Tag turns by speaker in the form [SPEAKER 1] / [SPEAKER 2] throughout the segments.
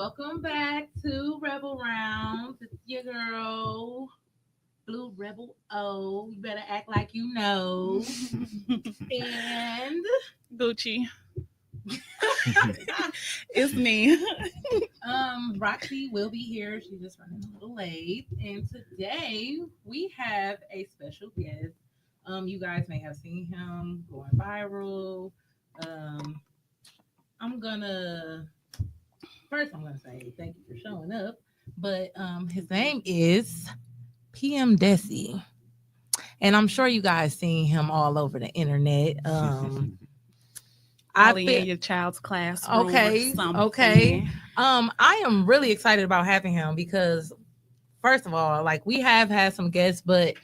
[SPEAKER 1] welcome back to Rebel Rounds. It's your girl, Blue Rebel O. You better act like you know. And
[SPEAKER 2] Gucci. It's me.
[SPEAKER 1] Roxy will be here. She's just running a little late. And today we have a special guest. You guys may have seen him going viral. Um, I'm gonna say thank you for showing up. But his name is PMDessy. And I'm sure you guys seen him all over the internet.
[SPEAKER 2] Probably in your child's classroom
[SPEAKER 1] okay,
[SPEAKER 2] or something.
[SPEAKER 1] okay. I am really excited about having him because first of all, like we have had some guests, but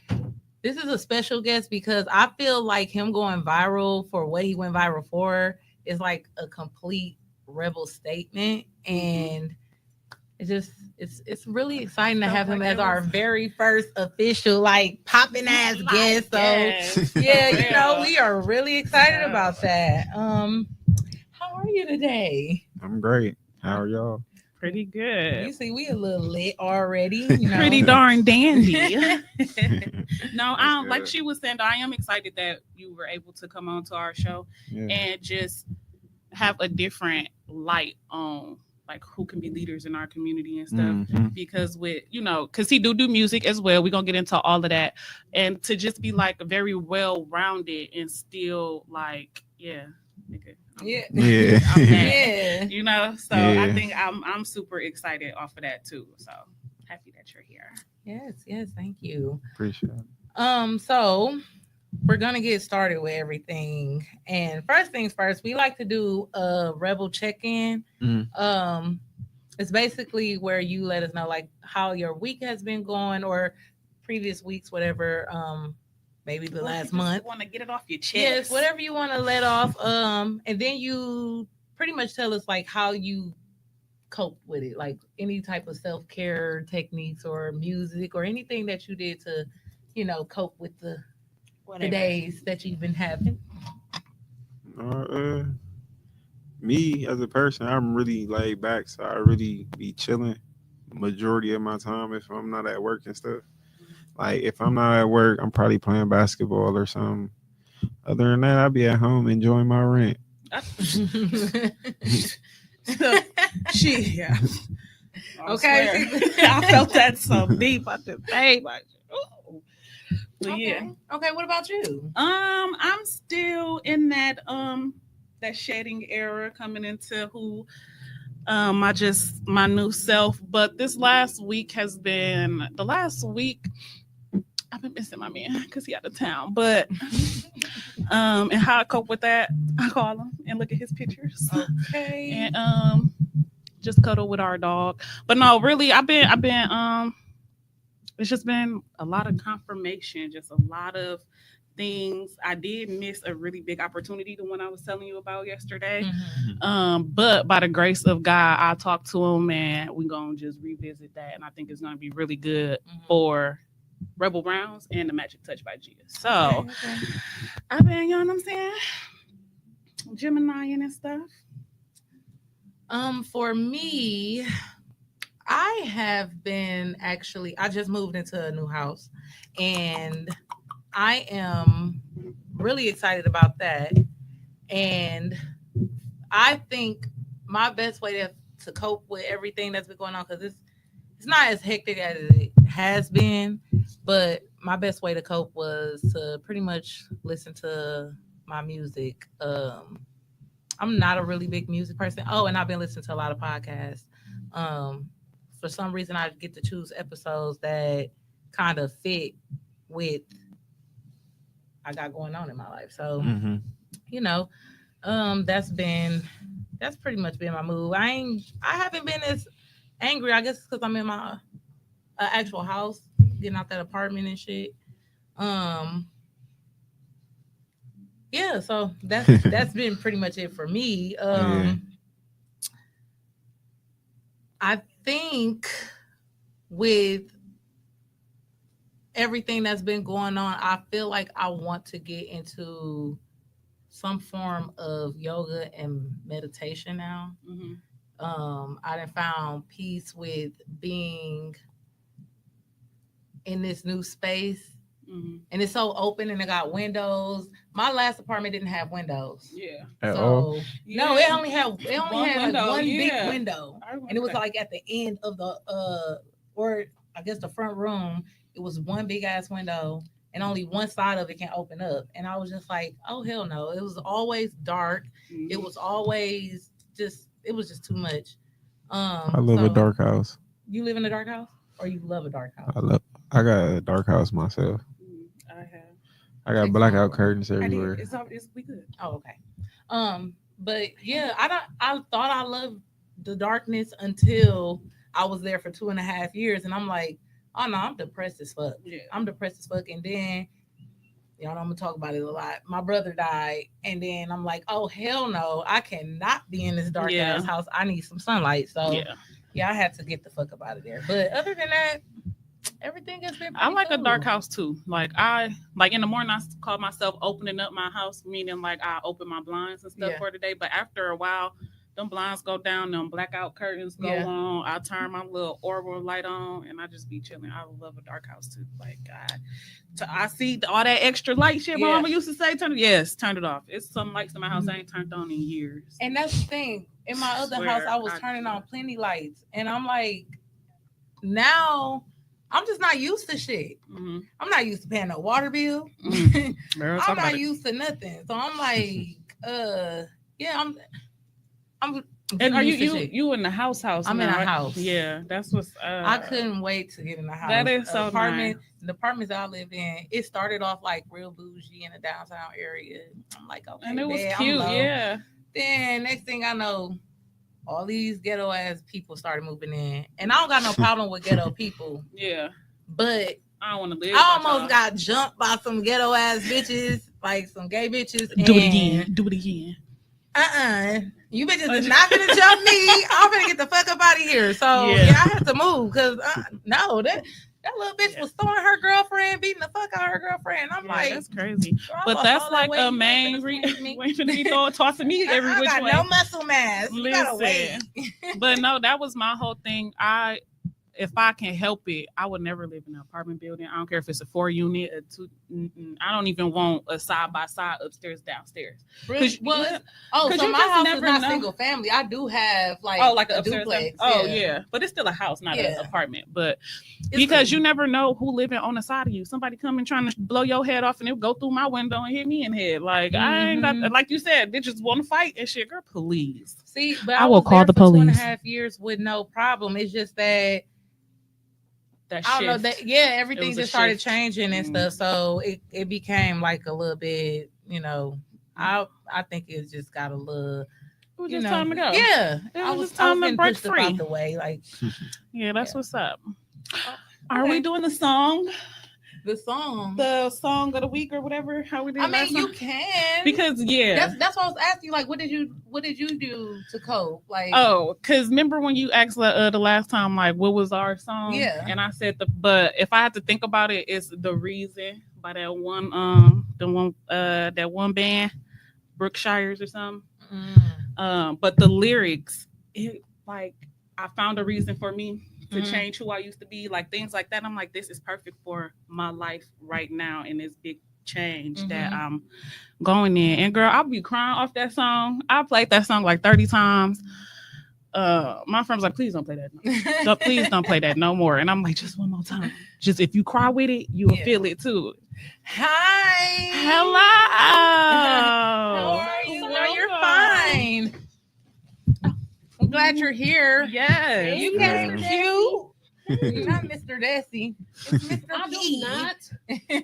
[SPEAKER 1] this is a special guest because I feel like him going viral for what he went viral for is like a complete rebel statement, and it's really exciting to have him as our very first official like popping ass guest. So yeah, we are really excited about that. How are you today?
[SPEAKER 3] I'm great. How are y'all?
[SPEAKER 2] Pretty good.
[SPEAKER 1] You see, we a little lit already.
[SPEAKER 2] Pretty darn dandy. No,
[SPEAKER 3] That's
[SPEAKER 2] like
[SPEAKER 3] good.
[SPEAKER 2] she was saying, I am excited that you were able to come on to our show and just have a different light on like who can be leaders in our community and stuff.
[SPEAKER 3] Mhm.
[SPEAKER 2] Because because he do music as well. We're gonna get into all of that, and to just be like very well rounded and still like nigga.
[SPEAKER 1] Yeah.
[SPEAKER 2] I'm
[SPEAKER 1] Yeah.
[SPEAKER 2] mad, so I think I'm super excited off of that too. So happy that you're here.
[SPEAKER 1] Yes, thank you.
[SPEAKER 3] Appreciate it.
[SPEAKER 1] So we're gonna get started with everything. And first things first, we like to do a rebel check-in. It's basically where you let us know like how your week has been going or previous weeks, whatever. Maybe the last month.
[SPEAKER 2] Want to get it off your chest?
[SPEAKER 1] Yes, whatever you want to let off. And then you pretty much tell us like how you cope with it, like any type of self-care techniques or music or anything that you did to, cope with the days that you've been having.
[SPEAKER 3] Me as a person, I'm really laid back, so I really be chilling majority of my time if I'm not at work and stuff. Like if I'm not at work, I'm probably playing basketball or something. Other than that, I'll be at home enjoying my rent.
[SPEAKER 2] Yeah.
[SPEAKER 1] Okay.
[SPEAKER 2] I felt that so deep. I did, babe.
[SPEAKER 1] Okay. What about you?
[SPEAKER 2] I'm still in that shedding era, coming into who my new self. But this last week has been the last week. I've been missing my man because he out of town. But and how I cope with that, I call him and look at his pictures.
[SPEAKER 1] Okay.
[SPEAKER 2] And just cuddle with our dog. But no, really, I've been it's just been a lot of confirmation, just a lot of things. I did miss a really big opportunity, the one I was telling you about yesterday.
[SPEAKER 1] Mm-hmm.
[SPEAKER 2] But by the grace of God, I talked to him and we're gonna just revisit that. And I think it's gonna be really good for Rebel Browns and the Magic Touch by Gia. So
[SPEAKER 1] Okay.
[SPEAKER 2] I've been, you know what I'm saying? Gemini and stuff.
[SPEAKER 1] For me, I have been I just moved into a new house and I am really excited about that. And I think my best way to cope with everything that's been going on, because it's not as hectic as it has been, but my best way to cope was to pretty much listen to my music. I'm not a really big music person. Oh, and I've been listening to a lot of podcasts. For some reason, I get to choose episodes that kind of fit with I got going on in my life. So, that's pretty much been my move. I haven't been as angry. I guess because I'm in my actual house, getting out that apartment and shit. Yeah, so that's been pretty much it for me. I think with everything that's been going on, I feel like I want to get into some form of yoga and meditation now. I done found peace with being in this new space. And it's so open and it got windows. My last apartment didn't have windows.
[SPEAKER 2] Yeah.
[SPEAKER 3] At all?
[SPEAKER 1] So no, it only had
[SPEAKER 2] One
[SPEAKER 1] like
[SPEAKER 2] window,
[SPEAKER 1] one
[SPEAKER 2] yeah.
[SPEAKER 1] big window. And it was like at the end of the or I guess the front room, it was one big ass window and only one side of it can open up. And I was just like, oh hell no. It was always dark. It was always it was just too much.
[SPEAKER 3] I love a dark house.
[SPEAKER 1] You live in a dark house? Or you love a dark house?
[SPEAKER 3] I got a dark house myself. I got blackout curtains everywhere.
[SPEAKER 2] We good.
[SPEAKER 1] Oh, okay. But yeah, I thought I loved the darkness until I was there for 2.5 years, and I'm like, oh no, I'm depressed as fuck.
[SPEAKER 2] Yeah.
[SPEAKER 1] I'm depressed as fuck. And then y'all know I'm gonna talk about it a lot. My brother died, and then I'm like, oh hell no, I cannot be in this dark ass house. I need some sunlight. So yeah, I had to get the fuck up out of there. But other than that, everything has been.
[SPEAKER 2] I like
[SPEAKER 1] cool.
[SPEAKER 2] a dark house too. Like in the morning, I call myself opening up my house, meaning like I open my blinds and stuff for the day. But after a while, them blinds go down, them blackout curtains go on. I turn my little orbital light on, and I just be chilling. I love a dark house too. Like I see all that extra light shit. My mama used to say, turn it off. It's some lights in my house I ain't turned on in years.
[SPEAKER 1] And that's the thing. In my other house, I was turning on plenty lights, and I'm like, now. I'm just not used to shit. I'm not used to paying no water bill.
[SPEAKER 2] Girl,
[SPEAKER 1] I'm not used to nothing. So I'm like, I'm
[SPEAKER 2] and are you in the house?
[SPEAKER 1] I'm
[SPEAKER 2] now,
[SPEAKER 1] in a
[SPEAKER 2] right?
[SPEAKER 1] house.
[SPEAKER 2] Yeah, that's what's.
[SPEAKER 1] I couldn't wait to get in the house.
[SPEAKER 2] That is so
[SPEAKER 1] apartment.
[SPEAKER 2] nice.
[SPEAKER 1] The apartments I live in, it started off like real bougie in the downtown area. I'm like, okay,
[SPEAKER 2] and it was cute. Yeah.
[SPEAKER 1] Then next thing I know, all these ghetto ass people started moving in, and I don't got no problem with ghetto people.
[SPEAKER 2] Yeah,
[SPEAKER 1] but
[SPEAKER 2] I don't want to live.
[SPEAKER 1] I almost got jumped by some ghetto ass bitches, like some gay bitches.
[SPEAKER 2] Do it again.
[SPEAKER 1] You bitches is not gonna jump me. I'm gonna get the fuck up out of here. So I had to move because no, that little bitch was throwing her girlfriend, beating the fuck out of her girlfriend. I'm like,
[SPEAKER 2] that's crazy. But that's like a main reason to be tossing me every which way.
[SPEAKER 1] I got no muscle mass. You gotta wait.
[SPEAKER 2] But no, that was my whole thing. If I can help it, I would never live in an apartment building. I don't care if it's a 4-unit, a 2. I don't even want a side by side upstairs, downstairs.
[SPEAKER 1] Really? Well, so my house is not single family. I do have like a duplex.
[SPEAKER 2] But it's still a house, not an apartment. But it's because you never know who living on the side of you. Somebody coming trying to blow your head off, and it'll go through my window and hit me in the head. Like I ain't got, like you said, bitches want to fight and shit. Girl, please.
[SPEAKER 1] See, but I will call the police. 2.5 years with no problem. It's just that. I don't know that everything just started changing and stuff, so it became like a little bit, I think it just got a little. It
[SPEAKER 2] was just time to go.
[SPEAKER 1] Yeah,
[SPEAKER 2] I was time to break free.
[SPEAKER 1] Out the way, like
[SPEAKER 2] that's what's up. Are we doing the song?
[SPEAKER 1] The song
[SPEAKER 2] of the week or whatever. How we did?
[SPEAKER 1] I mean, you can
[SPEAKER 2] because
[SPEAKER 1] that's what I was asking you. Like, what did you do to cope? Like,
[SPEAKER 2] because remember when you asked the last time, like, what was our song?
[SPEAKER 1] Yeah,
[SPEAKER 2] and I said but if I had to think about it, it's The Reason by that one band, Brookshires or something. But the lyrics, I found a reason for me to change who I used to be, like things like that. I'm like, this is perfect for my life right now in this big change that I'm going in. And girl, I'll be crying off that song. I played that song like 30 times. My friend's like, please don't play that. So please don't play that no more. And I'm like, just one more time. Just if you cry with it, you will feel it too.
[SPEAKER 1] Hi.
[SPEAKER 2] Hello.
[SPEAKER 1] How are you? No, you're fine. I'm glad you're here.
[SPEAKER 2] Yes.
[SPEAKER 1] You came cute. You're not Mr. Dessy. It's Mr.
[SPEAKER 4] I
[SPEAKER 1] P.
[SPEAKER 4] do not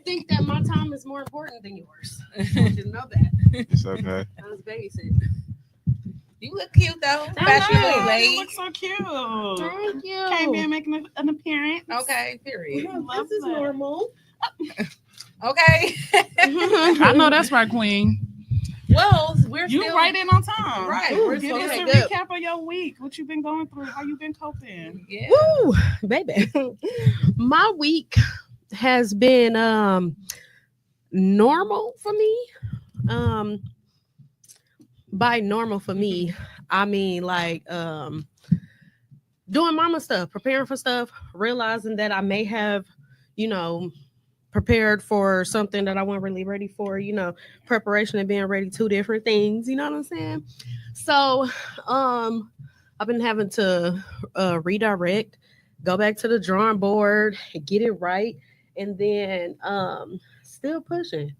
[SPEAKER 4] think that my time is more important than yours. I want you to know that.
[SPEAKER 3] It's okay.
[SPEAKER 4] I was babysitting.
[SPEAKER 1] You look cute though.
[SPEAKER 2] You
[SPEAKER 1] late.
[SPEAKER 2] look so cute.
[SPEAKER 4] Thank you.
[SPEAKER 2] Came in making an appearance.
[SPEAKER 1] Okay, period.
[SPEAKER 4] This is normal.
[SPEAKER 1] Okay.
[SPEAKER 2] I know that's right, Queen.
[SPEAKER 1] Well, we're
[SPEAKER 2] you
[SPEAKER 1] still
[SPEAKER 2] right in on time.
[SPEAKER 1] Right.
[SPEAKER 2] We're give us a recap of your week. What you been going through? How you been coping?
[SPEAKER 1] Yeah.
[SPEAKER 4] Woo, baby. My week has been normal for me. By normal for me, I mean, like doing mama stuff, preparing for stuff, realizing that I may have, you know, prepared for something that I wasn't really ready for, you know, preparation and being ready, two different things, you know what I'm saying? So I've been having to redirect, go back to the drawing board, get it right, and then still pushing.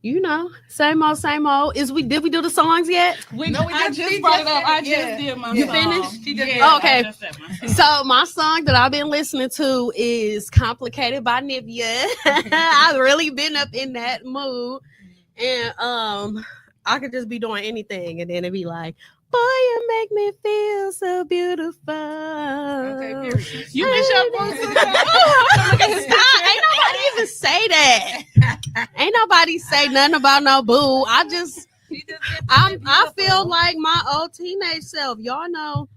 [SPEAKER 4] You know, same old, same old. Did we do the songs yet?
[SPEAKER 2] I just brought it up. I just did my
[SPEAKER 4] You
[SPEAKER 2] song.
[SPEAKER 4] finished?
[SPEAKER 1] She just
[SPEAKER 2] Yeah,
[SPEAKER 4] okay.
[SPEAKER 2] I just said my song.
[SPEAKER 4] So my song that I've been listening to is "Complicated" by Nivea. I've really been up in that mood, and I could just be doing anything, and then it'd be like, "Boy, you make me feel so beautiful."
[SPEAKER 1] Okay, period.
[SPEAKER 2] You miss your voice.
[SPEAKER 4] Stop! Ain't nobody even say that. Ain't nobody say nothing about no boo. I feel like my old teenage self. Y'all know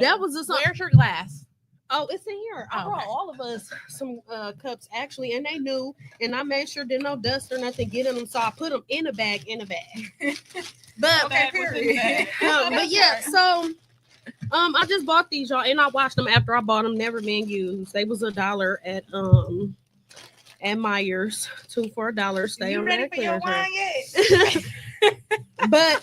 [SPEAKER 4] that was the song.
[SPEAKER 1] Where's your glass?
[SPEAKER 4] Oh, it's in here. I
[SPEAKER 1] Oh,
[SPEAKER 4] brought
[SPEAKER 1] okay.
[SPEAKER 4] all of us some cups actually, and they knew. And I made sure there's no dust or nothing get in them, so I put them in a bag. But
[SPEAKER 1] Okay, period.
[SPEAKER 4] but yeah, so I just bought these, y'all, and I watched them after I bought them. Never been used. They was $1 at Myers, 2 for $1. Stay
[SPEAKER 1] You
[SPEAKER 4] on
[SPEAKER 1] ready
[SPEAKER 4] that
[SPEAKER 1] for your
[SPEAKER 4] clear.
[SPEAKER 1] wine yet?
[SPEAKER 4] But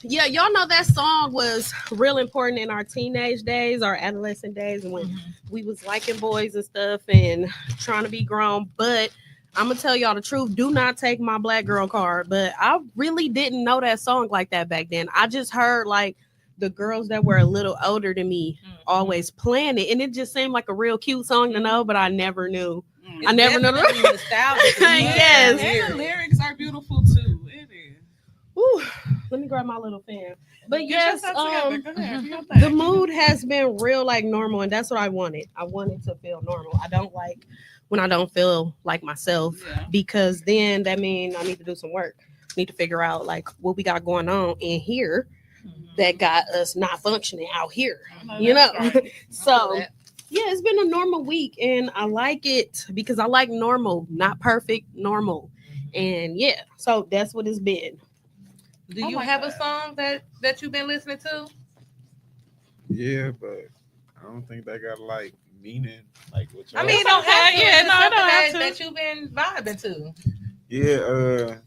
[SPEAKER 4] yeah, y'all know that song was real important in our teenage days, our adolescent days, and when we was liking boys and stuff and trying to be grown. But I'm gonna tell y'all the truth, do not take my black girl card. But I really didn't know that song like that back then. I just heard like the girls that were a little older than me always playing it, and it just seemed like a real cute song to know, but I never knew. I never knew the
[SPEAKER 1] nostalgic.
[SPEAKER 4] Yes.
[SPEAKER 2] And the lyrics are beautiful too. It is.
[SPEAKER 4] Ooh, let me grab my little fan. But
[SPEAKER 2] Get
[SPEAKER 4] yes,
[SPEAKER 2] yourself together. Go ahead, do your
[SPEAKER 4] the
[SPEAKER 2] thing.
[SPEAKER 4] mood has been real like normal, and that's what I wanted. I wanted to feel normal. I don't like when I don't feel like myself, because then that means I need to do some work. Need to figure out like what we got going on in here that got us not functioning out here. You know?
[SPEAKER 2] Right.
[SPEAKER 4] So yeah, it's been a normal week, and I like it because I like normal, not perfect, normal. And yeah, so that's what it's been.
[SPEAKER 1] Do you have a song that you've been listening to?
[SPEAKER 3] Yeah, but I don't think that got like meaning. Like what y'all
[SPEAKER 1] I mean,
[SPEAKER 2] It's
[SPEAKER 1] don't
[SPEAKER 2] okay.
[SPEAKER 1] have to.
[SPEAKER 2] Yeah,
[SPEAKER 1] It's
[SPEAKER 2] no, it
[SPEAKER 1] something
[SPEAKER 2] don't have to.
[SPEAKER 1] that you've been vibing to.
[SPEAKER 3] Yeah,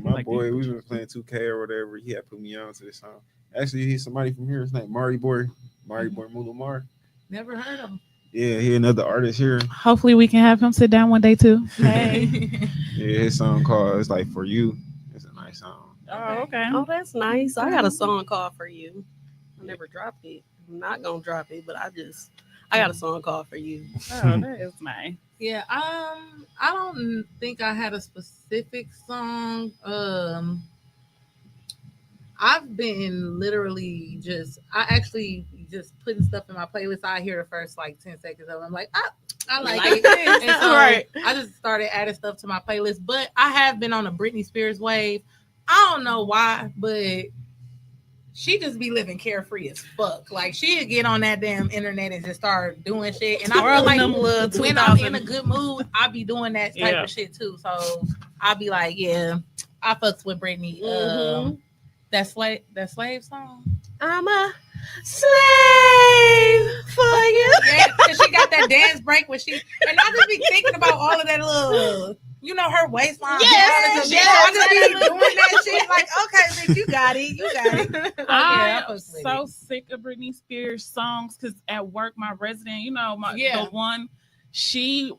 [SPEAKER 3] my
[SPEAKER 5] Like
[SPEAKER 3] boy, we been playing 2K or whatever. He had put me on to this song. Actually, he's somebody from here. His name Mari Boy Mulamar.
[SPEAKER 1] Never heard of him.
[SPEAKER 3] Yeah, he another artist here.
[SPEAKER 2] Hopefully we can have him sit down one day too. Hey.
[SPEAKER 3] Yeah, his song called "It's Like For You." It's a nice song.
[SPEAKER 2] Oh, okay.
[SPEAKER 4] Oh, that's nice. I got a song called For You. I never dropped it. I'm not gonna drop it, but I got a song called For You.
[SPEAKER 2] Oh, that is nice.
[SPEAKER 1] Yeah, I don't think I had a specific song. I've been literally I actually just putting stuff in my playlist. I hear the first like 10 seconds of it. I'm like, I like it. And so
[SPEAKER 4] Right.
[SPEAKER 1] I just started adding stuff to my playlist. But I have been on a Britney Spears wave. I don't know why, but she just be living carefree as fuck. Like she'd get on that damn internet and just start doing shit. And I feel like when I'm in a good mood, I be doing that type of shit too. So I'll be like, yeah, I fucks with Britney. That slave song.
[SPEAKER 4] I'm a slave for you.
[SPEAKER 1] Yeah, because she got that dance break when she, and I just be thinking about all of that little, you know, her waistline.
[SPEAKER 4] Yes,
[SPEAKER 1] I just be doing that shit. Like, okay, bitch, you got it.
[SPEAKER 2] I am so sick of Britney Spears songs because at work, my resident, you know, the one, she's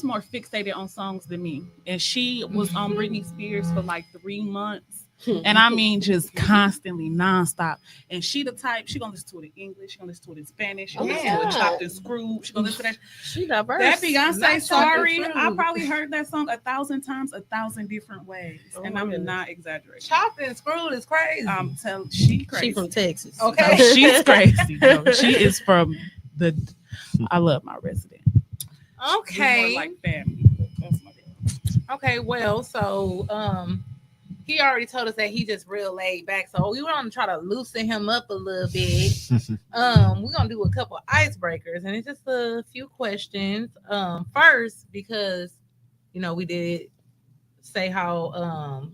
[SPEAKER 2] more fixated on songs than me, and she was on Britney Spears for like 3 months. And I mean, just constantly, nonstop. And she the type, she gonna listen to it in English, she gonna listen to it in Spanish, she gonna listen to it chopped and screwed, she gonna listen to that.
[SPEAKER 4] She diverse.
[SPEAKER 2] That Beyonce,
[SPEAKER 1] Not
[SPEAKER 2] sorry,
[SPEAKER 1] chopped and
[SPEAKER 2] I
[SPEAKER 1] screwed.
[SPEAKER 2] probably heard that song 1,000 times, 1,000 different ways, and I'm not exaggerating.
[SPEAKER 1] Chopped and screwed is crazy.
[SPEAKER 2] I'm telling, she crazy.
[SPEAKER 4] She from Texas.
[SPEAKER 1] Okay.
[SPEAKER 2] No, she's crazy. No, she is from the. I love my resident.
[SPEAKER 1] Okay.
[SPEAKER 2] We're more like family. But that's my girl.
[SPEAKER 1] Okay, well, so he already told us that he just real laid back. So we want to try to loosen him up a little bit. We're gonna do a couple icebreakers, and it's just a few questions. First, because you know, we did say how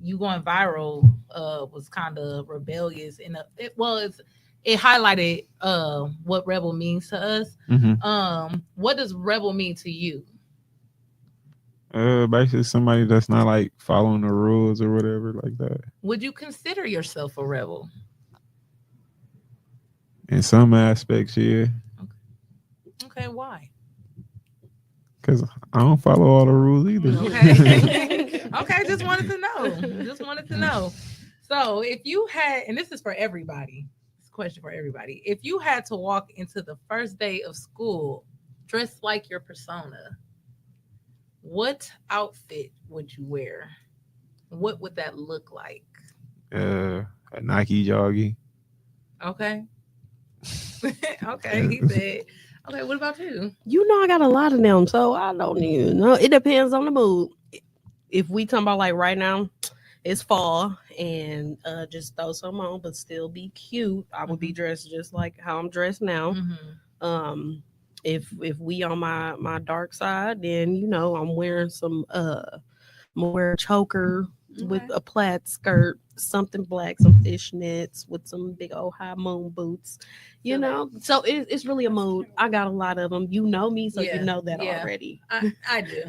[SPEAKER 1] you going viral was kind of rebellious in it highlighted what rebel means to us. What does rebel mean to you?
[SPEAKER 3] Basically somebody that's not like following the rules or whatever like that.
[SPEAKER 1] Would you consider yourself a rebel?
[SPEAKER 3] In some aspects, yeah.
[SPEAKER 1] Okay, why?
[SPEAKER 3] Because I don't follow all the rules either.
[SPEAKER 1] Okay. Okay, just wanted to know. So if you had, and this is for everybody, this question for everybody. If you had to walk into the first day of school dressed like your persona, what outfit would you wear? What would that look like?
[SPEAKER 3] A Nike joggy.
[SPEAKER 1] Okay. Okay, he said. Okay, what about you?
[SPEAKER 4] You know, I got a lot of them, so I don't even know. It depends on the mood. If we talking about like right now, it's fall and just throw some on, but still be cute. I would be dressed just like how I'm dressed now. If we on my dark side, then you know I'm wearing some more choker with a plaid skirt, something black, some fishnets with some big old high moon boots, you know. So it's really a mood. I got a lot of them. You know me, so you know that already.
[SPEAKER 1] I do.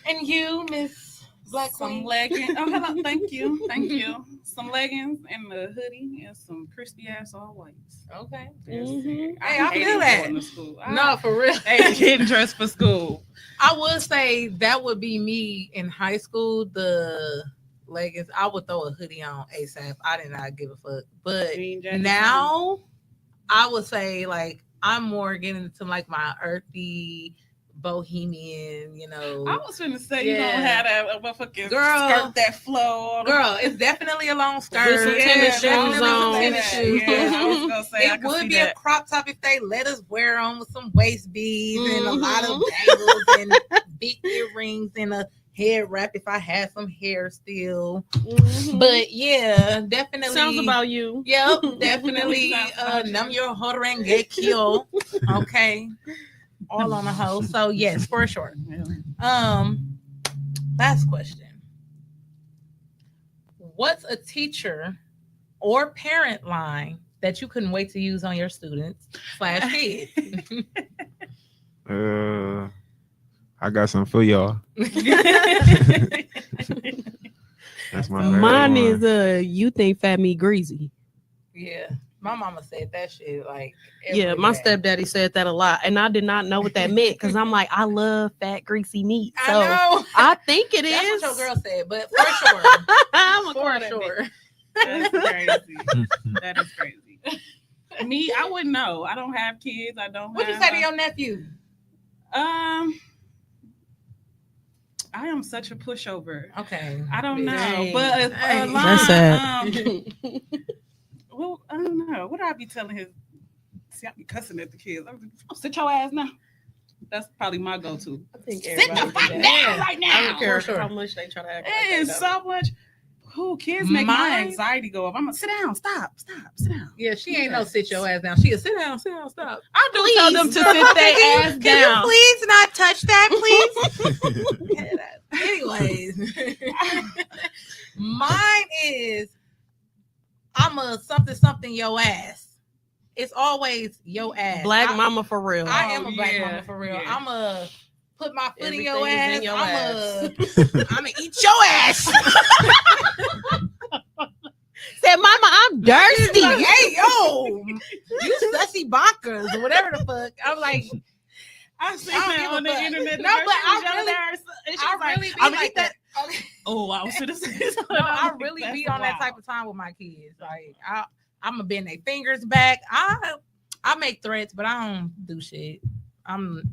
[SPEAKER 1] And you, Miss Black
[SPEAKER 2] Some
[SPEAKER 1] Queen?
[SPEAKER 2] leggings. Oh, hello. Thank you. Some leggings and a hoodie and some crispy ass all whites.
[SPEAKER 1] Okay.
[SPEAKER 4] Mhm.
[SPEAKER 1] Hey, I
[SPEAKER 2] hated
[SPEAKER 1] feel that.
[SPEAKER 2] going to school.
[SPEAKER 1] No, for real.
[SPEAKER 2] I hate getting dressed for school.
[SPEAKER 1] I would say that would be me in high school. The leggings, I would throw a hoodie on ASAP. I did not give a fuck. But now, I would say like I'm more getting into like my earthy, bohemian, you know.
[SPEAKER 2] I was finna say you don't have that motherfucking
[SPEAKER 1] Girl,
[SPEAKER 2] skirt that flow.
[SPEAKER 1] Girl, it's definitely a long skirt.
[SPEAKER 4] With some tennis shoes on.
[SPEAKER 2] Yeah, I was gonna say
[SPEAKER 1] it would be a crop top if they let us wear on with some waist beads and a lot of bangles and big earrings and a head wrap if I had some hair still. But yeah, definitely
[SPEAKER 4] sounds about you.
[SPEAKER 1] Yep, definitely numb your hotter and get killed. Okay. All on the hoe. So yes, for sure. Last question. What's a teacher or parent line that you couldn't wait to use on your students / kids?
[SPEAKER 3] I got some for y'all. That's my
[SPEAKER 4] mine
[SPEAKER 3] one.
[SPEAKER 4] is you think fat meat greasy.
[SPEAKER 1] Yeah. My mama said that shit like
[SPEAKER 4] yeah, my stepdaddy said that a lot, and I did not know what that meant because I'm like, I love fat greasy meat. So
[SPEAKER 1] I know.
[SPEAKER 4] I think it
[SPEAKER 1] That's
[SPEAKER 4] is.
[SPEAKER 1] what your girl said, but for sure.
[SPEAKER 4] I'm
[SPEAKER 1] for sure.
[SPEAKER 2] That's crazy. That is crazy. Me, I wouldn't know. I don't have kids.
[SPEAKER 1] What'd you say to your nephew?
[SPEAKER 2] I am such a pushover.
[SPEAKER 1] Okay.
[SPEAKER 2] I don't know.
[SPEAKER 4] Dang.
[SPEAKER 2] But
[SPEAKER 4] that's sad.
[SPEAKER 2] Well, I don't know. What do I be telling his? See, I be cussing at the kids. Sit your ass now. That's probably my go-to.
[SPEAKER 4] I think
[SPEAKER 2] Sit the fuck down right now.
[SPEAKER 4] I don't care
[SPEAKER 1] sure.
[SPEAKER 4] how much they try to act.
[SPEAKER 2] It is so much. Kids make my anxiety go up. I'm gonna sit down. Stop. Sit down.
[SPEAKER 1] Yeah, she ain't no sit your ass down. She a sit down, stop.
[SPEAKER 2] I do tell them to sit their ass down.
[SPEAKER 1] Can you please not touch that, please? Anyways, mine is I'm a something your ass. It's always your ass.
[SPEAKER 4] Black mama for real.
[SPEAKER 1] I am a black mama for real.
[SPEAKER 2] Yeah.
[SPEAKER 1] I'm a put my foot in
[SPEAKER 4] Everything
[SPEAKER 1] your
[SPEAKER 4] is
[SPEAKER 1] ass.
[SPEAKER 4] in your
[SPEAKER 1] I'm a eat your ass.
[SPEAKER 4] Said, Mama, I'm thirsty.
[SPEAKER 1] Like, hey, yo, you sussy bonkers or whatever the fuck. I'm like,
[SPEAKER 2] I've seen
[SPEAKER 1] I don't
[SPEAKER 2] that
[SPEAKER 1] give a
[SPEAKER 2] on the
[SPEAKER 1] fuck.
[SPEAKER 2] internet.
[SPEAKER 1] No, but I really be like that. Okay.
[SPEAKER 2] Oh, I was gonna say
[SPEAKER 1] No, I really be on that type of time with my kids. Like I'm gonna bend their fingers back. I make threats, but I don't do shit. I'm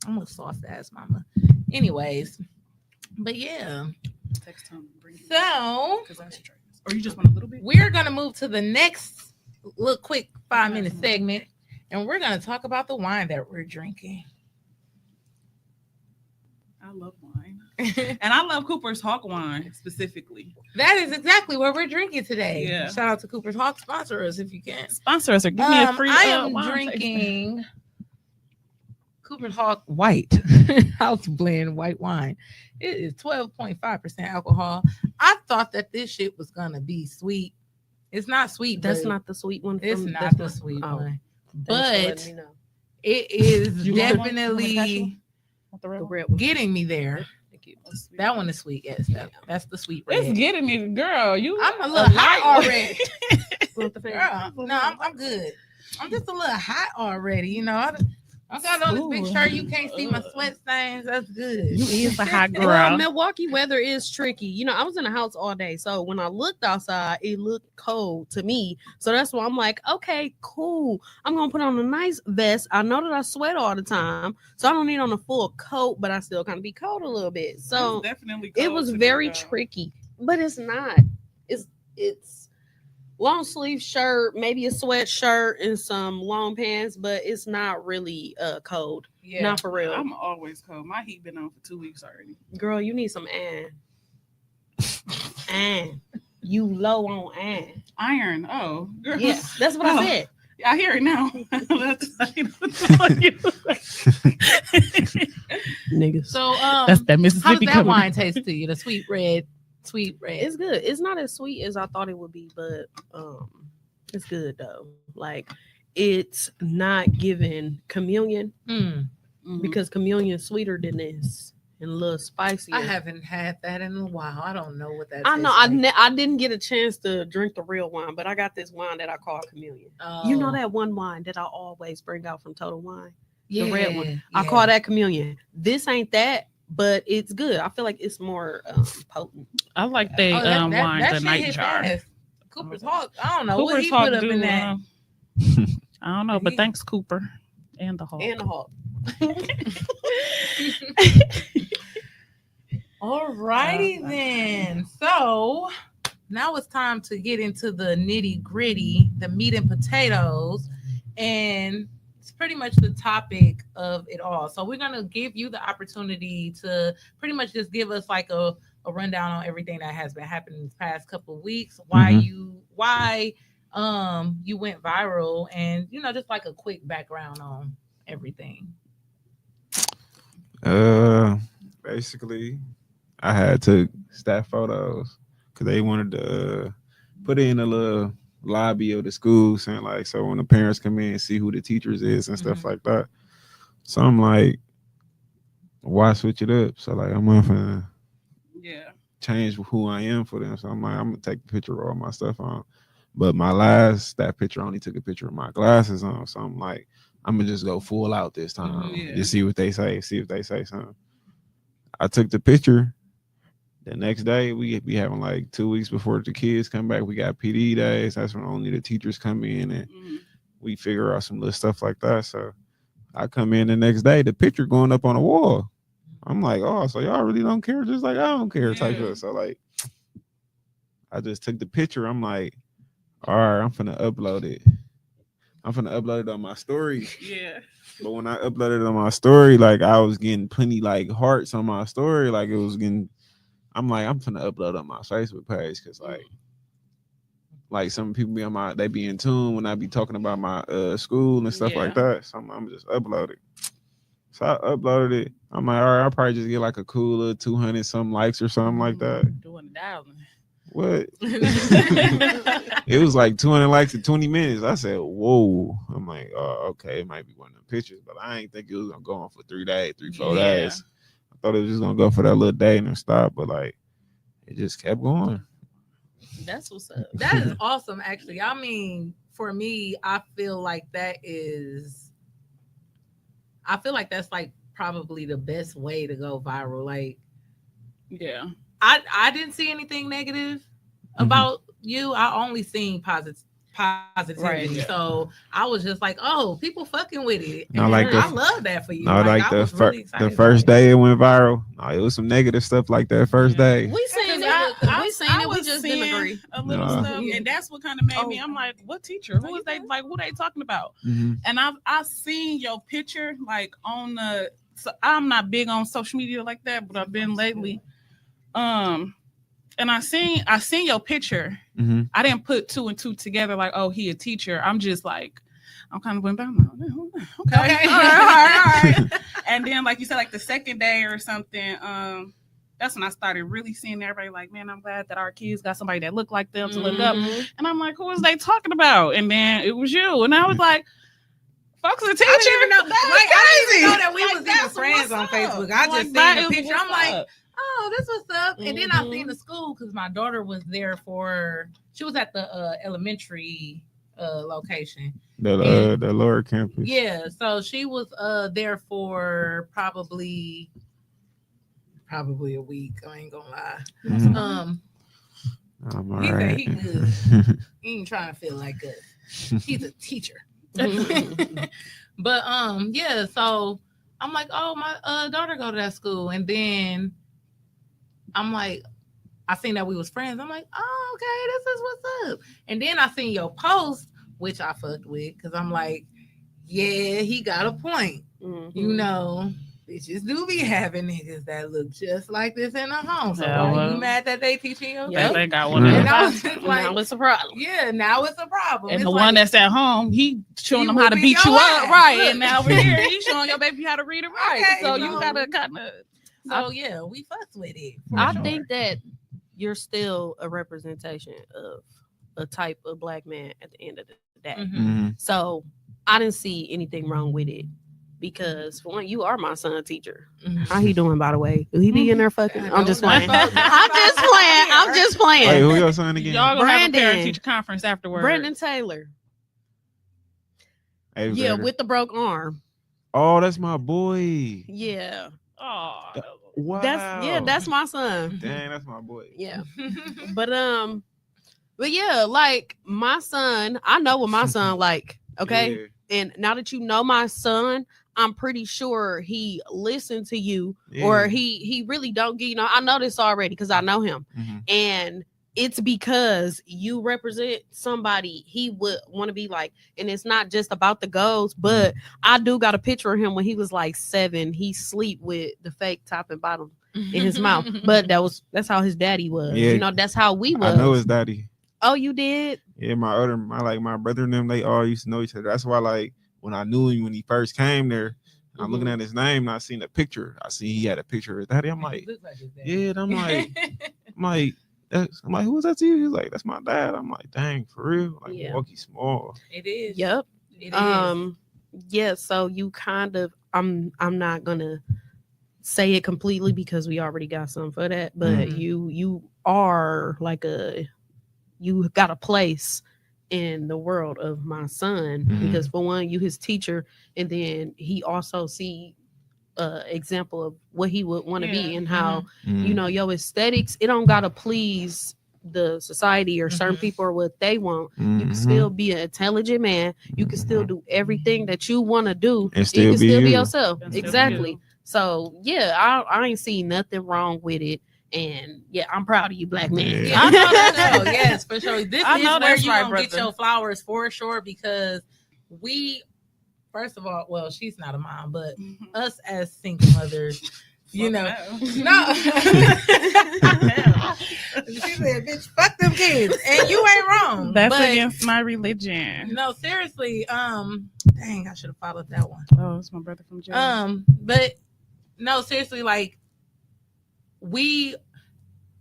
[SPEAKER 1] a soft ass mama. Anyways, but yeah.
[SPEAKER 2] Text him, bring it.
[SPEAKER 1] So
[SPEAKER 2] Because that's trash. Or you just want a little bit?
[SPEAKER 1] we're gonna move to the next little quick 5-minute segment, and we're gonna talk about the wine that we're drinking.
[SPEAKER 2] I love wine. And I love Cooper's Hawk wine specifically.
[SPEAKER 1] That is exactly what we're drinking today.
[SPEAKER 2] Yeah.
[SPEAKER 1] Shout out to Cooper's Hawk, sponsor us if you can.
[SPEAKER 2] Sponsor us or give me a free
[SPEAKER 1] I am
[SPEAKER 2] wine
[SPEAKER 1] drinking Cooper's Hawk White House Blend white wine. It is 12.5% alcohol. I thought that this shit was gonna be sweet. It's not sweet.
[SPEAKER 4] That's
[SPEAKER 1] but
[SPEAKER 4] not the sweet one.
[SPEAKER 1] It's
[SPEAKER 4] from-
[SPEAKER 1] not
[SPEAKER 4] that's
[SPEAKER 1] the sweet
[SPEAKER 4] oh,
[SPEAKER 1] one,
[SPEAKER 4] thanks for
[SPEAKER 1] but
[SPEAKER 4] letting me know.
[SPEAKER 1] it is
[SPEAKER 2] You want one?
[SPEAKER 1] definitely
[SPEAKER 2] You want the red
[SPEAKER 4] The
[SPEAKER 2] one?
[SPEAKER 4] red one.
[SPEAKER 1] getting me there.
[SPEAKER 4] Thank you.
[SPEAKER 1] That one is sweet. Yes, that's the sweet red.
[SPEAKER 2] It's getting me, girl. You,
[SPEAKER 1] I'm a little hot
[SPEAKER 2] lightweight.
[SPEAKER 1] already.
[SPEAKER 4] Want the fan?
[SPEAKER 1] Girl, no, I'm good. I'm just a little hot already. You know, I got on this big
[SPEAKER 2] Ooh.
[SPEAKER 1] shirt. You can't see my sweat stains. That's good.
[SPEAKER 2] You is a hot
[SPEAKER 4] Well,
[SPEAKER 2] girl.
[SPEAKER 4] Milwaukee weather is tricky. You know, I was in the house all day, so when I looked outside, it looked cold to me. So that's why I'm like, okay, cool. I'm gonna put on a nice vest. I know that I sweat all the time, so I don't need on a full coat, but I still kind of be cold a little bit. So
[SPEAKER 2] It's definitely
[SPEAKER 4] it
[SPEAKER 2] cold
[SPEAKER 4] was
[SPEAKER 2] today,
[SPEAKER 4] very
[SPEAKER 2] though.
[SPEAKER 4] tricky, but it's not. It's long sleeve shirt, maybe a sweatshirt and some long pants, but it's not really cold.
[SPEAKER 1] Yeah.
[SPEAKER 4] Not for real.
[SPEAKER 2] I'm always cold. My heat been on for 2 weeks already.
[SPEAKER 4] Girl, you need some iron. You low on iron.
[SPEAKER 2] Iron. Oh, girl.
[SPEAKER 4] Yeah, that's what
[SPEAKER 2] Oh.
[SPEAKER 4] I said.
[SPEAKER 2] I hear it now.
[SPEAKER 4] Niggas.
[SPEAKER 1] So
[SPEAKER 2] That's that
[SPEAKER 1] how does
[SPEAKER 2] Mississippi
[SPEAKER 1] that
[SPEAKER 2] coming.
[SPEAKER 1] wine taste to you? The sweet red.
[SPEAKER 4] It's good. It's not as sweet as I thought it would be, but it's good though. Like it's not giving communion
[SPEAKER 1] Mm.
[SPEAKER 2] Mhm.
[SPEAKER 4] because communion is sweeter than this and a little spicier.
[SPEAKER 1] I haven't had that in a while. I don't know what that.
[SPEAKER 4] I know.
[SPEAKER 1] tastes like.
[SPEAKER 4] I didn't get a chance to drink the real wine, but I got this wine that I call communion. You know
[SPEAKER 1] Oh,
[SPEAKER 4] that one wine that I always bring out from Total Wine?
[SPEAKER 1] yeah,
[SPEAKER 4] the red one. I
[SPEAKER 1] yeah.
[SPEAKER 4] call that communion. This ain't that, but it's good. I feel like it's more potent.
[SPEAKER 2] I like they
[SPEAKER 1] Oh, that
[SPEAKER 2] wine, the
[SPEAKER 1] shit
[SPEAKER 2] night
[SPEAKER 1] hit
[SPEAKER 2] jar.
[SPEAKER 1] fast. Cooper's Hawk. I don't know what
[SPEAKER 2] Cooper's
[SPEAKER 1] he
[SPEAKER 2] Hawk
[SPEAKER 1] put up
[SPEAKER 2] do,
[SPEAKER 1] in that.
[SPEAKER 2] I don't know, but
[SPEAKER 1] He-
[SPEAKER 2] thanks, Cooper, and the Hawk.
[SPEAKER 4] And the Hawk.
[SPEAKER 1] All righty then. So now it's time to get into the nitty gritty, the meat and potatoes, and it's pretty much the topic of it all. So we're gonna give you the opportunity to pretty much just give us like a rundown on everything that has been happening these past couple of weeks. Why you went viral, and just like a quick background on everything.
[SPEAKER 3] Basically, I had to staff photos because they wanted to put it in a little lobby of the school, saying like, so when the parents come in and see who the teachers is and stuff
[SPEAKER 1] Mhm.
[SPEAKER 3] like that. So I'm like, why switch it up? So like, I'm gonna
[SPEAKER 2] Yeah.
[SPEAKER 3] change who I am for them. So I'm like, I'm gonna take a picture of all my stuff on. But my last staff picture only took a picture of my glasses on. So I'm like, I'm gonna just go full out this time.
[SPEAKER 2] Yeah.
[SPEAKER 3] Just see what they say. See if they say something. I took the picture. The next day, we be having like 2 weeks before the kids come back. We got PD days. That's when only the teachers come in and
[SPEAKER 2] Mhm.
[SPEAKER 3] we figure out some little stuff like that. So I come in the next day, the picture going up on the wall. I'm like, oh, so y'all really don't care? Just like I don't care type
[SPEAKER 2] Yeah.
[SPEAKER 3] of. So like, I just took the picture. I'm like, all right, I'm finna upload it. I'm finna upload it on my story.
[SPEAKER 2] Yeah.
[SPEAKER 3] But when I uploaded it on my story, like I was getting plenty like hearts on my story. Like it was getting, I'm like, I'm finna upload on my Facebook page because like some people be on my, they be in tune when I be talking about my school and stuff like that. So I'm just upload it. So I uploaded it. I'm like, all right, I'll probably just get like a cool little 200 some likes or something like that.
[SPEAKER 2] Doing dialing.
[SPEAKER 3] What? It was like 200 likes in 20 minutes. I said, whoa. I'm like, oh, okay, it might be one of them pictures, but I ain't think it was gonna go on for 3 days, 4
[SPEAKER 2] Yeah.
[SPEAKER 3] days. I thought it was just gonna go for that little day and then stop, but like it just kept going.
[SPEAKER 4] That's what's up.
[SPEAKER 1] That is awesome, actually. I mean, for me, I feel like that's like probably the best way to go viral. Like,
[SPEAKER 2] Yeah.
[SPEAKER 1] I didn't see anything negative about you. I only seen positivity.
[SPEAKER 4] Right,
[SPEAKER 2] yeah.
[SPEAKER 1] So I was just like, oh, people fucking with it.
[SPEAKER 3] No,
[SPEAKER 1] And
[SPEAKER 3] like
[SPEAKER 1] I
[SPEAKER 3] the-
[SPEAKER 1] love that for you.
[SPEAKER 3] No, like
[SPEAKER 1] I was really
[SPEAKER 3] the
[SPEAKER 1] excited
[SPEAKER 3] first
[SPEAKER 1] about it.
[SPEAKER 3] day it went viral. No, it was some negative stuff like that first day.
[SPEAKER 4] We seen
[SPEAKER 1] Because
[SPEAKER 4] it. We seen it. We
[SPEAKER 2] was
[SPEAKER 4] just
[SPEAKER 2] seeing
[SPEAKER 4] didn't agree.
[SPEAKER 2] a little
[SPEAKER 3] Nah.
[SPEAKER 2] stuff, and that's what kind of made me. I'm like, what teacher? Who is they? Like, who they talking about?
[SPEAKER 3] Mhm.
[SPEAKER 2] And I've seen your picture like on the. So I'm not big on social media like that, but I've been lately. And I seen your picture.
[SPEAKER 3] Mhm.
[SPEAKER 2] I didn't put 2 and 2 together. Like, oh, he a teacher. I'm just like, I'm kind of went back. I'm like, okay,
[SPEAKER 1] Okay.
[SPEAKER 2] all right. And then, like you said, like the second day or something, that's when I started really seeing everybody like, man, I'm glad that our kids got somebody that look like them to look up.
[SPEAKER 4] Mhm.
[SPEAKER 2] And I'm like, who is they talking about? And then it was you. And I was like, folks, a teacher.
[SPEAKER 1] I didn't even know,
[SPEAKER 2] That's
[SPEAKER 1] like, I didn't even know
[SPEAKER 2] crazy.
[SPEAKER 1] that we
[SPEAKER 2] Like,
[SPEAKER 1] was even
[SPEAKER 2] that's
[SPEAKER 1] friends on
[SPEAKER 2] what's
[SPEAKER 1] Facebook.
[SPEAKER 2] up.
[SPEAKER 1] I
[SPEAKER 2] Like,
[SPEAKER 1] just
[SPEAKER 2] that
[SPEAKER 1] seen the
[SPEAKER 2] is
[SPEAKER 1] picture.
[SPEAKER 2] what's
[SPEAKER 1] I'm like,
[SPEAKER 2] up.
[SPEAKER 1] oh, this what's up. And then I seen
[SPEAKER 2] Mhm.
[SPEAKER 1] the school because my daughter was there for, she was at the elementary location.
[SPEAKER 3] The lower campus.
[SPEAKER 1] Yeah, so she was there for probably a week. I ain't gonna lie.
[SPEAKER 3] Mhm.
[SPEAKER 1] He
[SPEAKER 3] I'm
[SPEAKER 1] said
[SPEAKER 3] alright.
[SPEAKER 1] he good. He ain't trying to feel like us. He's a teacher. But yeah, so I'm like, oh, my daughter go to that school, and then I'm like, I seen that we was friends. I'm like, oh, okay, this is what's up. And then I seen your post, which I fucked with, because I'm like, yeah, he got a point.
[SPEAKER 4] Mhm.
[SPEAKER 1] You know, bitches do be having niggas that look just like this in a home. So
[SPEAKER 2] Yeah,
[SPEAKER 1] why
[SPEAKER 2] well,
[SPEAKER 1] you mad that they teaching you?
[SPEAKER 4] Yep.
[SPEAKER 2] They got one.
[SPEAKER 3] Yeah.
[SPEAKER 1] And I
[SPEAKER 2] And,
[SPEAKER 1] was just like,
[SPEAKER 4] Now it's a problem.
[SPEAKER 1] yeah, now it's a problem.
[SPEAKER 2] and
[SPEAKER 1] It's
[SPEAKER 2] the
[SPEAKER 1] like,
[SPEAKER 2] one that's at home, he showing
[SPEAKER 1] He
[SPEAKER 2] them how to
[SPEAKER 1] whooping
[SPEAKER 2] beat
[SPEAKER 1] your
[SPEAKER 2] you up.
[SPEAKER 1] ass.
[SPEAKER 2] Right.
[SPEAKER 1] Look.
[SPEAKER 2] And now over here, he's showing your baby how to read it right.
[SPEAKER 1] Okay,
[SPEAKER 2] So
[SPEAKER 1] you
[SPEAKER 2] you
[SPEAKER 1] know.
[SPEAKER 2] gotta kind of.
[SPEAKER 1] so yeah, we fucked with it. for
[SPEAKER 4] I
[SPEAKER 1] sure.
[SPEAKER 4] think that you're still a representation of a type of black man at the end of the day.
[SPEAKER 1] Mhm.
[SPEAKER 3] Mhm.
[SPEAKER 4] So I didn't see anything wrong with it because for one, you are my son teacher.
[SPEAKER 1] Mhm.
[SPEAKER 4] How he doing, by the way? Do he be in there fucking?
[SPEAKER 1] I
[SPEAKER 4] I'm just
[SPEAKER 1] don't
[SPEAKER 4] playing.
[SPEAKER 1] know.
[SPEAKER 4] I'm just playing. I'm just
[SPEAKER 3] Wait,
[SPEAKER 4] playing.
[SPEAKER 3] who your son again?
[SPEAKER 2] Y'all gonna have a
[SPEAKER 4] Brandon.
[SPEAKER 2] parent teacher conference afterwards.
[SPEAKER 4] Brendan Taylor.
[SPEAKER 3] Hey,
[SPEAKER 4] Yeah,
[SPEAKER 3] Brandon.
[SPEAKER 4] with the broke arm.
[SPEAKER 3] Oh, that's my boy.
[SPEAKER 4] Yeah.
[SPEAKER 2] Oh,
[SPEAKER 3] Wow.
[SPEAKER 4] That's my son.
[SPEAKER 3] Dang, that's my boy.
[SPEAKER 4] Yeah. But yeah, like my son, I know what my son like. Okay.
[SPEAKER 3] Yeah.
[SPEAKER 4] And now that you know my son, I'm pretty sure he listened to you,
[SPEAKER 3] Yeah.
[SPEAKER 4] or he really don't get, I know this already because I know him.
[SPEAKER 3] Mhm.
[SPEAKER 4] And it's because you represent somebody he would want to be like. And it's not just about the goals, but I do got a picture of him when he was like 7. He sleep with the fake top and bottom in his mouth. But that's how his daddy was.
[SPEAKER 3] Yeah.
[SPEAKER 4] That's how we was.
[SPEAKER 3] I know his daddy.
[SPEAKER 4] Oh, you did?
[SPEAKER 3] Yeah, my brother and them, they all used to know each other. That's why, like, when I knew him when he first came there, I'm looking at his name and I seen a picture. I see he had a picture of his daddy. I'm like, yeah, and I'm like, who was that to you? He's like, that's my dad. I'm like, dang, for real? Like,
[SPEAKER 4] Yeah.
[SPEAKER 3] Milwaukee's small.
[SPEAKER 1] It is.
[SPEAKER 4] Yep.
[SPEAKER 1] It is.
[SPEAKER 4] Yeah, so you kind of I'm not gonna say it completely because we already got some for that, but
[SPEAKER 1] Mhm.
[SPEAKER 4] you are like you got a place in the world of my son
[SPEAKER 3] Mhm.
[SPEAKER 4] because for one, you his teacher, and then he also see example of what he would want to be
[SPEAKER 2] Yeah.
[SPEAKER 4] and how
[SPEAKER 3] Mhm.
[SPEAKER 4] your aesthetics, it don't gotta please the society or certain
[SPEAKER 1] Mhm.
[SPEAKER 4] people or what they want. You can
[SPEAKER 3] Mhm.
[SPEAKER 4] still be an intelligent man. You can still do everything that you want to do.
[SPEAKER 3] And
[SPEAKER 4] You
[SPEAKER 3] still
[SPEAKER 4] can
[SPEAKER 3] be
[SPEAKER 4] still be
[SPEAKER 3] you.
[SPEAKER 4] yourself.
[SPEAKER 2] And still be
[SPEAKER 4] Exactly.
[SPEAKER 2] you.
[SPEAKER 4] So yeah, I ain't seen nothing wrong with it. And yeah, I'm proud of you, black man.
[SPEAKER 3] Yeah.
[SPEAKER 1] I know that's so. Yes, for sure. This
[SPEAKER 2] I
[SPEAKER 1] is
[SPEAKER 2] know
[SPEAKER 1] where
[SPEAKER 2] that's
[SPEAKER 1] you
[SPEAKER 2] right,
[SPEAKER 1] gonna get
[SPEAKER 2] brother.
[SPEAKER 1] your flowers for sure because we, first of all, well, she's not a mom, but us as single mothers, you know, no. She said, "Bitch, fuck them kids," and you ain't wrong.
[SPEAKER 2] That's
[SPEAKER 1] but
[SPEAKER 2] against my religion.
[SPEAKER 1] no, seriously. Dang, I should have followed that one.
[SPEAKER 2] Oh, it's my brother from jail.
[SPEAKER 1] But no, seriously, like we,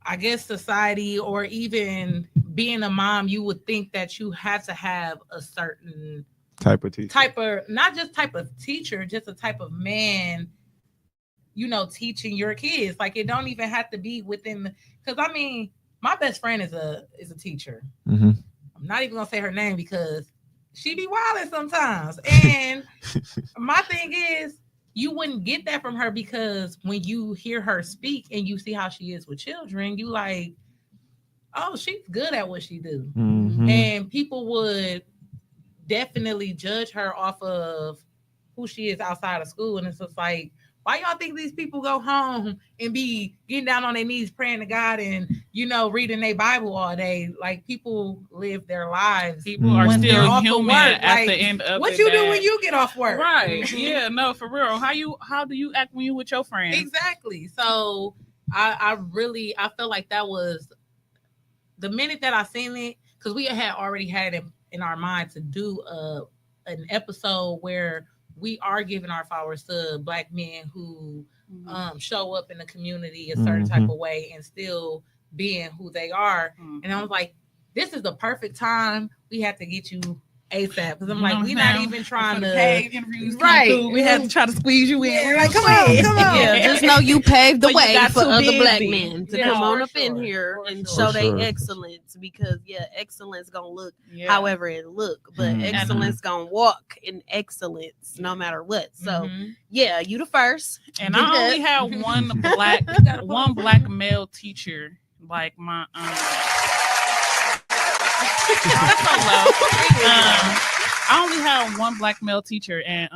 [SPEAKER 1] I guess society or even being a mom, you would think that you had to have a certain
[SPEAKER 3] Type of teacher.
[SPEAKER 1] not just type of teacher, just a type of man, teaching your kids. Like it don't even have to be within because I mean, my best friend is a teacher.
[SPEAKER 3] Mm-hmm.
[SPEAKER 1] I'm not even gonna say her name because she be wilding sometimes. And my thing is, you wouldn't get that from her because when you hear her speak and you see how she is with children, you like, oh, she's good at what she do.
[SPEAKER 3] Mm-hmm.
[SPEAKER 1] And people would definitely judge her off of who she is outside of school. And it's just like, why y'all think these people go home and be getting down on their knees praying to God and reading their Bible all day? Like people live their lives.
[SPEAKER 2] People are
[SPEAKER 1] when they're
[SPEAKER 2] still
[SPEAKER 1] off of
[SPEAKER 2] human
[SPEAKER 1] work.
[SPEAKER 2] at
[SPEAKER 1] Like,
[SPEAKER 2] the end of
[SPEAKER 1] what
[SPEAKER 2] the
[SPEAKER 1] you
[SPEAKER 2] day.
[SPEAKER 1] do when you get off work?
[SPEAKER 2] Right.
[SPEAKER 1] Mhm.
[SPEAKER 2] Yeah, no, for real. How do you act when you with your friends?
[SPEAKER 1] Exactly. So I feel like that was the minute that I seen it, because we had already had it in our mind to do an episode where we are giving our flowers to Black men who
[SPEAKER 2] Mhm.
[SPEAKER 1] show up in the community a certain type of way and still being who they are.
[SPEAKER 2] Mhm.
[SPEAKER 1] And I was like, this is the perfect time. We have to get you ASAP because I'm
[SPEAKER 2] You
[SPEAKER 1] like,
[SPEAKER 2] know
[SPEAKER 1] we're
[SPEAKER 2] what I'm
[SPEAKER 1] not
[SPEAKER 2] saying?
[SPEAKER 1] even trying
[SPEAKER 2] For
[SPEAKER 1] to.
[SPEAKER 2] the paid interviews come
[SPEAKER 1] Right.
[SPEAKER 2] through, we had to try to squeeze you in.
[SPEAKER 1] Yeah,
[SPEAKER 2] real
[SPEAKER 1] like, come
[SPEAKER 2] quick.
[SPEAKER 1] on, come on.
[SPEAKER 4] Yeah, just know you paved the
[SPEAKER 2] But you
[SPEAKER 4] way
[SPEAKER 2] got
[SPEAKER 4] for
[SPEAKER 2] too
[SPEAKER 4] other Black
[SPEAKER 2] busy.
[SPEAKER 4] men to
[SPEAKER 1] Yeah,
[SPEAKER 4] come on
[SPEAKER 1] for
[SPEAKER 4] up in
[SPEAKER 1] sure,
[SPEAKER 4] here
[SPEAKER 1] for
[SPEAKER 4] and
[SPEAKER 1] sure.
[SPEAKER 4] show
[SPEAKER 3] For
[SPEAKER 4] their
[SPEAKER 3] sure.
[SPEAKER 4] excellence because excellence gonna look
[SPEAKER 2] Yeah.
[SPEAKER 4] however it look, but
[SPEAKER 3] Mhm.
[SPEAKER 4] excellence gonna walk in excellence no matter what. So
[SPEAKER 1] Mhm.
[SPEAKER 4] yeah, you the first.
[SPEAKER 2] And
[SPEAKER 4] Get
[SPEAKER 2] I only
[SPEAKER 4] that.
[SPEAKER 2] had one black male teacher, like my that's so low. I only had one black male teacher, and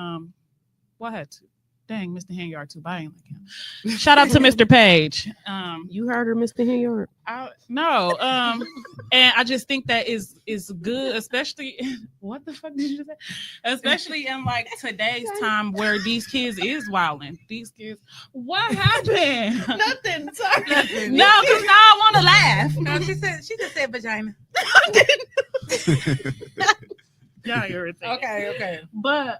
[SPEAKER 2] well, I had two. Dang, Mr. Hanyard too, but I ain't like him. Shout out to Mr. Page.
[SPEAKER 4] You heard her, Mr. Hanyard.
[SPEAKER 2] No, and I just think that is good, especially what the fuck did you say? Especially in like today's time where these kids is wilding. These kids, what happened?
[SPEAKER 4] Nothing. Sorry.
[SPEAKER 1] Nothing.
[SPEAKER 2] No, because now I want to laugh.
[SPEAKER 1] No, she just said vagina.
[SPEAKER 2] Yeah, irritating.
[SPEAKER 1] Okay.
[SPEAKER 2] But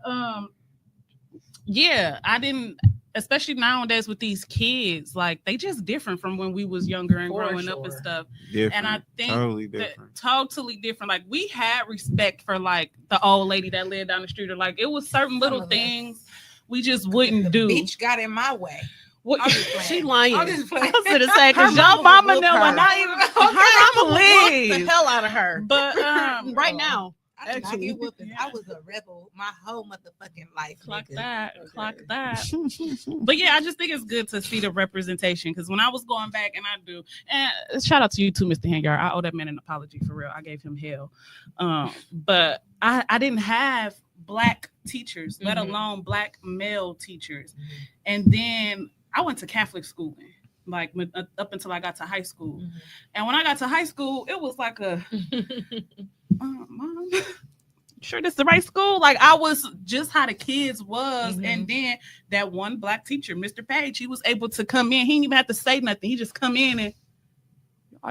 [SPEAKER 2] yeah, I didn't, especially nowadays with these kids, like they just different from when we was younger and
[SPEAKER 1] For
[SPEAKER 2] growing up and
[SPEAKER 1] sure.
[SPEAKER 2] stuff.
[SPEAKER 3] Different.
[SPEAKER 2] And I think
[SPEAKER 3] totally
[SPEAKER 2] that
[SPEAKER 3] different.
[SPEAKER 2] totally different. Like we had respect for like the old lady that lived down the street, or like it was certain little
[SPEAKER 1] Some of us.
[SPEAKER 2] things we just wouldn't do.
[SPEAKER 1] Bitch got in my way.
[SPEAKER 2] What,
[SPEAKER 1] I'm just playing.
[SPEAKER 4] She lying.
[SPEAKER 1] I'm just playing.
[SPEAKER 4] I was gonna say
[SPEAKER 2] her
[SPEAKER 4] because
[SPEAKER 2] mama,
[SPEAKER 4] y'all
[SPEAKER 2] mama
[SPEAKER 4] whoop
[SPEAKER 2] know
[SPEAKER 4] her.
[SPEAKER 2] and not even
[SPEAKER 4] Her mama whoop the
[SPEAKER 2] please.
[SPEAKER 4] hell out of her.
[SPEAKER 2] But
[SPEAKER 4] right now,
[SPEAKER 1] I did not
[SPEAKER 4] Actually.
[SPEAKER 1] get whooping.
[SPEAKER 2] Yeah.
[SPEAKER 1] I was a rebel my whole motherfucking life.
[SPEAKER 2] Clock
[SPEAKER 1] nigga.
[SPEAKER 2] that.
[SPEAKER 4] Okay.
[SPEAKER 2] Clock that. But yeah, I just think it's good to see the representation because when I was going back, and I do, and shout out to you too, Mr. Hanyard. I owe that man an apology for real. I gave him hell. But I didn't have black teachers, let
[SPEAKER 1] Mhm.
[SPEAKER 2] alone black male teachers.
[SPEAKER 1] Mhm.
[SPEAKER 2] And then I went to Catholic schooling, like up until I got to high school.
[SPEAKER 1] Mhm.
[SPEAKER 2] And when I got to high school, it was like a Mom, sure this the right school? Like I was just how the kids was.
[SPEAKER 1] Mhm.
[SPEAKER 2] And then that one black teacher, Mr. Page, he was able to come in. He didn't even have to say nothing. He just come in and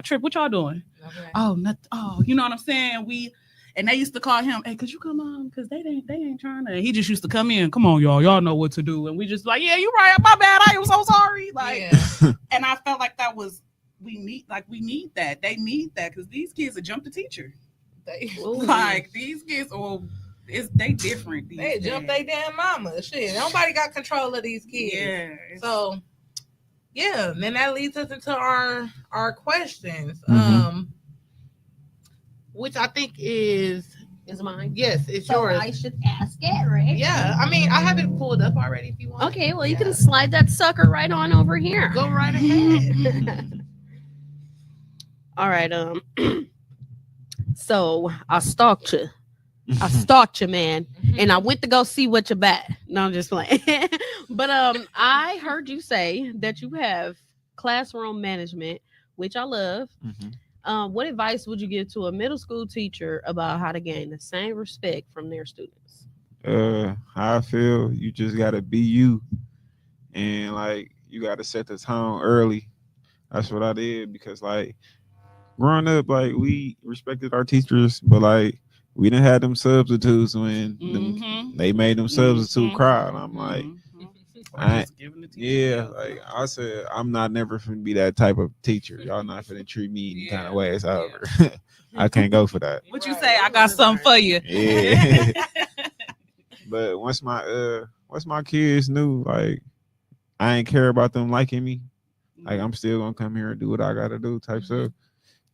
[SPEAKER 2] Trip, what y'all doing?
[SPEAKER 1] Okay.
[SPEAKER 2] Oh, nothing. Oh, you know what I'm saying? And they used to call him, hey, could you come on? Because they ain't trying to. He just used to come in. Come on, y'all know what to do. And we just like, yeah, you're right. My bad. I am so sorry. Like,
[SPEAKER 1] Yeah.
[SPEAKER 2] and I felt like that was we need that. They need that because these kids have jumped the teacher. Like these kids, they different. These
[SPEAKER 1] They jump
[SPEAKER 2] days.
[SPEAKER 1] they damn mama. Shit. Nobody got control of these kids.
[SPEAKER 2] Yeah.
[SPEAKER 1] So yeah, then that leads us into our questions.
[SPEAKER 3] Mhm.
[SPEAKER 1] Which I think is
[SPEAKER 4] mine.
[SPEAKER 1] yes, it's
[SPEAKER 5] So
[SPEAKER 1] yours.
[SPEAKER 5] I should ask it, right?
[SPEAKER 1] Yeah, I mean I have it pulled up already if you want.
[SPEAKER 5] Okay, well, you
[SPEAKER 1] Yeah.
[SPEAKER 5] can slide that sucker right on over here.
[SPEAKER 1] Go right ahead.
[SPEAKER 4] All right. So I stalked you. I stalked you, man, and I went to go see what you bat. No, I'm just playing. But I heard you say that you have classroom management, which I love.
[SPEAKER 3] Mhm.
[SPEAKER 4] What advice would you give to a middle school teacher about how to gain the same respect from their students?
[SPEAKER 3] How I feel, you just gotta be you, and like you gotta set the tone early. That's what I did because like growing up, like we respected our teachers, but like we didn't have them substitutes when
[SPEAKER 2] Mhm.
[SPEAKER 3] they made them substitute
[SPEAKER 2] Mhm.
[SPEAKER 3] cry. And I'm like,
[SPEAKER 2] Mhm.
[SPEAKER 3] I-
[SPEAKER 2] Just giving it to
[SPEAKER 3] yeah,
[SPEAKER 2] you.
[SPEAKER 3] like I said, I'm not never finna be that type of teacher. Y'all not finna treat me any kind of way. It's over. I can't go for that.
[SPEAKER 2] What you say? I got something for you.
[SPEAKER 3] Yeah. But once my kids knew, like I ain't care about them liking me, like I'm still gonna come here and do what I gotta do, type stuff.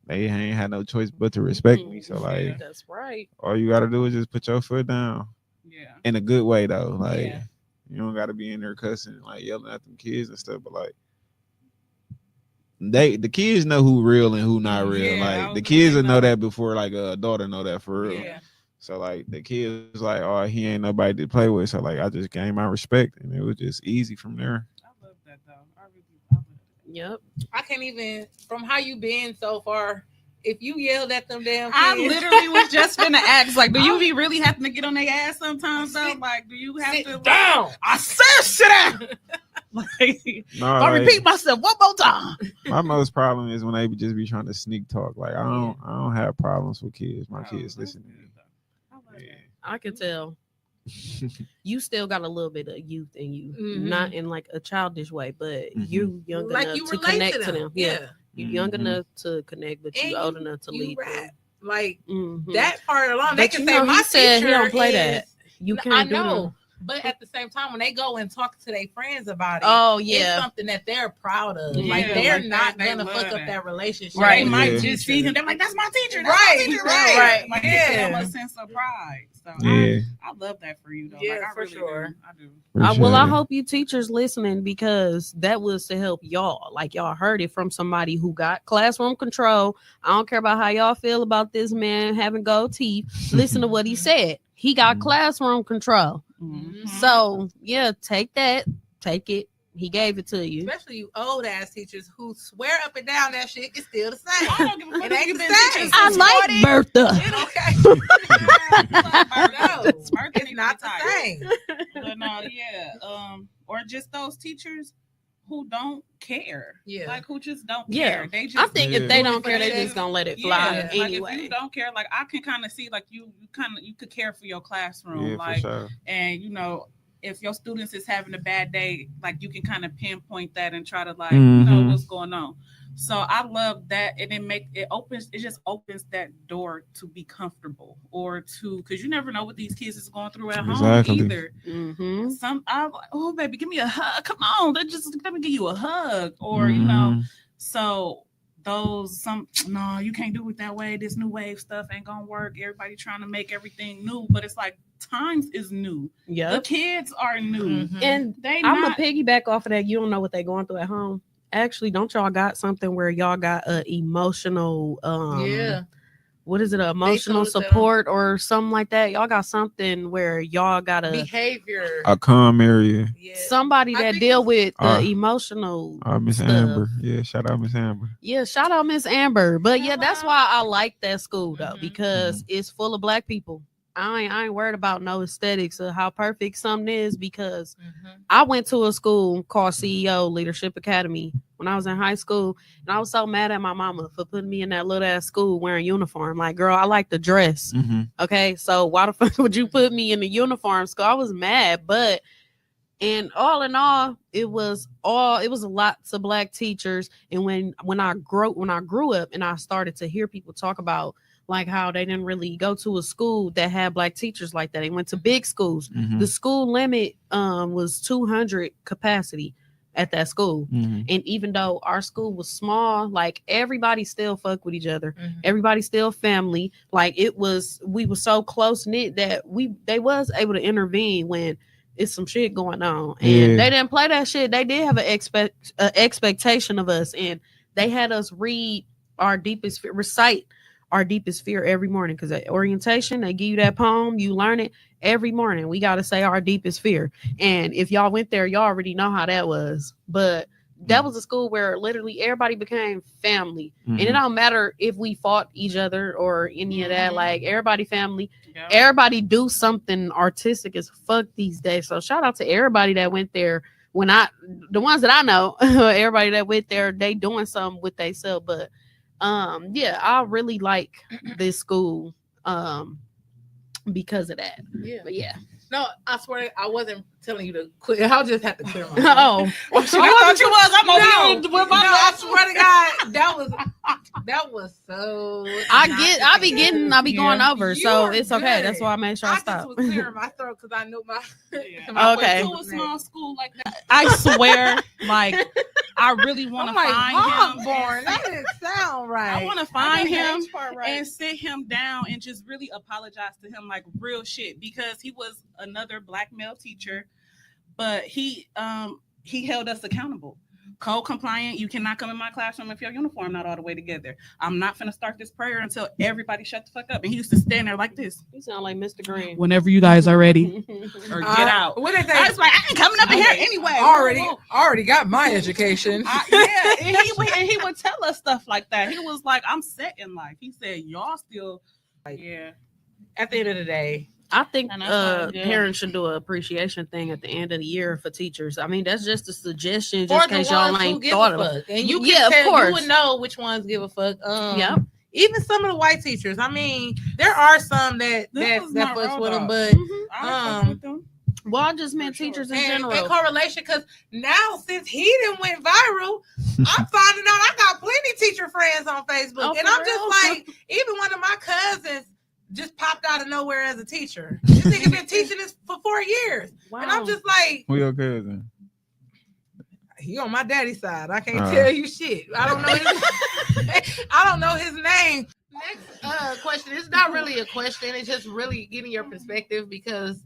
[SPEAKER 3] They ain't had no choice but to respect me. So like,
[SPEAKER 4] That's right.
[SPEAKER 3] all you gotta do is just put your foot down
[SPEAKER 2] Yeah.
[SPEAKER 3] in a good way, though. Like
[SPEAKER 1] Yeah.
[SPEAKER 3] you don't gotta be in there cussing, like yelling at them kids and stuff. But like, the kids know who real and who not real.
[SPEAKER 2] Yeah, I
[SPEAKER 3] Like
[SPEAKER 2] was
[SPEAKER 3] the
[SPEAKER 2] gonna
[SPEAKER 3] kids
[SPEAKER 2] say
[SPEAKER 3] will know
[SPEAKER 2] no.
[SPEAKER 3] that before like a daughter know that for real.
[SPEAKER 2] Yeah.
[SPEAKER 3] So like the kids like, oh, he ain't nobody to play with. So like I just gained my respect, and it was just easy from there.
[SPEAKER 2] I love that though. I really love it.
[SPEAKER 4] Yep.
[SPEAKER 1] I can't even from how you been so far. If you yelled at them damn kids,
[SPEAKER 2] I literally was just gonna ask, like, do you be really having to get on their ass sometimes though? Like, do you have
[SPEAKER 1] sit
[SPEAKER 2] to
[SPEAKER 1] down.
[SPEAKER 2] I said sit down. Like,
[SPEAKER 3] No,
[SPEAKER 2] I
[SPEAKER 3] like,
[SPEAKER 2] repeat myself one more time.
[SPEAKER 3] my most problem is when they just be trying to sneak talk. Like I don't have problems with kids. My kids listen to me.
[SPEAKER 2] I love
[SPEAKER 3] Yeah.
[SPEAKER 2] that.
[SPEAKER 4] I can tell. you still got a little bit of youth in you,
[SPEAKER 1] Mhm.
[SPEAKER 4] not in like a childish way, but
[SPEAKER 3] Mhm.
[SPEAKER 4] you young
[SPEAKER 1] Like
[SPEAKER 4] enough
[SPEAKER 1] you
[SPEAKER 4] to
[SPEAKER 1] relate
[SPEAKER 4] connect
[SPEAKER 1] to them.
[SPEAKER 4] Yeah, you young
[SPEAKER 3] Mhm.
[SPEAKER 4] enough to connect, but
[SPEAKER 1] And
[SPEAKER 4] you old enough to
[SPEAKER 1] you
[SPEAKER 4] lead them.
[SPEAKER 1] rap. Like
[SPEAKER 4] Mhm.
[SPEAKER 1] that part alone, they
[SPEAKER 4] But
[SPEAKER 1] can
[SPEAKER 4] you
[SPEAKER 1] say
[SPEAKER 4] know,
[SPEAKER 1] my
[SPEAKER 4] he said he
[SPEAKER 1] teacher
[SPEAKER 4] don't play
[SPEAKER 1] is,
[SPEAKER 4] that. You
[SPEAKER 1] I
[SPEAKER 4] can't do
[SPEAKER 1] know,
[SPEAKER 4] that.
[SPEAKER 1] but at the same time, when they go and talk to their friends about it,
[SPEAKER 4] Oh
[SPEAKER 1] it's
[SPEAKER 4] yeah,
[SPEAKER 1] something that they're proud of.
[SPEAKER 4] Yeah,
[SPEAKER 1] Like they're
[SPEAKER 2] like
[SPEAKER 1] not
[SPEAKER 2] they
[SPEAKER 1] gonna
[SPEAKER 2] love
[SPEAKER 1] fuck up
[SPEAKER 2] that.
[SPEAKER 1] that relationship.
[SPEAKER 2] Right. They
[SPEAKER 1] with
[SPEAKER 2] might
[SPEAKER 3] Yeah.
[SPEAKER 1] the
[SPEAKER 2] just
[SPEAKER 1] teacher.
[SPEAKER 2] see him. They're like, "That's my teacher. That's
[SPEAKER 1] Right,
[SPEAKER 2] my teacher."
[SPEAKER 1] right,
[SPEAKER 4] right.
[SPEAKER 2] Like, it gives them
[SPEAKER 1] Yeah.
[SPEAKER 2] a sense of pride. So
[SPEAKER 3] Yeah,
[SPEAKER 2] I love that for you, though.
[SPEAKER 1] Yeah,
[SPEAKER 2] like, I
[SPEAKER 1] for
[SPEAKER 2] really
[SPEAKER 1] sure.
[SPEAKER 2] do. I do.
[SPEAKER 4] well, I
[SPEAKER 3] appreciate it.
[SPEAKER 4] hope you teachers listening, because that was to help y'all. Like y'all heard it from somebody who got classroom control. I don't care about how y'all feel about this man having gold teeth. Listen to what he said. He got classroom control.
[SPEAKER 2] Mhm.
[SPEAKER 4] So yeah, take it. He gave it to you.
[SPEAKER 1] Especially you old ass teachers who swear up and down that shit is still the same.
[SPEAKER 2] I don't give a fuck
[SPEAKER 1] It
[SPEAKER 2] if
[SPEAKER 1] ain't
[SPEAKER 2] you've
[SPEAKER 1] the
[SPEAKER 2] been
[SPEAKER 1] same.
[SPEAKER 2] teaching
[SPEAKER 4] I
[SPEAKER 2] since
[SPEAKER 4] like
[SPEAKER 2] 40.
[SPEAKER 4] Bertha.
[SPEAKER 1] Okay.
[SPEAKER 2] No,
[SPEAKER 1] It's not the same.
[SPEAKER 2] But no, yeah. Or just those teachers who don't care.
[SPEAKER 1] Yeah.
[SPEAKER 2] Like who just don't
[SPEAKER 4] Yeah.
[SPEAKER 2] care. They just
[SPEAKER 4] I think if they
[SPEAKER 3] Yeah.
[SPEAKER 4] don't care, they
[SPEAKER 1] Yeah.
[SPEAKER 4] just gonna let it fly
[SPEAKER 2] like
[SPEAKER 4] anyway.
[SPEAKER 2] if you don't care, like I can kind of see like you could care for your classroom.
[SPEAKER 3] Yeah,
[SPEAKER 2] like
[SPEAKER 3] for sure.
[SPEAKER 2] and if your students is having a bad day, like you can kind of pinpoint that and try to like
[SPEAKER 3] Mhm.
[SPEAKER 2] what's going on. So I love that, and it just opens that door to be comfortable or to, because you never know what these kids is going through at
[SPEAKER 3] Exactly.
[SPEAKER 2] home either.
[SPEAKER 4] Mm-hmm.
[SPEAKER 2] I'm like, oh baby, give me a hug. Come on, let me give you a hug, or
[SPEAKER 3] Mhm.
[SPEAKER 2] So no, you can't do it that way. This new wave stuff ain't gonna work. Everybody trying to make everything new, but it's like times is new.
[SPEAKER 4] Yeah.
[SPEAKER 2] The kids are new.
[SPEAKER 1] Mhm.
[SPEAKER 4] And
[SPEAKER 2] They
[SPEAKER 4] I'm
[SPEAKER 2] not
[SPEAKER 4] gonna piggyback off of that. You don't know what they're going through at home. Actually, don't y'all got something where y'all got a emotional
[SPEAKER 1] Yeah.
[SPEAKER 4] what is it, emotional
[SPEAKER 1] told us that
[SPEAKER 4] support or something like that? Y'all got something where y'all got a
[SPEAKER 1] Behavior.
[SPEAKER 3] A calm area.
[SPEAKER 1] Yeah.
[SPEAKER 4] somebody
[SPEAKER 1] I
[SPEAKER 4] that
[SPEAKER 1] think
[SPEAKER 4] deal
[SPEAKER 1] it's-
[SPEAKER 4] with the
[SPEAKER 3] Uh,
[SPEAKER 4] emotional
[SPEAKER 3] Miss
[SPEAKER 4] stuff.
[SPEAKER 3] Amber. Yeah, shout out Miss Amber.
[SPEAKER 4] Yeah, shout out Miss Amber. But yeah, that's why I like that school though,
[SPEAKER 1] Mhm.
[SPEAKER 4] because it's full of black people. I ain't worried about no aesthetics or how perfect something is, because
[SPEAKER 1] Mhm.
[SPEAKER 4] I went to a school called CEO Leadership Academy when I was in high school, and I was so mad at my mama for putting me in that little ass school wearing uniform. Like, girl, I like to dress.
[SPEAKER 3] Mm-hmm.
[SPEAKER 4] Okay, so why the fuck would you put me in the uniform school? I was mad, but and all in all, it was lots of black teachers. And when I grew up and I started to hear people talk about like how they didn't really go to a school that had black teachers like that. They went to big schools.
[SPEAKER 3] Mm-hmm.
[SPEAKER 4] The school limit was 200 capacity at that school.
[SPEAKER 3] Mm-hmm.
[SPEAKER 4] And even though our school was small, like everybody still fuck with each other.
[SPEAKER 1] Mhm.
[SPEAKER 4] Everybody still family. Like we were so close knit that they was able to intervene when it's some shit going on. And
[SPEAKER 3] Yeah.
[SPEAKER 4] they didn't play that shit. They did have an expectation of us, and they had us recite our deepest fear every morning, because at orientation they give you that poem, you learn it every morning. We got to say our deepest fear, and if y'all went there, y'all already know how that was. But that was a school where literally everybody became family.
[SPEAKER 3] Mm-hmm.
[SPEAKER 4] And it don't matter if we fought each other or any of that.
[SPEAKER 1] Mhm.
[SPEAKER 4] Like everybody family.
[SPEAKER 2] Yeah.
[SPEAKER 4] Everybody do something artistic as fuck these days. So shout out to everybody that went there. The ones that I know, everybody that went there, they doing something with themselves. But yeah, I really like this school because of that.
[SPEAKER 1] Yeah.
[SPEAKER 4] But yeah.
[SPEAKER 1] No, I swear I wasn't telling you to quit. I'll just have to clear my
[SPEAKER 4] Oh,
[SPEAKER 2] I thought you was. I'm over here with my
[SPEAKER 1] I swear to God, that was so.
[SPEAKER 4] I be going
[SPEAKER 2] Yeah.
[SPEAKER 4] over,
[SPEAKER 1] You
[SPEAKER 4] so
[SPEAKER 1] are
[SPEAKER 4] it's okay.
[SPEAKER 1] good.
[SPEAKER 4] That's why I made sure I
[SPEAKER 1] I just
[SPEAKER 4] stop.
[SPEAKER 1] was clearing my throat because I knew my.
[SPEAKER 2] Yeah.
[SPEAKER 1] my
[SPEAKER 4] Okay.
[SPEAKER 2] To
[SPEAKER 1] voice
[SPEAKER 2] a
[SPEAKER 1] was
[SPEAKER 2] small school like that. I swear, like I really want to
[SPEAKER 1] I'm like,
[SPEAKER 2] find
[SPEAKER 1] Mom
[SPEAKER 2] him.
[SPEAKER 1] born. That didn't sound right.
[SPEAKER 2] I want to find him
[SPEAKER 1] and
[SPEAKER 2] and sit him down and just really apologize to him like real shit, because he was another black male teacher, but he held us accountable. Code compliant, you cannot come in my classroom if your uniform not all the way together. I'm not finna start this prayer until everybody shut the fuck up. And he used to stand there like this.
[SPEAKER 4] You sound like Mr. Green.
[SPEAKER 2] Whenever you guys are ready, or get out.
[SPEAKER 1] What did they?
[SPEAKER 2] I was like, I ain't coming up in here anyway.
[SPEAKER 1] already got my education.
[SPEAKER 2] Yeah, and he would tell us stuff like that. He was like, I'm set in life. He said, y'all still, yeah.
[SPEAKER 1] At the end of the day,
[SPEAKER 4] I think
[SPEAKER 2] And that's all good.
[SPEAKER 4] parents should do an appreciation thing at the end of the year for teachers. I mean, that's just a suggestion,
[SPEAKER 1] for
[SPEAKER 4] just
[SPEAKER 1] the
[SPEAKER 4] in case y'all
[SPEAKER 1] ones who
[SPEAKER 4] ain't
[SPEAKER 1] give
[SPEAKER 4] thought
[SPEAKER 1] a
[SPEAKER 4] of it.
[SPEAKER 1] fuck, and you
[SPEAKER 4] Yeah, of
[SPEAKER 1] can tell,
[SPEAKER 4] course.
[SPEAKER 1] you would know which ones give a fuck.
[SPEAKER 4] Yep.
[SPEAKER 1] even some of the white teachers. I mean, there are some that
[SPEAKER 2] This is my
[SPEAKER 1] fucks
[SPEAKER 2] road
[SPEAKER 1] with them,
[SPEAKER 2] dog.
[SPEAKER 1] but
[SPEAKER 2] I fuck with them.
[SPEAKER 4] Well, I just meant
[SPEAKER 2] For sure.
[SPEAKER 4] teachers in
[SPEAKER 1] and
[SPEAKER 4] general.
[SPEAKER 1] correlation, because now since he done went viral, I'm finding out I got plenty teacher friends on Facebook,
[SPEAKER 4] Oh,
[SPEAKER 1] and
[SPEAKER 4] for
[SPEAKER 1] I'm just
[SPEAKER 4] real?
[SPEAKER 1] like, even one of my cousins just popped out of nowhere as a teacher. This nigga been teaching this for 4 years, and I'm just like,
[SPEAKER 3] Who your cousin?
[SPEAKER 1] he on my daddy's side. I can't
[SPEAKER 3] Uh.
[SPEAKER 1] tell you shit. I don't know his I don't know his name. Next question. It's not really a question. It's just really getting your perspective, because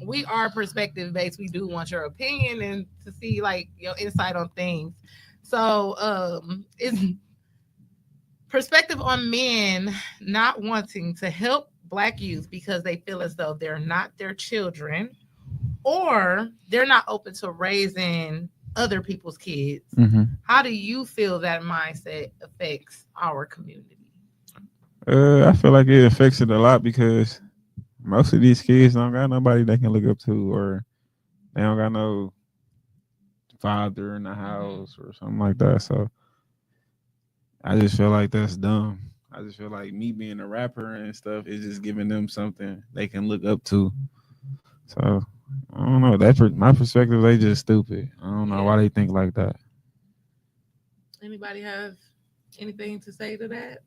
[SPEAKER 1] we are perspective based. We do want your opinion and to see like your insight on things. So it's perspective on men not wanting to help Black youth because they feel as though they're not their children, or they're not open to raising other people's kids. How do you feel that mindset affects our community?
[SPEAKER 3] I feel like it affects it a lot because most of these kids don't got nobody they can look up to, or they don't got no father in the house or something like that. So I just feel like that's dumb. I just feel like me being a rapper and stuff is just giving them something they can look up to. So I don't know. My perspective, they just stupid. I don't know why they think like that.
[SPEAKER 1] Anybody have anything to say to that?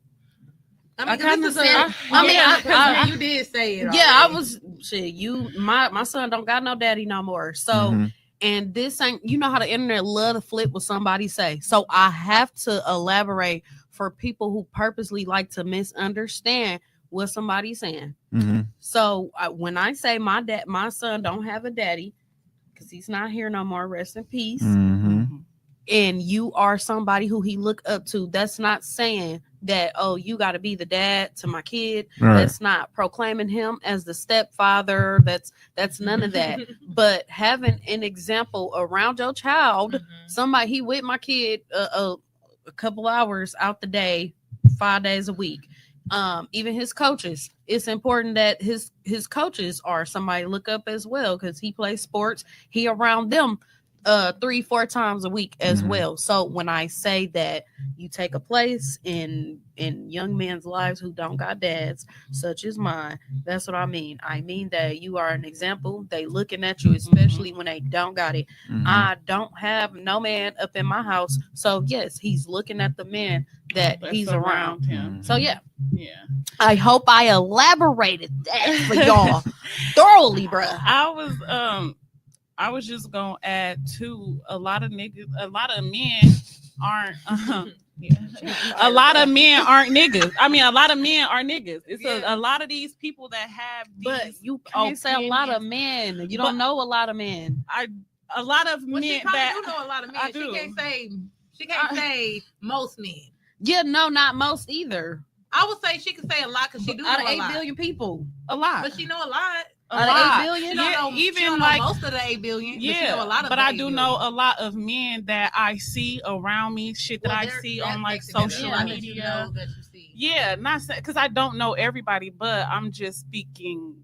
[SPEAKER 4] I kinda
[SPEAKER 1] this is
[SPEAKER 4] said-
[SPEAKER 1] you did say it.
[SPEAKER 4] Yeah, I
[SPEAKER 1] already.
[SPEAKER 4] was shit. My son don't got no daddy no more. So and this ain't, you know how the internet love to flip what somebody say. So I have to elaborate for people who purposely like to misunderstand what somebody's saying. So when I say my son don't have a daddy because he's not here no more, rest in peace. And you are somebody who he look up to, that's not saying that, oh, you got to be the dad to my kid.
[SPEAKER 3] Right.
[SPEAKER 4] That's not proclaiming him as the stepfather. That's none of that. But having an example around your child, somebody, he with my kid a couple hours out the day, 5 days a week. Even his coaches, it's important that his coaches are somebody to look up as well, because he plays sports. He around them 3-4 times a week as well. So when I say that you take a place in young men's lives who don't got dads such as mine, that's what I mean. I mean that you are an example. They looking at you, especially when they don't got it. I don't have no man up in my house, so yes, he's looking at the men that
[SPEAKER 2] That's
[SPEAKER 4] he's around
[SPEAKER 2] him.
[SPEAKER 4] So yeah,
[SPEAKER 5] I hope I elaborated that for y'all thoroughly, bruh.
[SPEAKER 2] I was just gonna add to a lot of men aren't. A lot of men aren't niggas. I mean, a lot of men are niggas. It's a lot of these people that have these.
[SPEAKER 4] but you can't say a lot of men. You don't know a lot of men.
[SPEAKER 2] A lot of
[SPEAKER 1] Well, she
[SPEAKER 2] men
[SPEAKER 1] probably
[SPEAKER 2] that
[SPEAKER 1] do know a lot of men.
[SPEAKER 2] I do.
[SPEAKER 1] She can't say most men.
[SPEAKER 4] Yeah, no, not most either.
[SPEAKER 1] I would say she can say a lot because she do know
[SPEAKER 4] Out of
[SPEAKER 1] a
[SPEAKER 4] 8
[SPEAKER 1] lot.
[SPEAKER 4] billion people,
[SPEAKER 2] a lot.
[SPEAKER 1] But she know a lot.
[SPEAKER 4] out
[SPEAKER 2] lot.
[SPEAKER 4] of 8 billion.
[SPEAKER 1] She don't know,
[SPEAKER 2] even
[SPEAKER 1] she don't
[SPEAKER 2] like
[SPEAKER 1] know most of the 8 billion. But she
[SPEAKER 2] yeah,
[SPEAKER 1] know a lot of
[SPEAKER 2] but
[SPEAKER 1] the
[SPEAKER 2] I
[SPEAKER 1] 8
[SPEAKER 2] do
[SPEAKER 1] billion.
[SPEAKER 2] know a lot of men that I see around me, shit that
[SPEAKER 1] Well,
[SPEAKER 2] I
[SPEAKER 1] they're-
[SPEAKER 2] see
[SPEAKER 1] that
[SPEAKER 2] on like
[SPEAKER 1] makes it better.
[SPEAKER 2] social
[SPEAKER 1] A lot that
[SPEAKER 2] media.
[SPEAKER 1] you know that you see.
[SPEAKER 2] Yeah, not because I don't know everybody, but I'm just speaking.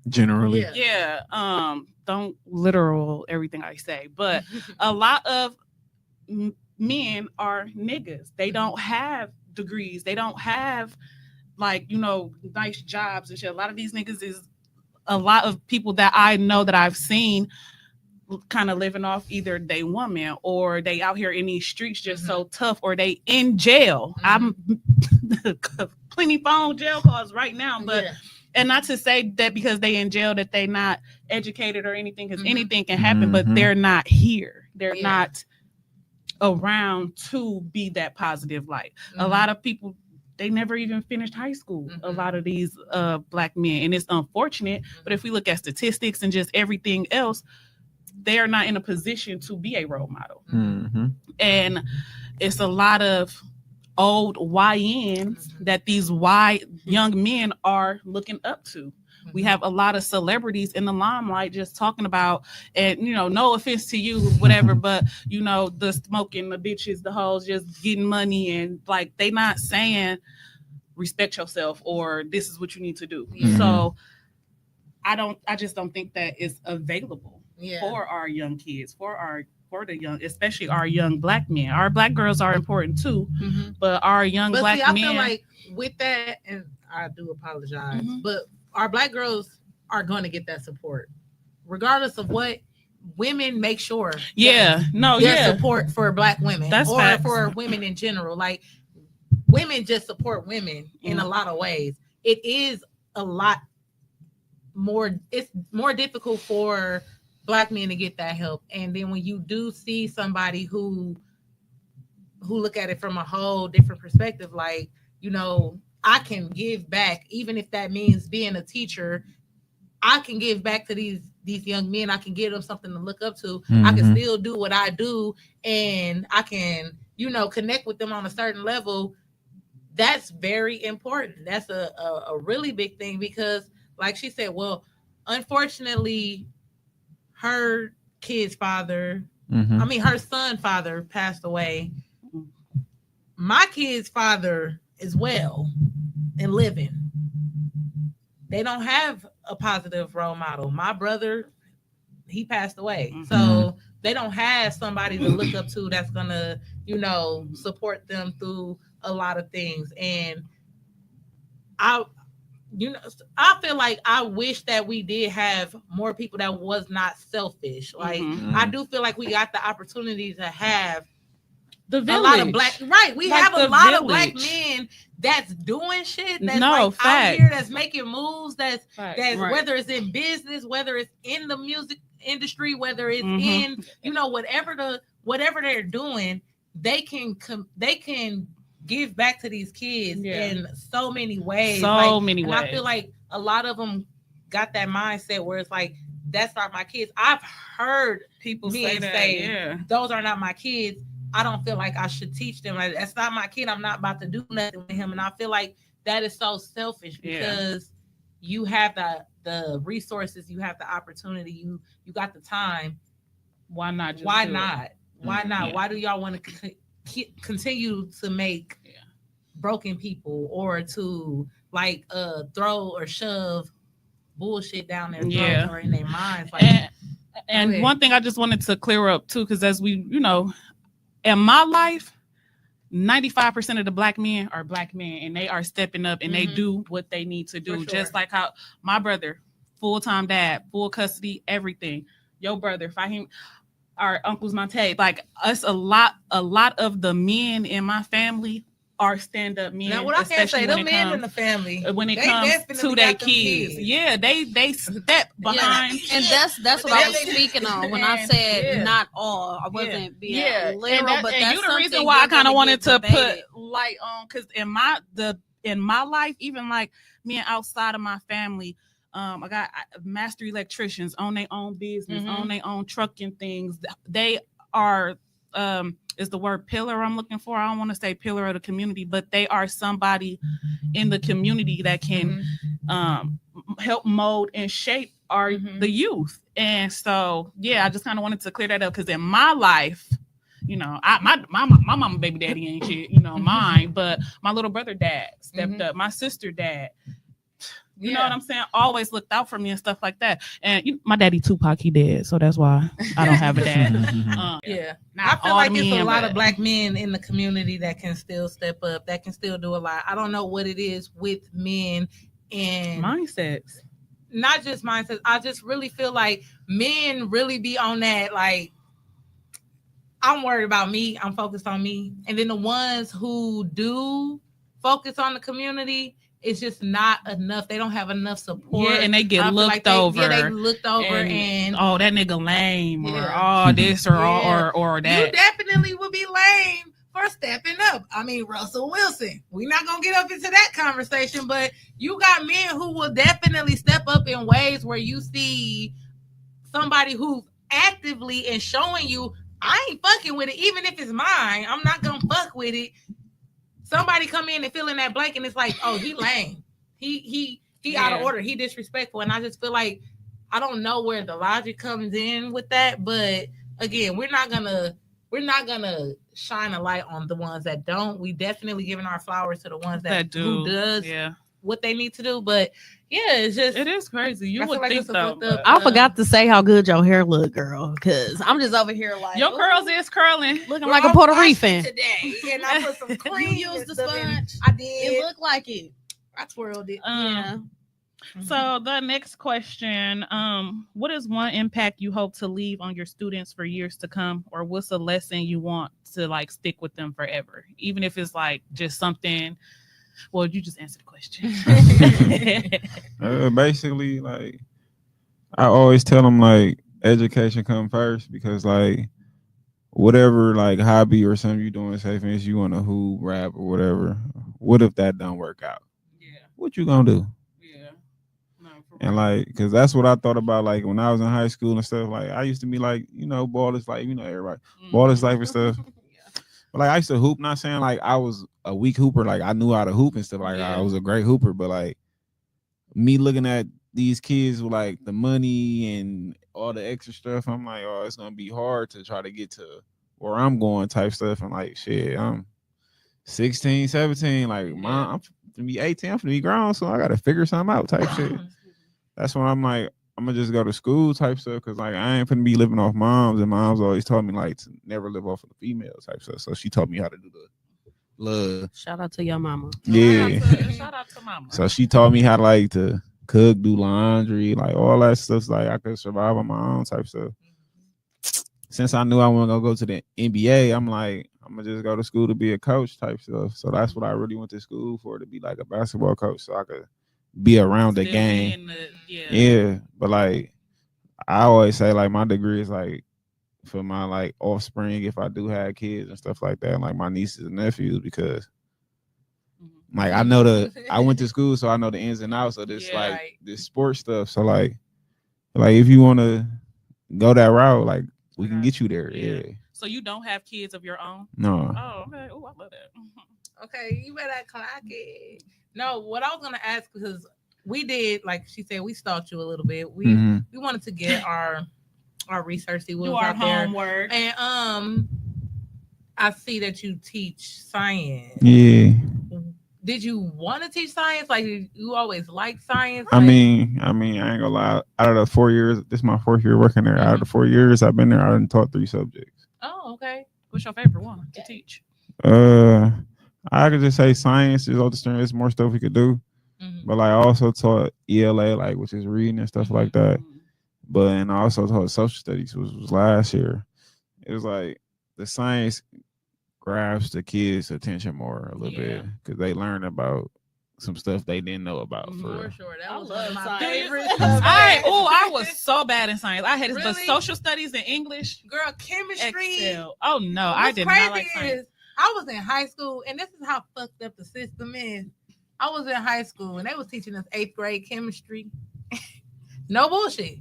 [SPEAKER 3] Generally.
[SPEAKER 1] Yeah.
[SPEAKER 2] Yeah, don't literal everything I say, but a lot of men are niggas. They don't have degrees. They don't have like, nice jobs and shit. A lot of these niggas is a lot of people that I know that I've seen kind of living off either they woman or they out here in these streets just so tough, or they in jail. I'm plenty phone jail calls right now, but and not to say that because they in jail that they not educated or anything, because anything can happen, but they're not here. They're not around to be that positive light. A lot of people, they never even finished high school. A lot of these Black men, and it's unfortunate, but if we look at statistics and just everything else, they are not in a position to be a role model. And it's a lot of old YNs that these young men are looking up to. We have a lot of celebrities in the limelight just talking about, and no offense to you, whatever, but the smoking, the bitches, the hoes, just getting money, and like they not saying respect yourself or this is what you need to do. So I just don't think that is available for our young kids, for support a young, especially our young Black men. Our Black girls are important too,
[SPEAKER 1] Mhm.
[SPEAKER 2] but our young
[SPEAKER 1] But
[SPEAKER 2] Black
[SPEAKER 1] see, I
[SPEAKER 2] men.
[SPEAKER 1] feel like with that, and I do apologize,
[SPEAKER 2] Mhm.
[SPEAKER 1] but our Black girls are going to get that support, regardless of what women make sure. There's support for Black women,
[SPEAKER 2] That's
[SPEAKER 1] or
[SPEAKER 2] facts.
[SPEAKER 1] for women in general. Like, women just support women in a lot of ways. It is a lot more. It's more difficult for Black men to get that help, and then when you do see somebody who look at it from a whole different perspective, like, I can give back, even if that means being a teacher. I can give back to these young men. I can give them something to look up to. I can still do what I do, and I can, connect with them on a certain level. That's very important. That's a really big thing, because, like she said, well, unfortunately, her kid's father, her son's father passed away. My kid's father is well and living. They don't have a positive role model. My brother, he passed away. So they don't have somebody to look up to that's going to, support them through a lot of things. And I feel like I wish that we did have more people that was not selfish. Like, I do feel like we got the opportunity to have
[SPEAKER 2] a
[SPEAKER 1] lot of Black, right? We have a lot of Black men that's doing shit, that's out here, that's making moves, that's whether it's in business, whether it's in the music industry, whether it's in whatever they're doing, they can give back to these kids in so many ways. And I feel like a lot of them got that mindset where it's like, that's not my kids. I've heard
[SPEAKER 2] people
[SPEAKER 1] say those are not my kids. I don't feel like I should teach them. Like, that's not my kid. I'm not about to do nothing with him. And I feel like that is so selfish, because you have the resources, you have the opportunity, you got the time.
[SPEAKER 2] Why not?
[SPEAKER 1] Why not? Why do y'all want to continue to make broken people, or to throw or shove bullshit down their throats or in their minds? Like,
[SPEAKER 2] and one thing I just wanted to clear up too, because as we, in my life, 95% of the Black men are Black men, and they are stepping up and they do what they need to do. Sure. Just like how my brother, full-time dad, full custody, everything. Your brother, Fahim, our uncles Monte, like us, a lot of the men in my family are stand-up men.
[SPEAKER 1] Now, what I can't say, them men in the family,
[SPEAKER 2] when it comes to their kids, they step behind.
[SPEAKER 5] And that's what I was speaking on when I said not all. I wasn't being literal, but that's
[SPEAKER 2] the reason why I kind of wanted to put light on, because in my life, even like me and outside of my family, I got master electricians, own their own business, own their own trucking things. They are is the word pillar I'm looking for. I don't want to say pillar of the community, but they are somebody in the community that can help mold and shape the youth. And so, I just kind of wanted to clear that up, because in my life, my mama, baby daddy ain't shit, mine, but my little brother dad stepped up, my sister dad. You know what I'm saying? Always looked out for me and stuff like that. And my daddy Tupac, he dead, so that's why I don't have a dad.
[SPEAKER 1] I feel like it's a lot of Black men in the community that can still step up, that can still do a lot. I don't know what it is with men and
[SPEAKER 2] mindsets.
[SPEAKER 1] Not just mindsets. I just really feel like men really be on that, like, I'm worried about me, I'm focused on me. And then the ones who do focus on the community, it's just not enough. They don't have enough support.
[SPEAKER 2] Yeah, and they get looked over.
[SPEAKER 1] They looked over and
[SPEAKER 2] oh, that nigga lame, or this or that.
[SPEAKER 1] You definitely would be lame for stepping up. I mean, Russell Wilson. We're not gonna get up into that conversation, but you got men who will definitely step up in ways where you see somebody who's actively and showing you, I ain't fucking with it, even if it's mine. I'm not gonna fuck with it. Somebody come in and fill in that blank, and it's like, oh, he lame. He out of order. He disrespectful. And I just feel like, I don't know where the logic comes in with that. But again, we're not gonna shine a light on the ones that don't. We definitely giving our flowers to the ones that do. Who does what they need to do. But yeah, it's just
[SPEAKER 2] It is crazy. You
[SPEAKER 1] I feel
[SPEAKER 2] would
[SPEAKER 1] like
[SPEAKER 2] think
[SPEAKER 1] it's a
[SPEAKER 2] though.
[SPEAKER 1] fucked up-
[SPEAKER 2] but
[SPEAKER 4] I forgot to say how good your hair look, girl. Cause I'm just over here like
[SPEAKER 2] Your curls is curling.
[SPEAKER 4] looking
[SPEAKER 1] Girl,
[SPEAKER 4] like a
[SPEAKER 1] I
[SPEAKER 4] Puerto
[SPEAKER 1] washed it
[SPEAKER 4] Rican.
[SPEAKER 1] today, and I put some
[SPEAKER 4] You
[SPEAKER 1] cream.
[SPEAKER 4] used
[SPEAKER 1] and
[SPEAKER 4] the
[SPEAKER 1] stuff in.
[SPEAKER 4] sponge.
[SPEAKER 1] I did.
[SPEAKER 4] It looked like it.
[SPEAKER 1] I twirled it.
[SPEAKER 4] Yeah.
[SPEAKER 2] So the next question, what is one impact you hope to leave on your students for years to come, or what's a lesson you want to like stick with them forever, even if it's like just something? Well, you just answered the question.
[SPEAKER 3] Basically, like I always tell them, like education come first, because like whatever like hobby or something you doing, say for instance you want to hoop, rap, or whatever. What if that don't work out?
[SPEAKER 2] Yeah,
[SPEAKER 3] What you gonna do?
[SPEAKER 2] yeah. No, for
[SPEAKER 3] And
[SPEAKER 2] real.
[SPEAKER 3] like, cause that's what I thought about, like when I was in high school and stuff. Like I used to be like, ball is like, everybody ball is life and stuff. But like I used to hoop. Not saying like I was a weak hooper. Like I knew how to hoop and stuff. Like
[SPEAKER 2] Yeah.
[SPEAKER 3] I was a great hooper. But like me looking at these kids with like the money and all the extra stuff, I'm like, oh, it's gonna be hard to try to get to where I'm going type stuff. And like, shit, I'm 16, 17. Like, I'm gonna be 18. I'm gonna be grown, so I gotta figure something out type shit. That's when I'm like, I'm gonna just go to school type stuff, because like I ain't gonna be living off moms, and moms always taught me like to never live off of the female type stuff. So she taught me how to do the love.
[SPEAKER 4] Shout out to your mama.
[SPEAKER 3] Yeah.
[SPEAKER 2] Shout out to mama.
[SPEAKER 3] So she taught me how to like to cook, do laundry, like all that stuff. Like I could survive on my own type stuff. Since I knew I wasn't gonna go to the NBA, I'm like, I'm gonna just go to school to be a coach type stuff. So that's what I really went to school for, to be like a basketball coach, so I could be around the
[SPEAKER 2] Still
[SPEAKER 3] game.
[SPEAKER 2] yeah.
[SPEAKER 3] Yeah, but like I always say, like my degree is like for my like offspring, if I do have kids and stuff like that, like my nieces and nephews, because like I went to school, so I know the ins and outs of this,
[SPEAKER 2] Yeah,
[SPEAKER 3] like
[SPEAKER 1] right.
[SPEAKER 3] this sports stuff. So like if you want to go that route, like we can get you there.
[SPEAKER 2] Yeah.
[SPEAKER 3] Yeah.
[SPEAKER 2] So you don't have kids of your own?
[SPEAKER 3] No.
[SPEAKER 2] Oh, okay. Oh, I love that.
[SPEAKER 1] Okay, you better clock it. No, what I was gonna ask, because we did, like she said, we stalked you a little bit. We
[SPEAKER 3] Mhm.
[SPEAKER 1] we wanted to get our research, see what
[SPEAKER 2] Do
[SPEAKER 1] was
[SPEAKER 2] our
[SPEAKER 1] out there.
[SPEAKER 2] homework.
[SPEAKER 1] And I see that you teach science.
[SPEAKER 3] Yeah.
[SPEAKER 1] Did you want to teach science? Like you always liked science?
[SPEAKER 3] I
[SPEAKER 1] Like,
[SPEAKER 3] mean, I ain't gonna lie. Out of the 4 years, this is my 4th year working there. Out of the 4 years I've been there, I done taught 3 subjects.
[SPEAKER 1] oh, okay.
[SPEAKER 2] What's your favorite one to teach?
[SPEAKER 3] I could just say science is all the strength. There's more stuff we could do,
[SPEAKER 1] Mhm.
[SPEAKER 3] but like I also taught ELA, like which is reading and stuff like that. But and I also taught social studies, which was last year. It was like the science grabs the kids' attention more a little bit, because they learn about some stuff they didn't know about. For
[SPEAKER 1] For
[SPEAKER 3] real.
[SPEAKER 1] sure. That
[SPEAKER 4] I
[SPEAKER 1] was
[SPEAKER 4] love
[SPEAKER 1] one of my
[SPEAKER 4] science.
[SPEAKER 1] favorite
[SPEAKER 2] I was so bad in science. I had this, but
[SPEAKER 1] Really?
[SPEAKER 2] social studies and English.
[SPEAKER 1] girl, chemistry.
[SPEAKER 2] Excel. Oh no, I
[SPEAKER 1] What's
[SPEAKER 2] did
[SPEAKER 1] crazy
[SPEAKER 2] not like science.
[SPEAKER 1] is I was in high school, and this is how fucked up the system is. I was in high school, and they was teaching us 8th grade chemistry. No bullshit.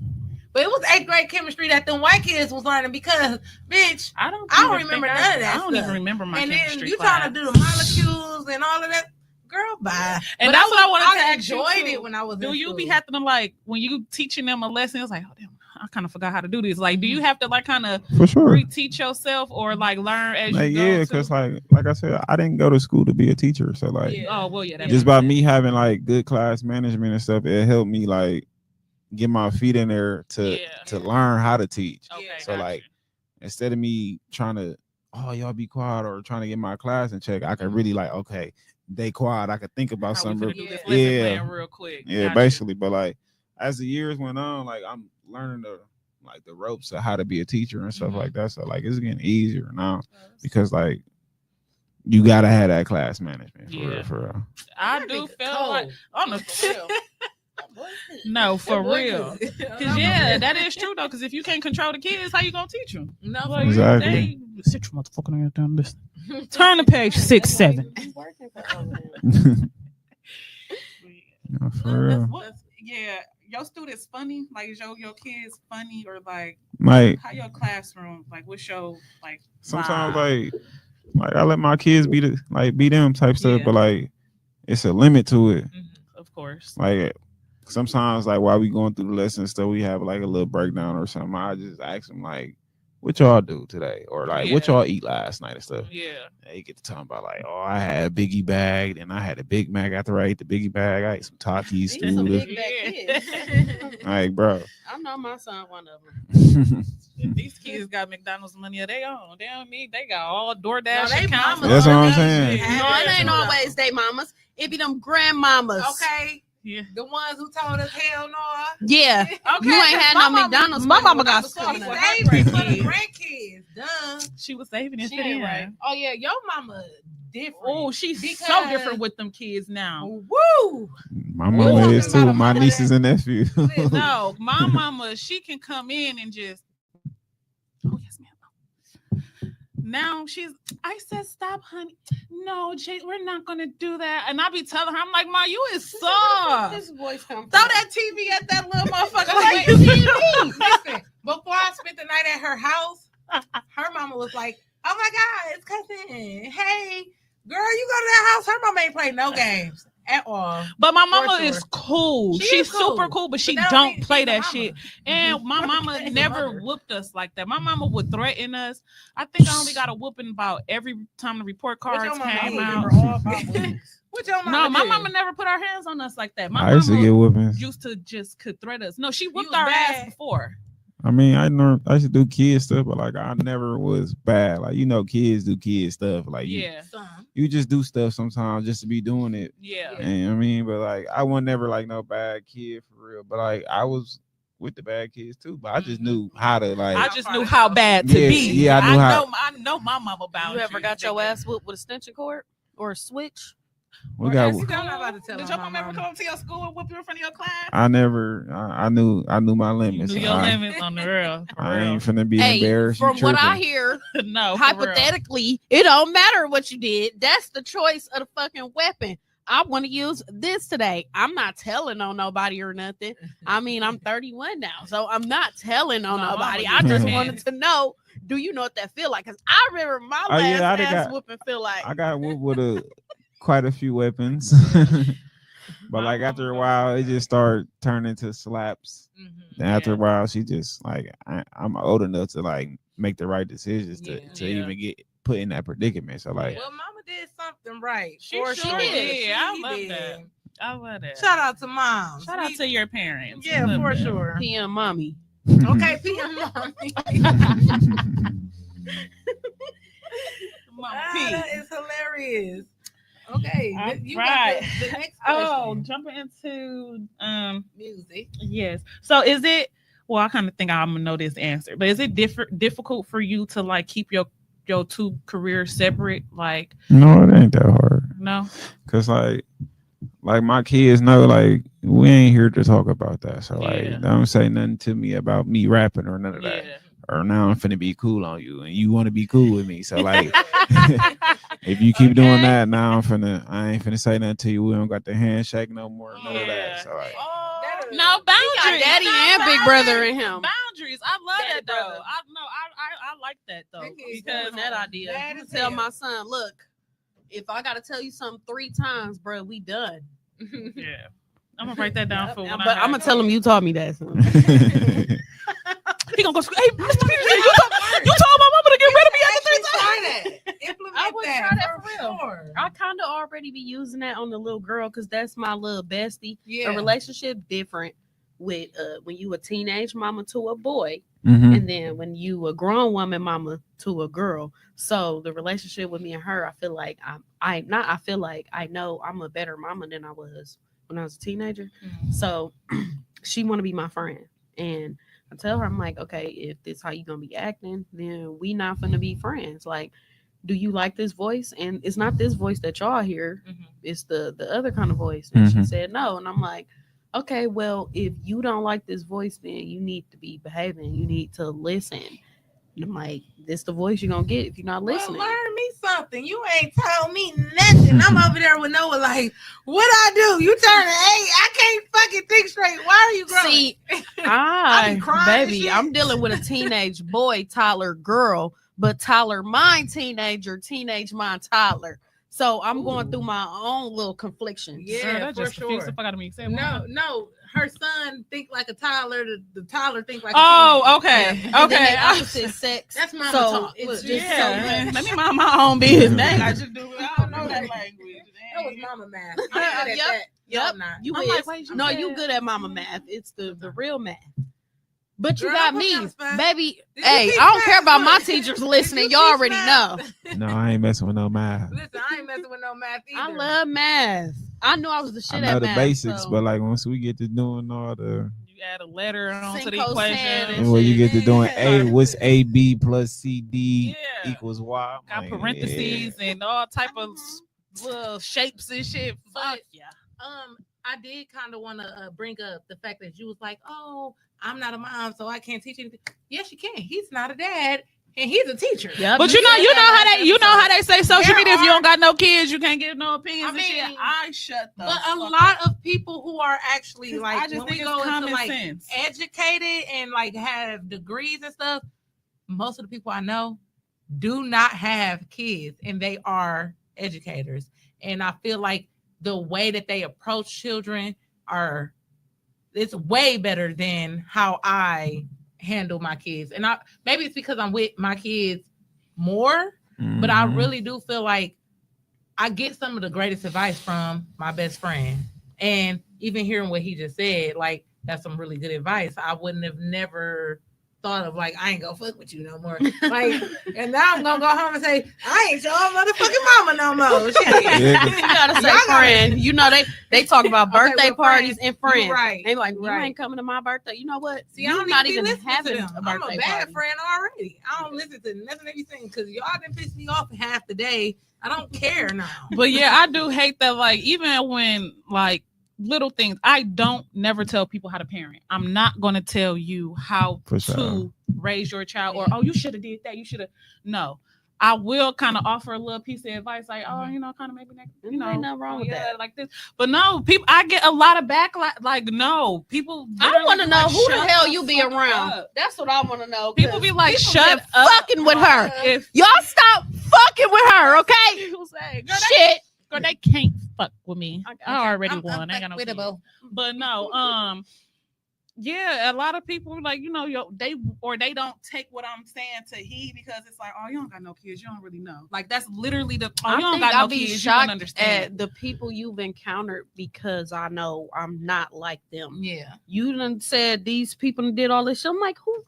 [SPEAKER 1] But it was 8th grade chemistry that the white kids was learning, because, bitch,
[SPEAKER 2] I don't
[SPEAKER 1] I don't
[SPEAKER 2] even
[SPEAKER 1] remember
[SPEAKER 2] think
[SPEAKER 1] none of that
[SPEAKER 2] I don't even
[SPEAKER 1] stuff.
[SPEAKER 2] remember my
[SPEAKER 1] and then
[SPEAKER 2] chemistry
[SPEAKER 1] you
[SPEAKER 2] class.
[SPEAKER 1] trying to do the molecules and all of that. Girl, bye.
[SPEAKER 2] And
[SPEAKER 1] But
[SPEAKER 2] that's what I wanted to
[SPEAKER 1] I
[SPEAKER 2] ask you,
[SPEAKER 1] enjoyed
[SPEAKER 2] too.
[SPEAKER 1] it when I was
[SPEAKER 2] Do
[SPEAKER 1] in
[SPEAKER 2] you
[SPEAKER 1] school.
[SPEAKER 2] be having to, like, when you teaching them a lesson, it's like, oh damn, I kind of forgot how to do this. Like, do you have to like kind of
[SPEAKER 3] For sure.
[SPEAKER 2] reteach yourself or like learn as
[SPEAKER 3] Like,
[SPEAKER 2] you go?
[SPEAKER 3] yeah,
[SPEAKER 2] too?
[SPEAKER 3] because like I said, I didn't go to school to be a teacher, so like
[SPEAKER 1] Yeah.
[SPEAKER 2] Oh well, yeah. That
[SPEAKER 3] just
[SPEAKER 2] makes
[SPEAKER 3] by
[SPEAKER 2] sense.
[SPEAKER 3] me having like good class management and stuff, it helped me like get my feet in there to
[SPEAKER 2] Yeah.
[SPEAKER 3] learn how to teach.
[SPEAKER 2] Okay,
[SPEAKER 3] So
[SPEAKER 2] gotcha.
[SPEAKER 3] like instead of me trying to, oh y'all be quiet, or trying to get my class in check, I could really like, okay, they quiet. I could think about
[SPEAKER 2] How we
[SPEAKER 3] something.
[SPEAKER 2] finna do this
[SPEAKER 1] Yeah.
[SPEAKER 2] lesson
[SPEAKER 3] Yeah.
[SPEAKER 2] plan real quick.
[SPEAKER 3] Yeah,
[SPEAKER 2] Gotcha.
[SPEAKER 3] basically. But like as the years went on, like I'm learning the ropes of how to be a teacher and stuff
[SPEAKER 2] Mhm.
[SPEAKER 3] like that. So like it's getting easier now, because like you gotta have that class management for
[SPEAKER 2] Yeah.
[SPEAKER 3] real, for real.
[SPEAKER 2] I
[SPEAKER 1] That
[SPEAKER 2] do
[SPEAKER 1] nigga
[SPEAKER 2] feel like
[SPEAKER 1] cold.
[SPEAKER 2] on the
[SPEAKER 1] For real.
[SPEAKER 2] no, for
[SPEAKER 1] That boy
[SPEAKER 2] real.
[SPEAKER 1] good.
[SPEAKER 2] Cause yeah, that is true though. Cause if you can't control the kids, how you gonna teach them?
[SPEAKER 1] No, for
[SPEAKER 2] Like,
[SPEAKER 1] real.
[SPEAKER 3] Exactly.
[SPEAKER 2] they sit your motherfucking ass down. Listen. Turn to page 6, 7.
[SPEAKER 3] No, for
[SPEAKER 1] No,
[SPEAKER 3] real.
[SPEAKER 1] that's-
[SPEAKER 2] Yeah, your students funny? Like is your kids funny or like
[SPEAKER 3] Like
[SPEAKER 2] how your classroom? Like what's your like?
[SPEAKER 3] sometimes
[SPEAKER 2] vibe?
[SPEAKER 3] like I let my kids be them type stuff,
[SPEAKER 2] Yeah.
[SPEAKER 3] but like it's a limit to it.
[SPEAKER 2] Of course.
[SPEAKER 3] Like sometimes like while we going through the lesson stuff, we have like a little breakdown or something. I just ask them like, what y'all do today? Or like, what
[SPEAKER 2] Yeah.
[SPEAKER 3] y'all eat last night and stuff.
[SPEAKER 2] Yeah.
[SPEAKER 3] And you get to talking about like, oh, I had a Biggie bag, and I had a Big Mac after I ate the Biggie bag. I ate some Takis,
[SPEAKER 4] These some
[SPEAKER 3] stewed.
[SPEAKER 4] big back
[SPEAKER 2] Yeah.
[SPEAKER 4] kids.
[SPEAKER 3] Like, bro.
[SPEAKER 4] I know my son one of them.
[SPEAKER 2] These kids got McDonald's money of their own. They don't need. They got all DoorDash
[SPEAKER 1] No, they
[SPEAKER 2] accounts.
[SPEAKER 1] mamas
[SPEAKER 3] That's what I'm
[SPEAKER 1] already
[SPEAKER 3] saying.
[SPEAKER 1] have
[SPEAKER 4] No, it
[SPEAKER 1] that
[SPEAKER 4] ain't
[SPEAKER 1] too, though.
[SPEAKER 4] always they mamas. It be them grandmamas.
[SPEAKER 1] Okay,
[SPEAKER 2] Yeah.
[SPEAKER 1] the ones who told us hell no.
[SPEAKER 4] Yeah.
[SPEAKER 1] Okay,
[SPEAKER 4] You ain't had no McDonald's.
[SPEAKER 5] my
[SPEAKER 4] money
[SPEAKER 5] mama
[SPEAKER 4] when I
[SPEAKER 5] got
[SPEAKER 4] was
[SPEAKER 5] stuff
[SPEAKER 4] coming
[SPEAKER 1] She
[SPEAKER 5] with
[SPEAKER 4] up.
[SPEAKER 5] her
[SPEAKER 1] saving for the
[SPEAKER 2] grandkids.
[SPEAKER 1] grandkids. Duh.
[SPEAKER 2] She was saving it
[SPEAKER 4] She
[SPEAKER 2] for
[SPEAKER 4] ain't
[SPEAKER 2] them.
[SPEAKER 4] right.
[SPEAKER 1] Oh yeah, your mama different.
[SPEAKER 2] Oh, she's so
[SPEAKER 1] Because-
[SPEAKER 2] different with them kids now.
[SPEAKER 1] Woo!
[SPEAKER 3] My mama
[SPEAKER 1] talking
[SPEAKER 3] is
[SPEAKER 1] about
[SPEAKER 3] too.
[SPEAKER 1] a
[SPEAKER 3] My
[SPEAKER 1] mama
[SPEAKER 3] nieces and nephew.
[SPEAKER 2] No, my mama, she can come in and just. Oh yes, ma'am. Now I said, stop, honey. No, Jay, we're not gonna do that. And I be telling her, I'm like, Ma, you is soft.
[SPEAKER 4] This voice come
[SPEAKER 2] Throw
[SPEAKER 4] from?
[SPEAKER 2] that TV at that little motherfucker.
[SPEAKER 1] Like,
[SPEAKER 2] Like,
[SPEAKER 1] listen, before I spent the night at her house, her mama was like, "Oh my God, it's cousin. Hey, girl, you go to that house." Her mama ain't play no games at all.
[SPEAKER 2] but my mama
[SPEAKER 1] For sure.
[SPEAKER 2] is cool.
[SPEAKER 1] She
[SPEAKER 2] She's
[SPEAKER 1] is cool.
[SPEAKER 2] super cool, but she
[SPEAKER 1] that
[SPEAKER 2] don't
[SPEAKER 1] mean
[SPEAKER 2] play
[SPEAKER 1] she's a
[SPEAKER 2] that
[SPEAKER 1] mama.
[SPEAKER 2] shit. And my mama
[SPEAKER 1] She's a
[SPEAKER 2] never
[SPEAKER 1] mother.
[SPEAKER 2] whooped us like that. My mama would threaten us. I think I only got a whooping about every time the report
[SPEAKER 1] What
[SPEAKER 2] cards
[SPEAKER 1] your mama
[SPEAKER 2] came
[SPEAKER 1] do?
[SPEAKER 2] out.
[SPEAKER 1] What your mama
[SPEAKER 2] No, my
[SPEAKER 1] do?
[SPEAKER 2] mama never put her hands on us like that. My
[SPEAKER 3] I used to
[SPEAKER 2] mama
[SPEAKER 3] get whoopings.
[SPEAKER 2] used to just could threat us. No, she whooped
[SPEAKER 1] was
[SPEAKER 2] our ass
[SPEAKER 1] bad.
[SPEAKER 2] before.
[SPEAKER 3] I mean, I used to do kid stuff, but like I never was bad. Like kids do kid stuff. Like
[SPEAKER 2] Yeah,
[SPEAKER 3] you just do stuff sometimes just to be doing it.
[SPEAKER 2] yeah.
[SPEAKER 3] And I mean, but like I was never like no bad kid for real. But like I was with the bad kids too. But I just knew how to like.
[SPEAKER 2] I just knew how bad to
[SPEAKER 3] Yeah,
[SPEAKER 2] be.
[SPEAKER 3] yeah, I knew how-
[SPEAKER 2] I know my mama boundaries.
[SPEAKER 4] You ever got your ass whooped with a extension cord or a switch?
[SPEAKER 3] we got.
[SPEAKER 1] I'm not about to tell
[SPEAKER 2] Did
[SPEAKER 1] on
[SPEAKER 2] your
[SPEAKER 1] my
[SPEAKER 2] mama ever
[SPEAKER 1] mama.
[SPEAKER 2] come up to your school and whoop you in front of your class?
[SPEAKER 3] I never. I knew my
[SPEAKER 2] You
[SPEAKER 3] limits.
[SPEAKER 2] knew your
[SPEAKER 3] I,
[SPEAKER 2] limits on the real. For
[SPEAKER 3] I
[SPEAKER 2] real.
[SPEAKER 3] ain't finna be
[SPEAKER 4] Hey,
[SPEAKER 3] embarrassed.
[SPEAKER 4] from
[SPEAKER 3] You
[SPEAKER 4] what I
[SPEAKER 3] tripping.
[SPEAKER 4] hear,
[SPEAKER 2] No, for real.
[SPEAKER 4] hypothetically, it don't matter what you did. That's the choice of the fucking weapon. I want to use this today. I'm not telling on nobody or nothing. I mean, I'm 31 now, so I'm not telling on
[SPEAKER 2] No,
[SPEAKER 4] nobody.
[SPEAKER 2] mama,
[SPEAKER 4] I just
[SPEAKER 3] you
[SPEAKER 4] wanted to know, do you know what that feel like? Because I remember my
[SPEAKER 3] Oh,
[SPEAKER 4] last
[SPEAKER 3] yeah, I done
[SPEAKER 4] ass
[SPEAKER 3] got-
[SPEAKER 4] whooping feel like.
[SPEAKER 3] I got whooped with quite a few weapons. But like after a while, it just started turning to slaps. And after a while, she just like I'm old enough to like make the right decisions to
[SPEAKER 2] Yeah.
[SPEAKER 3] even get put in that predicament. So like,
[SPEAKER 1] Well, mama did something right.
[SPEAKER 2] She
[SPEAKER 1] For
[SPEAKER 2] sure
[SPEAKER 1] sure
[SPEAKER 2] did. I
[SPEAKER 1] She
[SPEAKER 2] love
[SPEAKER 1] did.
[SPEAKER 2] that. I love that.
[SPEAKER 1] Shout out to mom.
[SPEAKER 2] Shout out to your parents.
[SPEAKER 1] Yeah,
[SPEAKER 2] Love
[SPEAKER 1] for
[SPEAKER 2] that.
[SPEAKER 1] sure.
[SPEAKER 4] PM mommy.
[SPEAKER 1] Okay, PM mommy.
[SPEAKER 2] Mama
[SPEAKER 1] That
[SPEAKER 2] P.
[SPEAKER 1] is hilarious. Okay,
[SPEAKER 2] All
[SPEAKER 1] you
[SPEAKER 2] right.
[SPEAKER 1] got the next
[SPEAKER 2] Oh,
[SPEAKER 1] question.
[SPEAKER 2] jumping into
[SPEAKER 1] Music.
[SPEAKER 2] yes. So is it? Well, I kind of think I'm gonna know this answer, but is it difficult for you to like keep your two careers separate? Like,
[SPEAKER 3] no, it ain't that hard.
[SPEAKER 2] no.
[SPEAKER 3] Cause like my kids know like we ain't here to talk about that. So like
[SPEAKER 2] Yeah.
[SPEAKER 3] don't say nothing to me about me rapping or none of that.
[SPEAKER 2] Yeah.
[SPEAKER 3] Or now I'm finna be cool on you and you want to be cool with me. So like if you keep doing
[SPEAKER 2] Okay.
[SPEAKER 3] that, now I ain't finna say nothing to you. We don't got the handshake no more. None of
[SPEAKER 2] Yeah.
[SPEAKER 3] that. So like
[SPEAKER 2] No boundaries.
[SPEAKER 4] He got daddy
[SPEAKER 2] No
[SPEAKER 4] and big brother in him.
[SPEAKER 2] Boundaries. I love
[SPEAKER 1] Daddy
[SPEAKER 2] that though.
[SPEAKER 1] brother.
[SPEAKER 2] I like that though.
[SPEAKER 1] Think he's
[SPEAKER 2] Because
[SPEAKER 1] doing
[SPEAKER 4] that idea.
[SPEAKER 1] Bad
[SPEAKER 4] I'm
[SPEAKER 1] as
[SPEAKER 4] gonna tell
[SPEAKER 1] hell.
[SPEAKER 4] my son, look, if I gotta tell you something 3 times, bro, we done.
[SPEAKER 2] yeah. I'm gonna write that down for when
[SPEAKER 4] But I'm gonna tell him you taught me that. Son.
[SPEAKER 2] He gonna go. Hey, Mr. Peterson, you told my mama to get rid of me after 3 times.
[SPEAKER 1] Try that. Implement
[SPEAKER 4] I would
[SPEAKER 1] that.
[SPEAKER 4] try that for real.
[SPEAKER 1] Sure.
[SPEAKER 4] I kind of already be using that on the little girl because that's my little bestie.
[SPEAKER 1] Yeah.
[SPEAKER 4] A relationship different with when you a teenage mama to a boy,
[SPEAKER 3] Mhm.
[SPEAKER 4] and then when you a grown woman mama to a girl. So the relationship with me and her, I feel like I know I'm a better mama than I was when I was a teenager.
[SPEAKER 1] Mhm.
[SPEAKER 4] So she want to be my friend, and I tell her, I'm like, okay, if this how you gonna be acting, then we not gonna be friends. Like, do you like this voice? And it's not this voice that y'all hear;
[SPEAKER 1] Mhm.
[SPEAKER 4] it's the other kind of voice. And she
[SPEAKER 3] Mhm.
[SPEAKER 4] said no, and I'm like, okay, well, if you don't like this voice, then you need to be behaving. You need to listen. And I'm like, this the voice you're gonna get if you're not listening.
[SPEAKER 1] Well, learn me something. You ain't told me nothing. I'm over there with Noah like, what I do? You turn 8. I can't fucking think straight. Why are you growing?
[SPEAKER 4] See,
[SPEAKER 1] I be crying and
[SPEAKER 4] baby,
[SPEAKER 1] shit.
[SPEAKER 4] I'm dealing with a teenage boy, Tyler girl, but Tyler mine teenager, teenage mine Tyler. So I'm going through my own little conflictions.
[SPEAKER 1] Yeah,
[SPEAKER 2] Girl, that
[SPEAKER 1] for
[SPEAKER 2] just confused
[SPEAKER 1] sure.
[SPEAKER 2] the fuck out of me. Say
[SPEAKER 1] No, her son think like a toddler, the toddler think like.
[SPEAKER 2] Oh, okay,
[SPEAKER 4] And then
[SPEAKER 2] okay.
[SPEAKER 4] they opposite sex.
[SPEAKER 1] That's mama
[SPEAKER 4] so
[SPEAKER 1] talk.
[SPEAKER 4] it's
[SPEAKER 1] Look,
[SPEAKER 4] just
[SPEAKER 2] Yeah,
[SPEAKER 4] so much.
[SPEAKER 2] let me mind my own business. Dang, I just do. I don't know that language.
[SPEAKER 1] that was
[SPEAKER 2] Dang.
[SPEAKER 1] mama math. I'm good at
[SPEAKER 4] Yep,
[SPEAKER 1] that. No,
[SPEAKER 4] Yep,
[SPEAKER 1] I'm not.
[SPEAKER 4] you
[SPEAKER 2] I'm
[SPEAKER 4] is.
[SPEAKER 2] like, wait, you
[SPEAKER 4] no,
[SPEAKER 2] said-
[SPEAKER 4] you good at mama math. It's the real math. But you
[SPEAKER 1] Girl,
[SPEAKER 4] got
[SPEAKER 1] don't put me on
[SPEAKER 4] me,
[SPEAKER 1] the spot.
[SPEAKER 4] baby.
[SPEAKER 1] Did you
[SPEAKER 4] Hey,
[SPEAKER 1] teach
[SPEAKER 4] I don't
[SPEAKER 1] math?
[SPEAKER 4] care about my
[SPEAKER 1] Look,
[SPEAKER 4] teachers
[SPEAKER 1] did
[SPEAKER 4] listening.
[SPEAKER 1] you
[SPEAKER 4] Y'all
[SPEAKER 1] teach
[SPEAKER 4] already know.
[SPEAKER 1] math?
[SPEAKER 3] No, I ain't messing with no math.
[SPEAKER 1] Listen, I ain't messing with no math either.
[SPEAKER 4] I love math. I knew I was the
[SPEAKER 3] I
[SPEAKER 4] shit
[SPEAKER 3] know
[SPEAKER 4] at
[SPEAKER 3] the
[SPEAKER 4] math.
[SPEAKER 3] basics,
[SPEAKER 4] so.
[SPEAKER 3] but like once we get to doing all the,
[SPEAKER 2] You add a letter onto the
[SPEAKER 4] Sin, cosine,
[SPEAKER 2] equation.
[SPEAKER 4] and
[SPEAKER 3] when you get to doing A,
[SPEAKER 1] Man.
[SPEAKER 3] what's AB plus CD
[SPEAKER 2] Yeah.
[SPEAKER 3] equals Y?
[SPEAKER 2] Got
[SPEAKER 3] Like,
[SPEAKER 2] parentheses and all type of little shapes and shit. Fuck
[SPEAKER 1] But-
[SPEAKER 2] yeah.
[SPEAKER 1] I did kind of want to bring up the fact that you was like, "Oh, I'm not a mom, so I can't teach anything." Yes, you can. He's not a dad, and he's a teacher.
[SPEAKER 4] Yep,
[SPEAKER 2] But you know how they say social
[SPEAKER 1] There
[SPEAKER 2] media. If you
[SPEAKER 1] are-
[SPEAKER 2] don't got no kids, you can't get no opinions
[SPEAKER 1] I
[SPEAKER 2] and shit.
[SPEAKER 1] mean,
[SPEAKER 2] I shut the.
[SPEAKER 1] But a
[SPEAKER 2] fuck
[SPEAKER 1] lot
[SPEAKER 2] up.
[SPEAKER 1] of people who are actually
[SPEAKER 2] 'Cause
[SPEAKER 1] like,
[SPEAKER 2] I just
[SPEAKER 1] when
[SPEAKER 2] think
[SPEAKER 1] we
[SPEAKER 2] it's
[SPEAKER 1] go into
[SPEAKER 2] common
[SPEAKER 1] like
[SPEAKER 2] sense.
[SPEAKER 1] educated and like have degrees and stuff, most of the people I know do not have kids, and they are educators. And I feel like the way that they approach children it's way better than how I handle my kids. And maybe it's because I'm with my kids more, but I
[SPEAKER 3] mhm.
[SPEAKER 1] really do feel like I get some of the greatest advice from my best friend. And even hearing what he just said, like, that's some really good advice. I wouldn't have never thought of like, I ain't gonna fuck with you no more. Like, and now I'm gonna go home and say, I ain't your motherfucking mama no more. Shit.
[SPEAKER 3] Yeah.
[SPEAKER 4] You gotta say
[SPEAKER 1] Y'all gotta-
[SPEAKER 4] friend. You know they talk about
[SPEAKER 1] Okay,
[SPEAKER 4] birthday
[SPEAKER 1] well,
[SPEAKER 4] parties
[SPEAKER 1] friends,
[SPEAKER 4] and friends.
[SPEAKER 1] you right,
[SPEAKER 4] They like, you
[SPEAKER 1] right.
[SPEAKER 4] ain't coming to my birthday. You know what?
[SPEAKER 1] See, I
[SPEAKER 4] You're
[SPEAKER 1] don't
[SPEAKER 4] not
[SPEAKER 1] even
[SPEAKER 4] even
[SPEAKER 1] listen to
[SPEAKER 4] having
[SPEAKER 1] them.
[SPEAKER 4] a
[SPEAKER 1] I'm
[SPEAKER 4] birthday
[SPEAKER 1] a bad
[SPEAKER 4] party.
[SPEAKER 1] friend already. I don't listen to nothing they be saying because y'all done pissed me off half the day. I don't care now.
[SPEAKER 2] But yeah, I do hate that. Like, even when like little things, I don't never tell people how to parent. I'm not going to tell you how
[SPEAKER 3] For
[SPEAKER 2] to
[SPEAKER 3] sure.
[SPEAKER 2] raise your child, or oh, you should have did that. You should have. No, I will kind of offer a little piece of advice, like, oh, you know, kind of maybe next, you know,
[SPEAKER 4] Ain't nothing wrong with that.
[SPEAKER 2] like this. But no, people, I get a lot of backlash. Like, no, people.
[SPEAKER 4] I want to know
[SPEAKER 2] like,
[SPEAKER 4] who the
[SPEAKER 2] shut
[SPEAKER 4] hell you be
[SPEAKER 2] fuck
[SPEAKER 4] around.
[SPEAKER 2] up.
[SPEAKER 4] That's what I want to know.
[SPEAKER 2] People be like,
[SPEAKER 4] people
[SPEAKER 2] shut
[SPEAKER 4] been
[SPEAKER 2] up,
[SPEAKER 4] fucking with her.
[SPEAKER 2] If
[SPEAKER 4] Y'all stop fucking with her, okay?
[SPEAKER 2] people say, girl,
[SPEAKER 4] Shit.
[SPEAKER 2] girl, they can't fuck with me.
[SPEAKER 4] Okay.
[SPEAKER 2] I already
[SPEAKER 1] I'm
[SPEAKER 2] won. I ain't got no kids.
[SPEAKER 1] unfuckwittable.
[SPEAKER 2] But no, yeah, a lot of people like, you know, they don't take what I'm saying to heed because it's like, oh, you don't got no kids, you don't really know. Like, that's literally the oh, you don't got
[SPEAKER 4] I'll
[SPEAKER 2] no
[SPEAKER 4] be
[SPEAKER 2] kids, you don't
[SPEAKER 4] shocked
[SPEAKER 2] understand.
[SPEAKER 4] at the people you've encountered because I know I'm not like them.
[SPEAKER 1] Yeah.
[SPEAKER 4] You done said these people did all this shit. I'm like, who?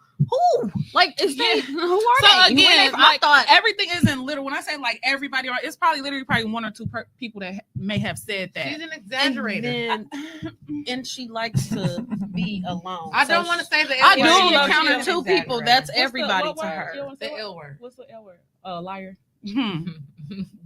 [SPEAKER 4] Like, is they?
[SPEAKER 2] Yeah.
[SPEAKER 4] Who are
[SPEAKER 2] So
[SPEAKER 4] they? Where
[SPEAKER 2] again,
[SPEAKER 4] they-
[SPEAKER 2] like,
[SPEAKER 4] I thought
[SPEAKER 2] everything isn't literal. When I say like everybody, it's probably literally one or two people that may have said
[SPEAKER 1] She's
[SPEAKER 2] that.
[SPEAKER 1] an exaggerator.
[SPEAKER 4] and she likes to be alone.
[SPEAKER 1] I
[SPEAKER 4] So
[SPEAKER 1] don't want to say the
[SPEAKER 2] I
[SPEAKER 1] L
[SPEAKER 2] do
[SPEAKER 1] word.
[SPEAKER 2] know
[SPEAKER 4] She
[SPEAKER 2] she
[SPEAKER 4] encountered
[SPEAKER 2] is
[SPEAKER 4] two
[SPEAKER 1] an
[SPEAKER 4] people.
[SPEAKER 1] exaggerator.
[SPEAKER 4] That's
[SPEAKER 2] What's the-
[SPEAKER 4] everybody
[SPEAKER 2] what
[SPEAKER 4] to
[SPEAKER 2] word?
[SPEAKER 4] her.
[SPEAKER 2] You wanna say
[SPEAKER 1] The
[SPEAKER 2] what?
[SPEAKER 1] L word.
[SPEAKER 2] What's the L word? Liar.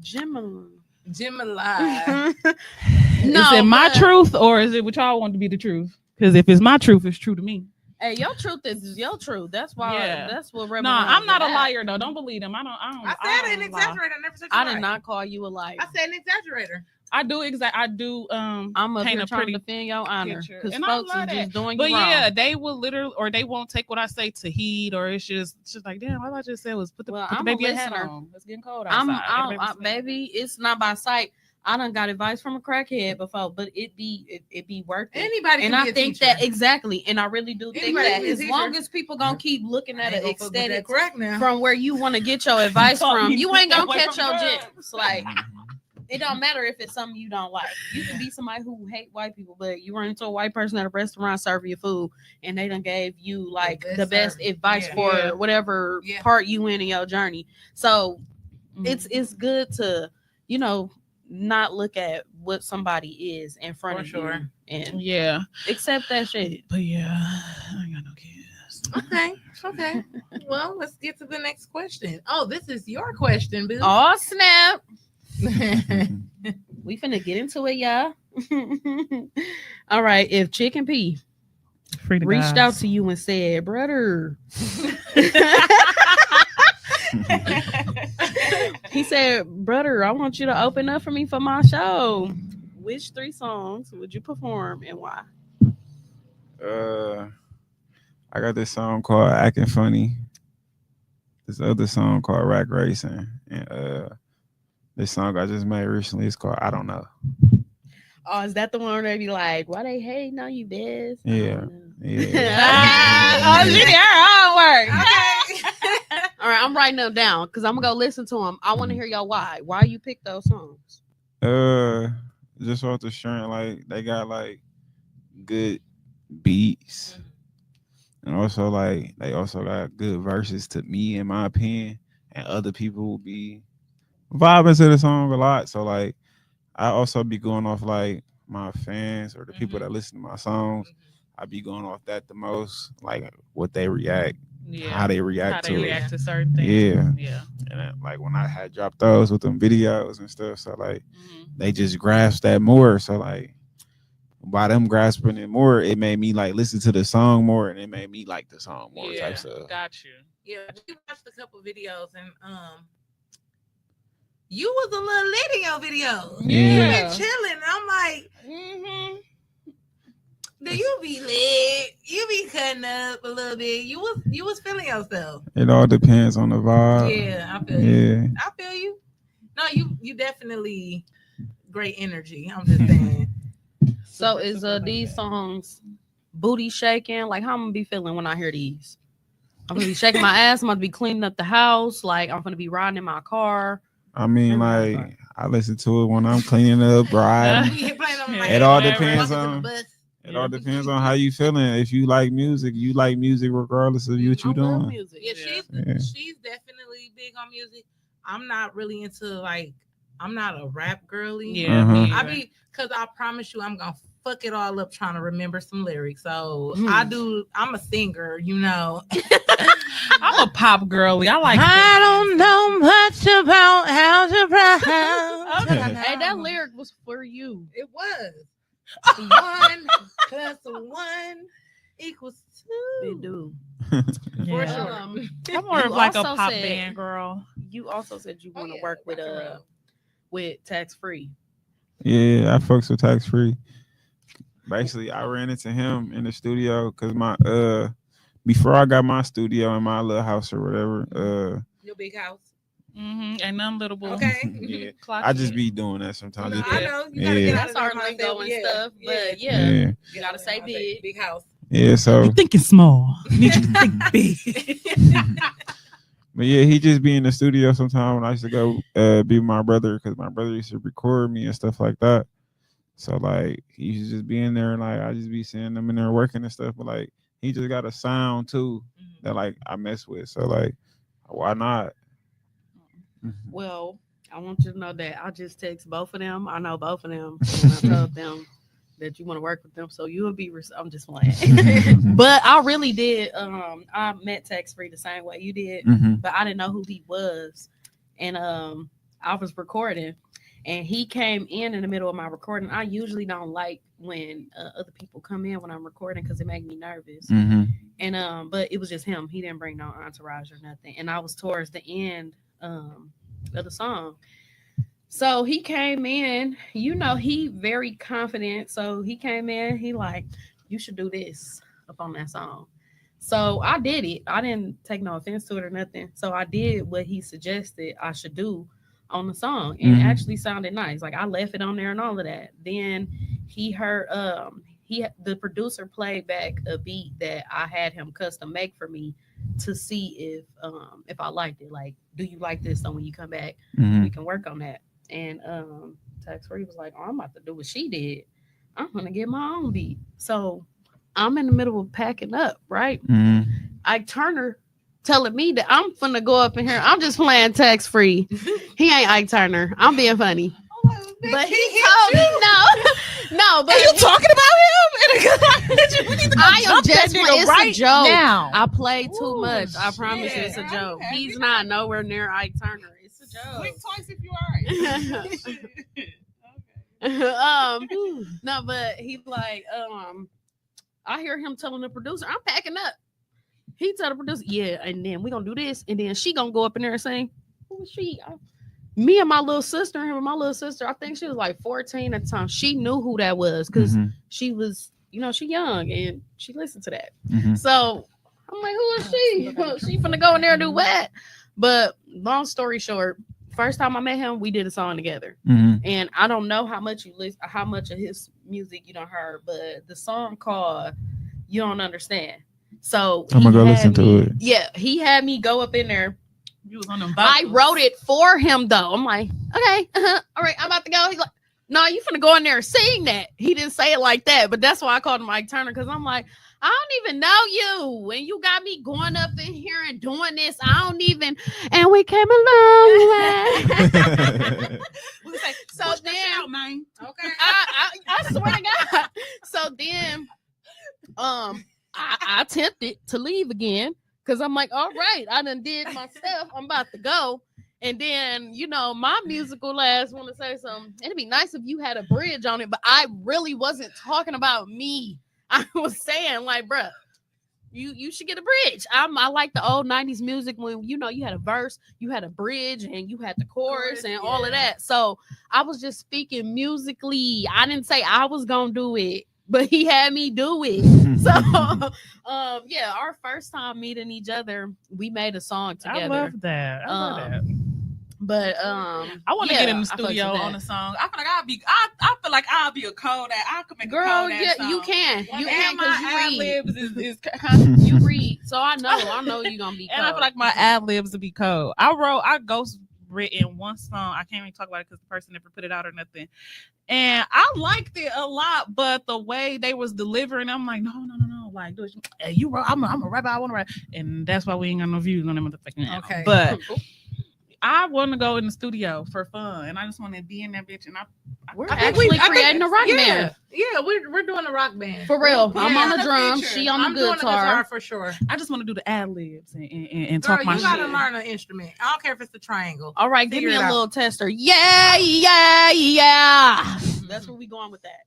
[SPEAKER 4] Gemini.
[SPEAKER 1] Gemini.
[SPEAKER 2] Is it my
[SPEAKER 4] but-
[SPEAKER 2] truth or is it what y'all want to be the truth? Because if it's my truth, it's true to me.
[SPEAKER 4] Hey, your truth is your truth. That's why.
[SPEAKER 2] Yeah.
[SPEAKER 4] That's what.
[SPEAKER 2] No, I'm not a liar though. Don't believe them. I
[SPEAKER 1] I said an
[SPEAKER 2] don't lie.
[SPEAKER 1] exaggerator. I never said
[SPEAKER 4] I
[SPEAKER 1] you're
[SPEAKER 4] did
[SPEAKER 1] right.
[SPEAKER 4] not call you a liar.
[SPEAKER 1] I said an exaggerator.
[SPEAKER 2] I do
[SPEAKER 4] I'm up
[SPEAKER 2] paint
[SPEAKER 4] here
[SPEAKER 2] a
[SPEAKER 4] trying
[SPEAKER 2] pretty
[SPEAKER 4] to defend your honor
[SPEAKER 2] picture.
[SPEAKER 4] because
[SPEAKER 2] And I
[SPEAKER 4] folks
[SPEAKER 2] love
[SPEAKER 4] are
[SPEAKER 2] that.
[SPEAKER 4] just doing
[SPEAKER 2] But
[SPEAKER 4] you wrong.
[SPEAKER 2] yeah, they will literally, or they won't take what I say to heed, or it's just like, damn, all I just said was put the,
[SPEAKER 4] Well,
[SPEAKER 2] put the
[SPEAKER 4] I'm a
[SPEAKER 2] baby a hat
[SPEAKER 4] listener.
[SPEAKER 2] on. It's getting cold outside.
[SPEAKER 4] Baby, it's not by sight. I done got advice from a crackhead before, but it be worth it.
[SPEAKER 1] Anybody can
[SPEAKER 4] And
[SPEAKER 1] be
[SPEAKER 4] I
[SPEAKER 1] a
[SPEAKER 4] think
[SPEAKER 1] teacher.
[SPEAKER 4] that exactly, and I really do think
[SPEAKER 1] Anybody
[SPEAKER 4] that
[SPEAKER 1] can be a
[SPEAKER 4] as
[SPEAKER 1] teacher.
[SPEAKER 4] long as people gonna keep looking at
[SPEAKER 1] I ain't
[SPEAKER 4] an
[SPEAKER 1] gonna fuck with that
[SPEAKER 4] aesthetic
[SPEAKER 1] crack now.
[SPEAKER 4] from where you want to get your advice
[SPEAKER 2] Taught
[SPEAKER 4] from,
[SPEAKER 2] me
[SPEAKER 4] you
[SPEAKER 2] to
[SPEAKER 4] ain't
[SPEAKER 2] stay
[SPEAKER 4] gonna
[SPEAKER 2] away
[SPEAKER 4] catch
[SPEAKER 2] from
[SPEAKER 4] your
[SPEAKER 2] drugs.
[SPEAKER 4] gems. Like it don't matter if it's something you don't like. You can be somebody who hate white people, but you run into a white person at a restaurant serving your food, and they done gave you like the best
[SPEAKER 1] service.
[SPEAKER 4] advice
[SPEAKER 1] Yeah.
[SPEAKER 4] for
[SPEAKER 2] Yeah.
[SPEAKER 4] whatever
[SPEAKER 1] Yeah.
[SPEAKER 4] part you in your journey. So
[SPEAKER 2] Mm.
[SPEAKER 4] it's good to not look at what somebody is in front
[SPEAKER 1] For
[SPEAKER 4] of
[SPEAKER 1] sure.
[SPEAKER 4] you and
[SPEAKER 2] Yeah,
[SPEAKER 4] accept that shit.
[SPEAKER 2] but yeah, I ain't got no kids.
[SPEAKER 1] Okay. Okay. Well, let's get to the next question. Oh, this is your question, boo.
[SPEAKER 4] Oh snap! We finna get into it, y'all. All right, if Chicken P
[SPEAKER 2] Free to
[SPEAKER 4] reached
[SPEAKER 2] guys.
[SPEAKER 4] out to you and said, brother, he said, brother, I want you to open up for me for my show. Which 3 songs would you perform and why?
[SPEAKER 3] I got this song called Acting Funny. This other song called Rack Racing. And this song I just made recently is called I Don't Know.
[SPEAKER 4] Oh, is that the one where they be like, why they hating on you, Des?
[SPEAKER 3] Yeah.
[SPEAKER 5] Oh, she did her own work.
[SPEAKER 4] All right, I'm writing them down because I'm gonna go listen to them. I want to hear y'all why you picked those songs.
[SPEAKER 3] Just off the strength, like they got like good beats, and also like they also got good verses to me, in my opinion, and other people will be vibing to the song a lot. So like I also be going off like my fans or the people that listen to my songs. I be going off that the most, like what they react, how they react to it.
[SPEAKER 2] To certain things. Yeah.
[SPEAKER 3] And then, like when I had dropped those with them videos and stuff, so like they just grasped that more. So like by them grasping it more, it made me like listen to the song more, and it made me like the song more.
[SPEAKER 2] Yeah,
[SPEAKER 3] Type stuff.
[SPEAKER 2] got you.
[SPEAKER 1] Yeah, we watched a couple videos, and you was a little lit in your videos.
[SPEAKER 3] Yeah.
[SPEAKER 1] You been chilling. I'm like, do you be lit? You be cutting up a little bit. You was feeling yourself.
[SPEAKER 3] It all depends on the vibe.
[SPEAKER 1] Yeah, I feel you. I feel you. No, you definitely great energy. I'm just saying.
[SPEAKER 4] So is these songs booty shaking? Like how I'm gonna be feeling when I hear these? I'm gonna be shaking my ass. I'm gonna be cleaning up the house. Like I'm gonna be riding in my car.
[SPEAKER 3] I mean, like I listen to it when I'm cleaning up, riding. It all depends on. It all depends on how you feeling. If you like music regardless of what you doing.
[SPEAKER 4] Music.
[SPEAKER 1] Yeah, she's definitely big on music. I'm not really into like, I'm not a rap girly.
[SPEAKER 2] Yeah,
[SPEAKER 1] I be, cause I promise you, I'm gonna fuck it all up trying to remember some lyrics. So I'm a singer, you know.
[SPEAKER 2] I'm a pop girly. I like.
[SPEAKER 1] I don't know much about how to proud.
[SPEAKER 4] Hey, that lyric was for you.
[SPEAKER 1] It was. 1 plus 1 equals 2.
[SPEAKER 4] They do.
[SPEAKER 1] For
[SPEAKER 2] Yeah.
[SPEAKER 1] sure.
[SPEAKER 2] I'm more of like a
[SPEAKER 4] also
[SPEAKER 2] pop
[SPEAKER 4] said-
[SPEAKER 2] band girl.
[SPEAKER 4] You also said you want to work with tax free.
[SPEAKER 3] Yeah, I fucks with tax free. Basically, I ran into him in the studio because my before I got my studio in my little house or whatever.
[SPEAKER 1] Your big house.
[SPEAKER 2] And none little boy.
[SPEAKER 1] Okay.
[SPEAKER 3] Yeah,
[SPEAKER 2] Clock
[SPEAKER 3] I just
[SPEAKER 2] in.
[SPEAKER 3] be doing that sometimes.
[SPEAKER 1] No,
[SPEAKER 3] Just
[SPEAKER 1] I
[SPEAKER 3] be-
[SPEAKER 1] know. You gotta
[SPEAKER 3] Yeah.
[SPEAKER 1] get out
[SPEAKER 4] That's
[SPEAKER 1] of
[SPEAKER 4] our
[SPEAKER 1] that
[SPEAKER 4] lingo
[SPEAKER 1] mindset.
[SPEAKER 4] and
[SPEAKER 1] Yeah.
[SPEAKER 4] stuff. But
[SPEAKER 3] Yeah.
[SPEAKER 4] you gotta say big.
[SPEAKER 1] Big house.
[SPEAKER 3] Yeah, so
[SPEAKER 2] You thinking small. Need you to think big.
[SPEAKER 3] but yeah, he just be in the studio sometimes when I used to go be with my brother because my brother used to record me and stuff like that. So like he used to just be in there and like I just be seeing them in there working and stuff. But like he just got a sound too that like I mess with. So like why not?
[SPEAKER 4] Well, I want you to know that I just text both of them. I know both of them. And I told them that you want to work with them. So you'll be, I'm just playing. But I really did. I met Tax Free the same way you did, but I didn't know who he was. And I was recording and he came in the middle of my recording. I usually don't like when other people come in when I'm recording because it makes me nervous. And but it was just him. He didn't bring no entourage or nothing. And I was towards the end of the song. So he came in, you know, he very confident. So he came in, he like, you should do this up on that song. So I did it. I didn't take no offense to it or nothing. So I did what he suggested I should do on the song. And it actually sounded nice. Like I left it on there and all of that. Then he heard the producer played back a beat that I had him custom make for me to see if I liked it. Like, do you like this? So when you come back, we can work on that. And Tax Free was like, oh, I'm about to do what she did. I'm gonna get my own beat. So I'm in the middle of packing up, right? Ike Turner telling me that I'm finna go up in here. I'm just playing Tax Free. He ain't Ike Turner. I'm being funny. But he told me no, but
[SPEAKER 5] Are you talking about him?
[SPEAKER 4] I am just it's
[SPEAKER 5] right
[SPEAKER 4] a joke.
[SPEAKER 5] now.
[SPEAKER 4] I played too much. I promise you,
[SPEAKER 1] shit.
[SPEAKER 4] it's a joke. He's not nowhere near Ike Turner. It's a joke.
[SPEAKER 2] Blink twice if you
[SPEAKER 4] No, but he's like, I hear him telling the producer, I'm packing up. He tell the producer, yeah, and then we gonna do this, and then she gonna go up in there and sing. Who was she? Me and my little sister, I think she was like 14 at the time. She knew who that was because she was, you know, she young and she listened to that. So I'm like, who is she? She finna go in there and do what? But long story short, first time I met him, we did a song together.
[SPEAKER 6] Mhm.
[SPEAKER 4] And I don't know how much you listen, how much of his music you don't heard, but the song called "You Don't Understand." So
[SPEAKER 6] I'm gonna
[SPEAKER 4] he
[SPEAKER 6] go
[SPEAKER 4] had
[SPEAKER 6] listen to
[SPEAKER 4] me-
[SPEAKER 6] it.
[SPEAKER 4] Yeah, he had me go up in there.
[SPEAKER 2] You was on them
[SPEAKER 4] I
[SPEAKER 2] vocals.
[SPEAKER 4] wrote it for him though. I'm like, okay, all right, I'm about to go. He's like, no, you finna go in there and sing that. He didn't say it like that, but that's why I called him Mike Turner, because I'm like, I don't even know you. And you got me going up in here and doing this. I don't even, and we came a long way.
[SPEAKER 2] We say,
[SPEAKER 4] So
[SPEAKER 2] push that
[SPEAKER 4] then-
[SPEAKER 2] shit out, man.
[SPEAKER 1] Okay.
[SPEAKER 4] I swear to God. So then I attempted to leave again because I'm like, all right, I done did my stuff. I'm about to go. And then, you know, my musical ass want to say something. It'd be nice if you had a bridge on it, but I really wasn't talking about me. I was saying, like, bruh, you should get a bridge. I like the old 90s music when, you know, you had a verse, you had a bridge, and you had the chorus and all of that. So I was just speaking musically. I didn't say I was gonna do it, but he had me do it. So yeah, our first time meeting each other, we made a song together.
[SPEAKER 2] I love that. I love that.
[SPEAKER 4] But
[SPEAKER 2] I want to get in the studio on a song. I feel like I feel like I'll be a cold ass. I could make a
[SPEAKER 4] girl,
[SPEAKER 2] cold ass
[SPEAKER 4] yeah,
[SPEAKER 2] song.
[SPEAKER 4] you can. You
[SPEAKER 2] And
[SPEAKER 4] can because
[SPEAKER 2] my
[SPEAKER 4] you
[SPEAKER 2] ad
[SPEAKER 4] read.
[SPEAKER 2] libs is kind of,
[SPEAKER 4] You read. So I know you're gonna be
[SPEAKER 2] and I feel like my ad libs will be cold. I ghost written one song. I can't even talk about it because the person never put it out or nothing. And I liked it a lot, but the way they was delivering, I'm like, no. Like, dude, hey, you wrote, I'm a rapper, I want to rap. And that's why we ain't got no views on that motherfucking album.
[SPEAKER 1] Okay.
[SPEAKER 2] But I want to go in the studio for fun, and I just want to be in that bitch. And
[SPEAKER 4] we're
[SPEAKER 2] I think
[SPEAKER 4] actually creating a rock band.
[SPEAKER 1] Yeah, we're doing a rock band.
[SPEAKER 4] For real.
[SPEAKER 1] Yeah.
[SPEAKER 4] I'm on the
[SPEAKER 2] Yeah.
[SPEAKER 4] drums.
[SPEAKER 2] Feature.
[SPEAKER 4] She on the
[SPEAKER 1] I'm doing
[SPEAKER 4] guitar.
[SPEAKER 1] for sure.
[SPEAKER 2] I just want to do the ad libs and
[SPEAKER 1] Girl,
[SPEAKER 2] talk my
[SPEAKER 1] you
[SPEAKER 2] shit.
[SPEAKER 1] gotta learn an instrument. I don't care if it's the triangle.
[SPEAKER 4] All right, give
[SPEAKER 1] Figure
[SPEAKER 4] me
[SPEAKER 1] it
[SPEAKER 4] a
[SPEAKER 1] out.
[SPEAKER 4] little tester. Yeah. That's where we going with that.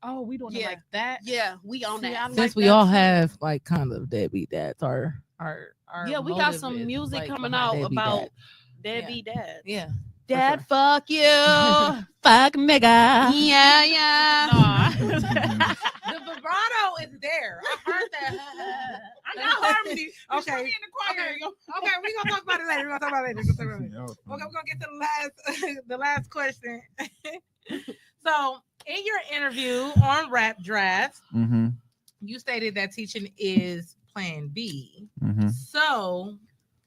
[SPEAKER 2] Oh, we doing it
[SPEAKER 4] Yeah.
[SPEAKER 2] like that?
[SPEAKER 4] Yeah, we on
[SPEAKER 2] See,
[SPEAKER 4] that.
[SPEAKER 2] I like
[SPEAKER 1] Since we
[SPEAKER 2] that
[SPEAKER 1] all
[SPEAKER 2] too.
[SPEAKER 1] have like kind of deadbeat dads, our
[SPEAKER 4] Yeah, we got
[SPEAKER 1] motive
[SPEAKER 4] some
[SPEAKER 1] is,
[SPEAKER 4] music
[SPEAKER 1] like,
[SPEAKER 4] coming
[SPEAKER 1] behind
[SPEAKER 4] out
[SPEAKER 1] deadbeat
[SPEAKER 4] about
[SPEAKER 1] dads.
[SPEAKER 4] deadbeat dads.
[SPEAKER 1] Yeah.
[SPEAKER 4] Dad,
[SPEAKER 1] sure.
[SPEAKER 4] fuck you.
[SPEAKER 2] Fuck nigga.
[SPEAKER 4] Yeah.
[SPEAKER 2] Nah.
[SPEAKER 1] The vibrato is there. I heard that.
[SPEAKER 2] I got harmony.
[SPEAKER 1] Okay.
[SPEAKER 2] Put me in the choir.
[SPEAKER 1] Okay. Okay, we're gonna talk about it later. We're gonna get to the last question. So in your interview on Rap Draft,
[SPEAKER 6] Mhm.
[SPEAKER 1] you stated that teaching is plan B.
[SPEAKER 6] Mhm.
[SPEAKER 1] So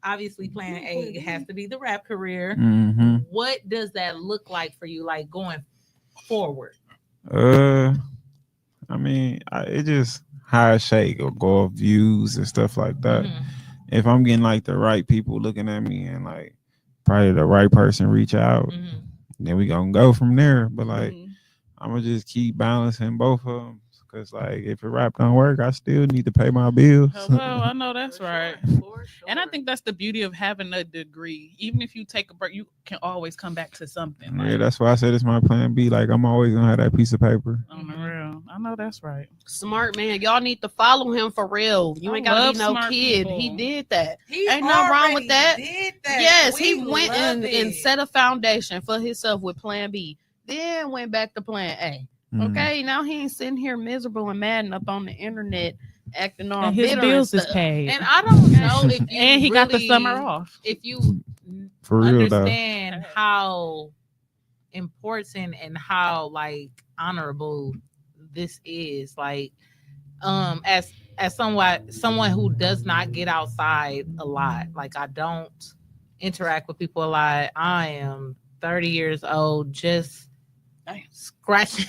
[SPEAKER 1] obviously plan A has to be the rap career.
[SPEAKER 6] Mhm.
[SPEAKER 1] What does that look like for you, like going forward?
[SPEAKER 6] I mean, it just high shake or go off views and stuff like that.
[SPEAKER 1] Mhm.
[SPEAKER 6] If I'm getting like the right people looking at me and like probably the right person reach out,
[SPEAKER 1] Mhm.
[SPEAKER 6] then we gonna go from there. But like
[SPEAKER 2] Mhm.
[SPEAKER 6] I'm gonna just keep balancing both of them. Cause like if a rap don't work, I still need to pay my bills.
[SPEAKER 2] Hello, I know that's
[SPEAKER 1] For
[SPEAKER 2] right.
[SPEAKER 1] sure.
[SPEAKER 2] And I think that's the beauty of having a degree. Even if you take a break, you can always come back to something.
[SPEAKER 6] Yeah, that's why I said it's my plan B. Like I'm always gonna have that piece of paper.
[SPEAKER 2] on the real. I know that's right.
[SPEAKER 4] Smart man. Y'all need to follow him for real. You
[SPEAKER 2] I
[SPEAKER 4] ain't gotta
[SPEAKER 2] love
[SPEAKER 4] be no
[SPEAKER 2] smart
[SPEAKER 4] kid.
[SPEAKER 2] people.
[SPEAKER 4] He did that.
[SPEAKER 1] He
[SPEAKER 4] Ain't nothing wrong with
[SPEAKER 1] already
[SPEAKER 4] that.
[SPEAKER 1] Did that.
[SPEAKER 4] Yes,
[SPEAKER 1] We
[SPEAKER 4] he went
[SPEAKER 1] love
[SPEAKER 4] and
[SPEAKER 1] it.
[SPEAKER 4] set a foundation for himself with plan B. Then went back to plan A.
[SPEAKER 6] Mm.
[SPEAKER 4] Okay, now he ain't sitting here miserable and mad and up on the internet acting all
[SPEAKER 2] And his
[SPEAKER 4] bitter
[SPEAKER 2] bills
[SPEAKER 4] and
[SPEAKER 2] is
[SPEAKER 4] stuff.
[SPEAKER 2] paid.
[SPEAKER 1] And I don't know if you
[SPEAKER 2] And he got the
[SPEAKER 1] really-
[SPEAKER 2] summer off.
[SPEAKER 1] If you
[SPEAKER 6] For real though.
[SPEAKER 1] understand how important and how like honorable this is, like as someone who does not get outside a lot, like I don't interact with people a lot. I am 30 years old, just scratching.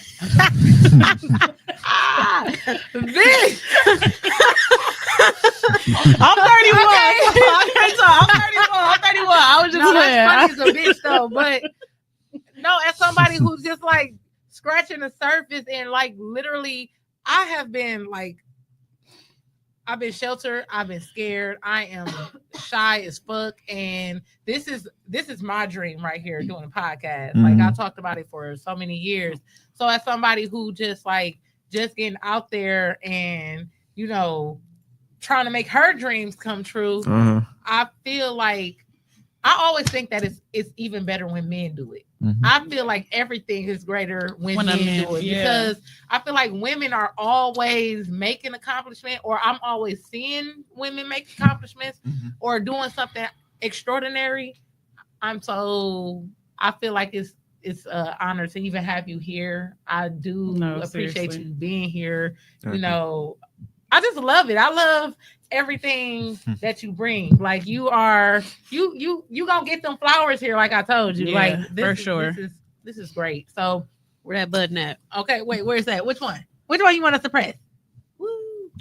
[SPEAKER 1] This.
[SPEAKER 2] I'm 31. I'm 31. I was just
[SPEAKER 1] No,
[SPEAKER 2] saying.
[SPEAKER 1] that's funny as a bitch though, but no, as somebody who's just like scratching the surface and like literally, I have been like, I've been sheltered, I've been scared, I am shy as fuck, and this is my dream right here doing a podcast. Like I talked about it for so many years. So as somebody who just getting out there and you know trying to make her dreams come true,
[SPEAKER 6] Uh-huh.
[SPEAKER 1] I feel like I always think that it's even better when men do it.
[SPEAKER 6] Mhm.
[SPEAKER 1] I feel like everything is greater when
[SPEAKER 2] When a
[SPEAKER 1] men
[SPEAKER 2] man-
[SPEAKER 1] do it
[SPEAKER 2] yeah.
[SPEAKER 1] because I feel like women are always making accomplishment, or I'm always seeing women make accomplishments
[SPEAKER 6] Mhm.
[SPEAKER 1] or doing something extraordinary. I feel like it's an honor to even have you here. I do
[SPEAKER 2] No,
[SPEAKER 1] appreciate
[SPEAKER 2] seriously.
[SPEAKER 1] you being here.
[SPEAKER 3] Okay.
[SPEAKER 1] You know, I just love it. I love everything that you bring. Like you are you gonna get them flowers here, like I told you.
[SPEAKER 2] Yeah,
[SPEAKER 1] like
[SPEAKER 2] for sure.
[SPEAKER 1] This is great. So
[SPEAKER 4] Where that button at?
[SPEAKER 1] okay, wait, where's that? Which one? Which one you want us to press? You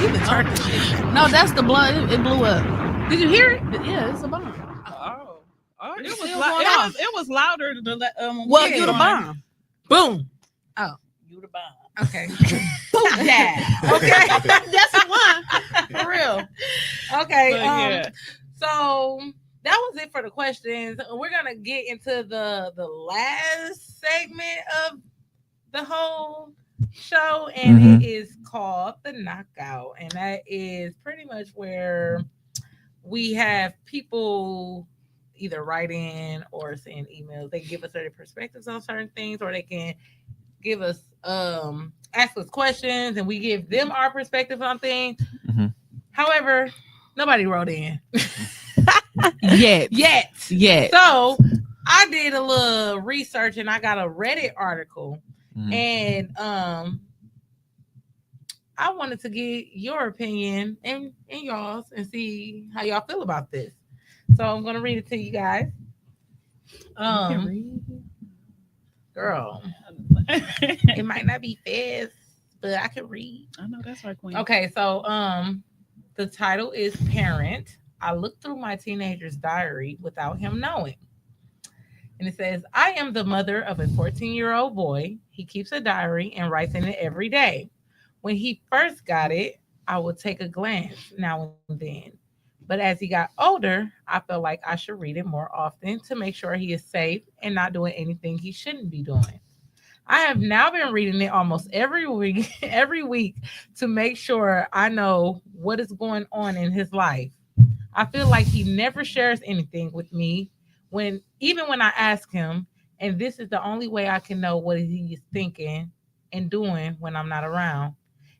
[SPEAKER 1] can turn this shit.
[SPEAKER 4] No, that's the blood. It blew up.
[SPEAKER 1] Did you hear it?
[SPEAKER 4] Yeah, it's a bomb.
[SPEAKER 2] It was,
[SPEAKER 4] still
[SPEAKER 2] lou-
[SPEAKER 4] going
[SPEAKER 2] it
[SPEAKER 4] off.
[SPEAKER 2] was it was louder than when
[SPEAKER 4] Well,
[SPEAKER 2] we
[SPEAKER 4] you the
[SPEAKER 2] were
[SPEAKER 4] bomb.
[SPEAKER 1] Boom.
[SPEAKER 2] You the bomb.
[SPEAKER 1] Okay.
[SPEAKER 4] Boom. Yeah.
[SPEAKER 1] Okay.
[SPEAKER 4] That's the one. For real.
[SPEAKER 1] Okay.
[SPEAKER 2] But yeah.
[SPEAKER 1] So that was it for the questions. We're gonna get into the last segment of the whole show, and it is called the knockout, and that is pretty much where we have people either write in or send emails. They give us certain perspectives on certain things, or they can give us ask us questions, and we give them our perspective on things.
[SPEAKER 6] Mhm.
[SPEAKER 1] However, nobody wrote in
[SPEAKER 5] Yet.
[SPEAKER 1] yet. So I did a little research, and I got a Reddit article, and I wanted to get your opinion and y'all's and see how y'all feel about this. So I'm gonna read it to you guys. Girl, it might not be fast, but I can read.
[SPEAKER 2] I know that's right, Queen.
[SPEAKER 1] Okay, so the title is Parent. I looked through my teenager's diary without him knowing. And it says, I am the mother of a 14-year-old boy. He keeps a diary and writes in it every day. When he first got it, I would take a glance now and then. But as he got older, I felt like I should read it more often to make sure he is safe and not doing anything he shouldn't be doing. I have now been reading it almost every week to make sure I know what is going on in his life. I feel like he never shares anything with me even when I ask him, and this is the only way I can know what he is thinking and doing when I'm not around.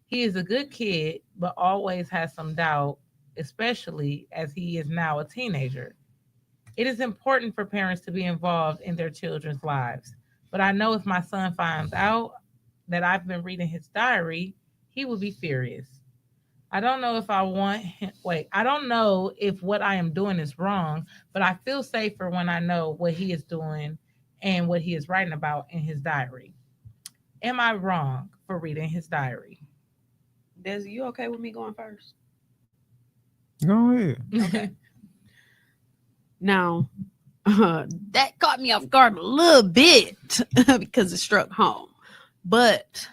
[SPEAKER 1] He is a good kid, but always has some doubt, especially as he is now a teenager. It is important for parents to be involved in their children's lives, but I know if my son finds out that I've been reading his diary, he would be furious. I don't know if I don't know if what I am doing is wrong, but I feel safer when I know what he is doing and what he is writing about in his diary. Am I wrong for reading his diary?
[SPEAKER 4] Dessy, you okay with me going first?
[SPEAKER 6] Go ahead.
[SPEAKER 1] Okay.
[SPEAKER 4] Now, that caught me off guard a little bit because it struck home. But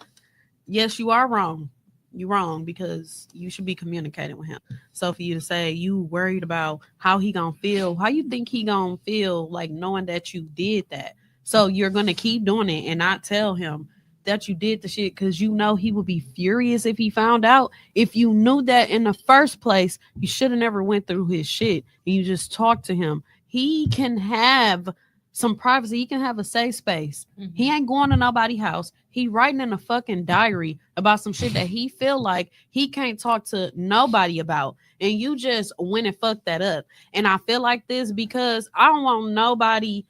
[SPEAKER 4] yes, you are wrong. You're wrong because you should be communicating with him. So for you to say you worried about how he gonna feel, how you think he gonna feel, like knowing that you did that. So you're gonna keep doing it and not tell him that you did the shit because you know he would be furious if he found out. If you knew that in the first place, you should have never went through his shit and you just talked to him. He can have some privacy. He can have a safe space.
[SPEAKER 1] Mhm.
[SPEAKER 4] He ain't going to nobody's house. He writing in a fucking diary about some shit that he feel like he can't talk to nobody about. And you just went and fucked that up. And I feel like this because I don't want nobody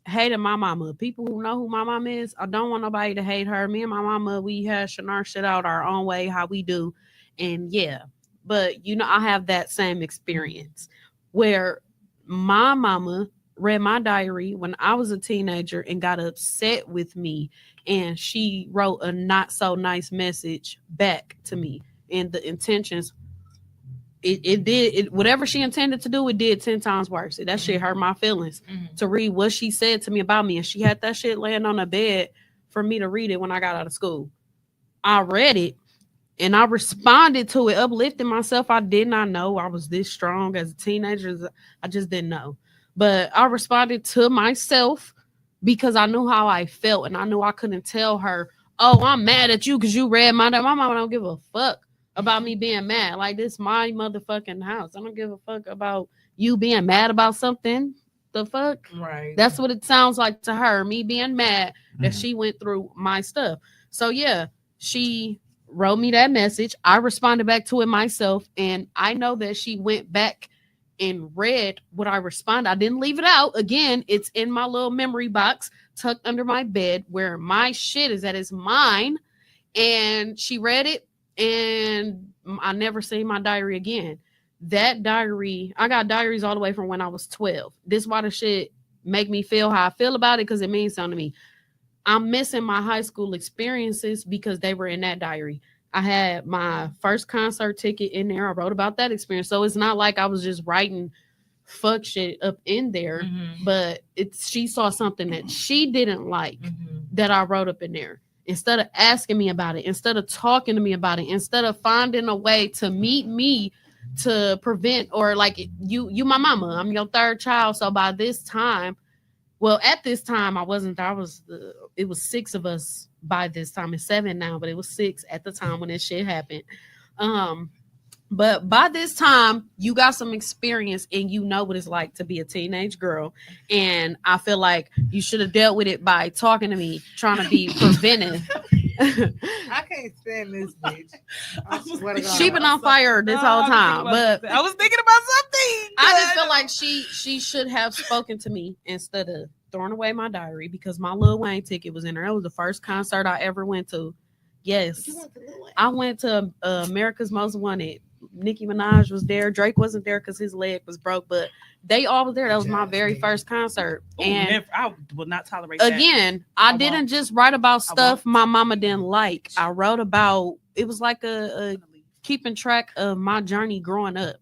[SPEAKER 4] hating my mama. People who know who my mama is, I don't want nobody to hate her. Me and my mama, we hashing our shit out our own way, how we do. And yeah, but you know, I have that same experience where my mama read my diary when I was a teenager and got upset with me, and she wrote a not so nice message back to me, and the intentions it did whatever she intended to do, it did 10 times worse. That shit hurt my feelings to read what she said to me about me, and she had that shit laying on the bed for me to read it when I got out of school. I read it and I responded to it, uplifting myself. I did not know I was this strong as a teenager. I just didn't know. But I responded to myself because I knew how I felt, and I knew I couldn't tell her, oh, I'm mad at you because you read my diary. My mama don't give a fuck about me being mad. Like, this my motherfucking house. I don't give a fuck about you being mad about something. The fuck?
[SPEAKER 1] Right.
[SPEAKER 4] That's what it sounds like to her, me being mad that she went through my stuff. So yeah, she wrote me that message. I responded back to it myself, and I know that she went back and read what I responded. I didn't leave it out. Again, it's in my little memory box tucked under my bed where my shit is that is mine. And she read it, and I never seen my diary again. That diary, I got diaries all the way from when I was 12. This why the shit make me feel how I feel about it, because it means something to me. I'm missing my high school experiences because they were in that diary. I had my first concert ticket in there. I wrote about that experience. So it's not like I was just writing fuck shit up in there, but she saw something that she didn't like that I wrote up in there. Instead of asking me about it, instead of talking to me about it, instead of finding a way to meet me to prevent, or like you my mama, I'm your third child. So by this time, well, at this time it was 6 of us by this time. It's 7 now, but it was 6 at the time when this shit happened. But by this time, you got some experience and you know what it's like to be a teenage girl. And I feel like you should have dealt with it by talking to me, trying to be preventive.
[SPEAKER 1] I can't stand this bitch.
[SPEAKER 4] She been on fire this whole time. But
[SPEAKER 2] I was thinking about something.
[SPEAKER 4] I just feel like she should have spoken to me instead of throwing away my diary, because my Lil Wayne ticket was in there. It was the first concert I ever went to. Yes. I went to America's Most Wanted. Nicki Minaj was there. Drake wasn't there because his leg was broke, but they all was there. That was my very first concert. And
[SPEAKER 2] I will not tolerate that.
[SPEAKER 4] Again, I didn't just write about stuff my mama didn't like. I wrote about, it was like a keeping track of my journey growing up.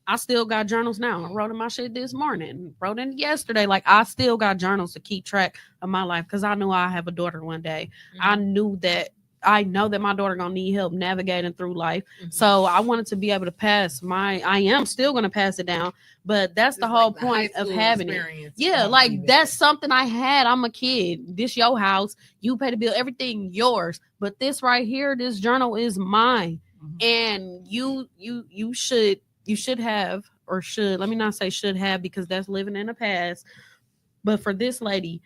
[SPEAKER 4] I still got journals now. I wrote in my shit this morning, wrote in yesterday. Like, I still got journals to keep track of my life because I knew I have a daughter one day. I know that my daughter gonna need help navigating through life. So I wanted to be able to pass I am still gonna pass it down, but that's the whole point of having it. Yeah, like that's something I had. I'm a kid. This your house. You pay the bill, everything yours. But this right here, this journal is mine. And you should have, or should, let me not say should have, because that's living in the past. But for this lady,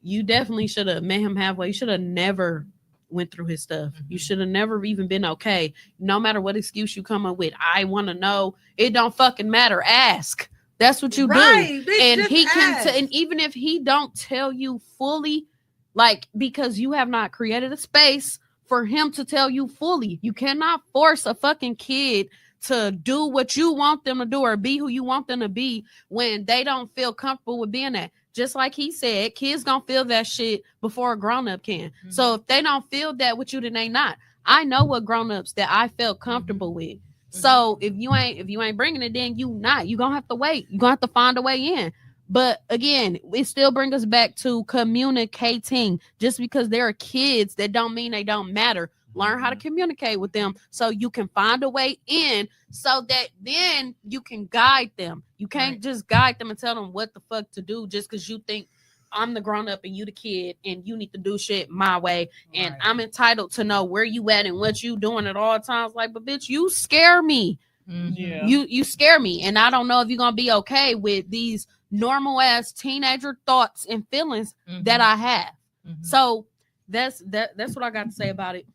[SPEAKER 4] you definitely should have met him halfway. You should have never went through his stuff. You should have never even been okay. No matter what excuse you come up with, I want to know. It don't fucking matter. Ask. That's what you do. And he can and even if he don't tell you fully, like, because you have not created a space for him to tell you fully. You cannot force a fucking kid to do what you want them to do or be who you want them to be when they don't feel comfortable with being that. Just like he said, kids gonna feel that shit before a grown-up can. So if they don't feel that with you, then they not. I know what grown-ups that I felt comfortable with. So if you ain't bringing it, then you not. You gonna have to wait. You gonna have to find a way in. But again, it still brings us back to communicating. Just because there are kids, that don't mean they don't matter. Learn how to communicate with them so you can find a way in, so that then you can guide them. You can't just guide them and tell them what the fuck to do just because you think I'm the grown up and you the kid and you need to do shit my way. And I'm entitled to know where you at and what you doing at all times. Like, but bitch, you scare me. You scare me. And I don't know if you're going to be okay with these normal ass teenager thoughts and feelings that I have. So that's what I got to say about it.